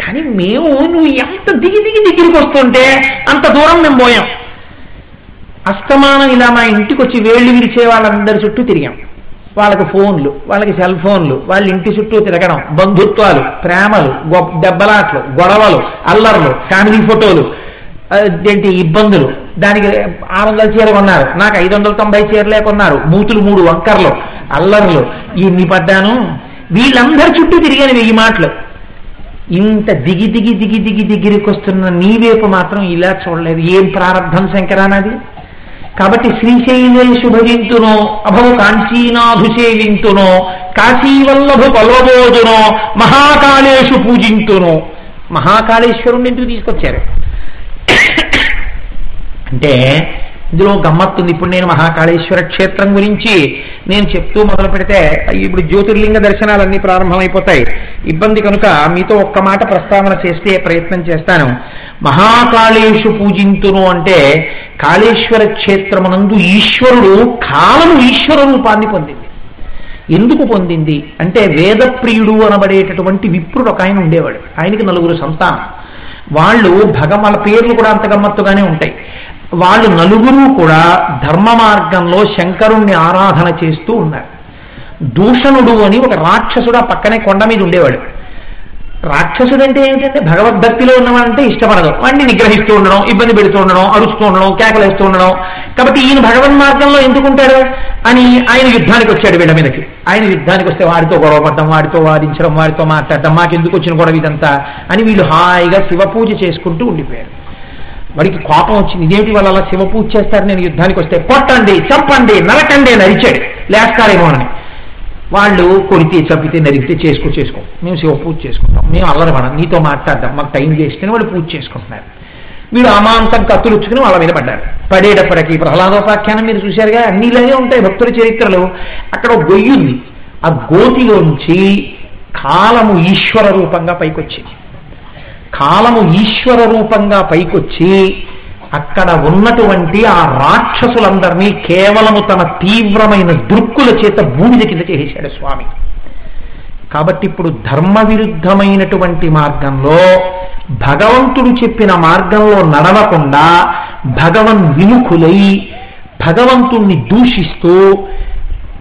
కానీ నువ్వు ఎంత దగ్గరికి వస్తుంటే అంత దూరం మేము పోయాం. అస్తమానం ఇలా మా ఇంటికి వచ్చి వేళ్ళు విరిచే వాళ్ళందరి చుట్టూ తిరిగాం. వాళ్ళకి ఫోన్లు, వాళ్ళకి సెల్ ఫోన్లు, వాళ్ళ ఇంటి చుట్టూ తిరగడం, బంధుత్వాలు, ప్రేమలు, దెబ్బలాట్లు, గొడవలు, అల్లర్లు, ఫ్యామిలీ ఫోటోలు, ఏంటి ఇబ్బందులు. దానికి 600 చీర కొన్నారు, నాకు 590 చీరలే కొన్నారు. మూతులు 3 వంకర్లు, అల్లర్లు ఇన్ని పడ్డాను. వీళ్ళందరి చుట్టూ తిరిగాను 1000 మాటలు. ఇంత దిగి దిగి దిగి దిగి దగ్గరికి వస్తున్న నీ వైపు మాత్రం ఇలా చూడలేదు. ఏం ప్రారంభం శంకరానది. కాబట్టి శ్రీశైలేషు భజింతునో అభవు కాంచీనాథు సేవింతునో కాశీవల్లభు పల్వబోజునో మహాకాళేషు పూజింతునో. మహాకాళేశ్వరుణ్ణి ఎందుకు తీసుకొచ్చారు అంటే ఇందులో గమ్మత్తుంది. ఇప్పుడు నేను మహాకాళేశ్వర క్షేత్రం గురించి నేను చెప్తూ మొదలు పెడితే ఇప్పుడు జ్యోతిర్లింగ దర్శనాలన్నీ ప్రారంభమైపోతాయి, ఇబ్బంది కనుక మీతో ఒక్క మాట ప్రస్తావన చేస్తే ప్రయత్నం చేస్తాను. మహాకాళేషు పూజింతును అంటే కాళేశ్వర క్షేత్రమునందు ఈశ్వరుడు కాలము ఈశ్వర రూపాన్ని పొందింది. ఎందుకు పొందింది అంటే వేదప్రియుడు అనబడేటటువంటి విప్రుడు ఒక ఆయన ఉండేవాడు. ఆయనకి 4 సంతానం. వాళ్ళు వాళ్ళ పేర్లు కూడా అంత గమ్మత్తుగానే ఉంటాయి. వాళ్ళు 4 కూడా ధర్మ మార్గంలో శంకరుణ్ణి ఆరాధన చేస్తూ ఉన్నారు. దూషణుడు అని ఒక రాక్షసుడు ఆ పక్కనే కొండ మీద ఉండేవాడు. రాక్షసుడు అంటే ఏంటంటే భగవద్భక్తిలో ఉన్నవాడంటే ఇష్టపడదు, వాడిని నిగ్రహిస్తూ ఉండడం, ఇబ్బంది పెడుతూ ఉండడం, అరుస్తూ ఉండడం, కేకలేస్తూ ఉండడం. కాబట్టి ఈయన భగవన్ మార్గంలో ఎందుకుంటాడు అని ఆయన యుద్ధానికి వచ్చాడు. వీళ్ళ మీదకి ఆయన యుద్ధానికి వస్తే వాడితో గొడవ పడడం, వాడితో వాదించడం, వాడితో మాట్లాడటం, మాకెందుకు వచ్చిన గొడవ ఇదంతా అని వీళ్ళు హాయిగా శివ పూజ చేసుకుంటూ ఉండిపోయారు. వాడికి కోపం వచ్చింది, ఇదేమిటి వాళ్ళు అలా శివ పూజ చేస్తారు, నేను యుద్ధానికి వస్తే కొట్టండి, చంపండి, నరకండి అని అరిచాడు. లేస్తారేమో అని. వాళ్ళు కొడితే చంపితే నరికితే చేసుకో, మేము శివ పూజ చేసుకుంటాం, మేము అల్లరపడం, నీతో మాట్లాడదాం, మాకు టైం చేసుకుని వాళ్ళు పూజ చేసుకుంటున్నారు. వీడు అమాంతం కత్తులు ఉచ్చుకుని వాళ్ళ మీద పడ్డారు. పడేటప్పటికీ ప్రహ్లాదోపాఖ్యానం మీరు చూశారుగా, అన్ని ఇలాగే ఉంటాయి భక్తుల చరిత్రలు. అక్కడ ఒక గొయ్యి ఉంది, ఆ గోతిలోంచి కాలము ఈశ్వర రూపంగా పైకొచ్చింది. కాలము ఈశ్వర రూపంగా పైకొచ్చి అక్కడ ఉన్నటువంటి ఆ రాక్షసులందరినీ కేవలము తన తీవ్రమైన దృక్కుల చేత బూడిద కింద చేసేశాడు స్వామి. కాబట్టి ఇప్పుడు ధర్మ విరుద్ధమైనటువంటి మార్గంలో భగవంతుడు చెప్పిన మార్గంలో నడవకుండా భగవన్ విముఖులై భగవంతుణ్ణి దూషిస్తూ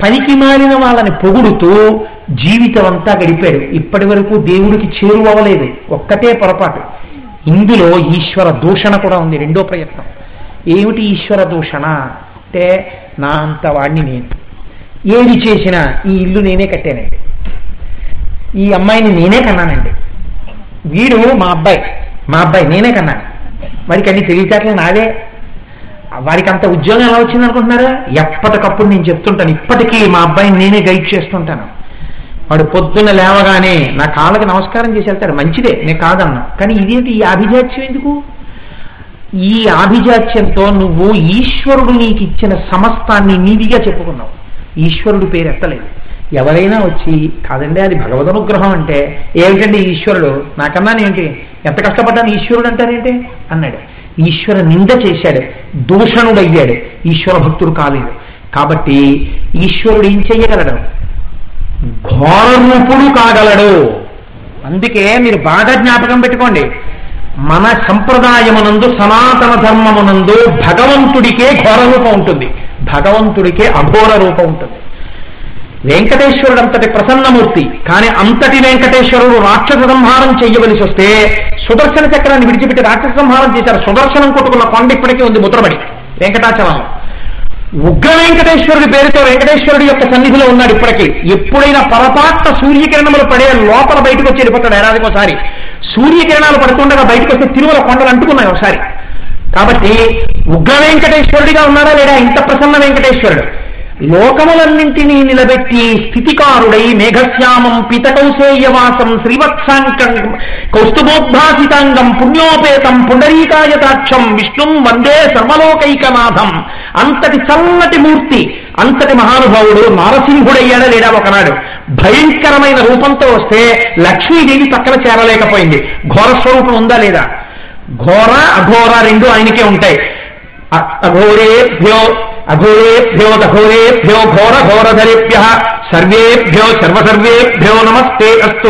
పనికి మారిన వాళ్ళని పొగుడుతూ జీవితం అంతా గడిపాడు. ఇప్పటి వరకు దేవుడికి చేరువవలేదు. ఒక్కటే పొరపాటు, ఇందులో ఈశ్వర దూషణ కూడా ఉంది. రెండో ప్రయత్నం ఏమిటి ఈశ్వర దూషణ అంటే, నా అంత వాడిని నేను, ఏది చేసినా ఈ ఇల్లు నేనే కట్టానండి, ఈ అమ్మాయిని నేనే కన్నానండి, వీడు మా అబ్బాయి నేనే కన్నాను, వాడికి అన్ని తెలివితేటలు నావే, వాడికి అంత ఉద్యోగం ఎలా వచ్చింది అనుకుంటున్నారా? ఎప్పటికప్పుడు నేను చెప్తుంటాను, ఇప్పటికీ మా అబ్బాయిని నేనే గైడ్ చేస్తుంటాను. వాడు పొద్దున్న లేవగానే నా కాళ్ళకి నమస్కారం చేసి వెళ్తాడు, మంచిదే, నేను కాదన్నా. కానీ ఇదేంటి ఈ ఆభిజాత్యం ఎందుకు? ఈ ఆభిజాత్యంతో నువ్వు ఈశ్వరుడు నీకు ఇచ్చిన సమస్తాన్ని నీదిగా చెప్పుకున్నావు, ఈశ్వరుడు పేరు ఎత్తలేదు. ఎవరైనా వచ్చి కాదండి అది భగవదనుగ్రహం అంటే, ఏమిటండి ఈశ్వరుడు, నాకన్నా ఏంటి, ఎంత కష్టపడ్డాను ఈశ్వరుడు అంటారేంటి అన్నాడు. ఈశ్వర నింద చేశాడు, దూషణుడయ్యాడు, ఈశ్వర భక్తుడు కాలేదు. కాబట్టి ఈశ్వరుడు ఏం చెయ్యగలడు? ఘోర రూపుడు కాగలడు. అందుకే మీరు బాగా జ్ఞాపకం పెట్టుకోండి, మన సంప్రదాయమునందు సనాతన ధర్మమునందు భగవంతుడికే ఘోర రూపం ఉంటుంది, భగవంతుడికే అఘోర రూపం ఉంటుంది. వెంకటేశ్వరుడు అంతటి ప్రసన్నమూర్తి, కానీ అంతటి వెంకటేశ్వరుడు రాక్షస సంహారం చెయ్యవలసి వస్తే సుదర్శన చక్రాన్ని విడిచిపెట్టి రాక్షస సంహారం చేశారు. సుదర్శనం కొట్టుకున్న కొండ ఇప్పటికీ ఉంది ముద్రబడి వెంకటాచలంలో. ఉగ్ర వెంకటేశ్వరుడి పేరుతో వెంకటేశ్వరుడి యొక్క సన్నిధిలో ఉన్నాడు ఇప్పటికీ. ఎప్పుడైనా పొరపాట్ల సూర్యకిరణములు పడే లోపల బయటకు వచ్చి వెళ్ళిపోతాడు. ఏడాదికి ఒకసారి సూర్యకిరణాలు పడుతుండగా బయటకు వస్తే తిరుమల కొండలు అంటుకున్నాయి ఒకసారి. కాబట్టి ఉగ్ర వెంకటేశ్వరుడిగా ఉన్నాడా లేడా? ఇంత ప్రసన్న వెంకటేశ్వరుడు లోకములన్నింటినీ నిలబెట్టి స్థితికారుడై మేఘశ్యామం పీతకౌశేయవాసం శ్రీవత్సాంకం కౌస్తుభోద్భాసితాంగం పుణ్యోపేతం పుండరీకాయతాక్షం విష్ణుం వందే సర్వలోకైకనాథం. అంతటి చల్లటి మూర్తి, అంతటి మహానుభావుడు నారసింహుడయ్యాడా లేడా ఒకనాడు? భయంకరమైన రూపంతో వస్తే లక్ష్మీదేవి పక్కన చేరలేకపోయింది. ఘోర స్వరూపం ఉందా లేదా? ఘోర అఘోర రెండు ఆయనకే ఉంటాయి. అఘోరేభ్యో దఘోరేభ్యో ఘోర ఘోరధరేభ్యః సర్వేభ్యో సర్వసర్వేభ్యో నమస్తే అస్తు.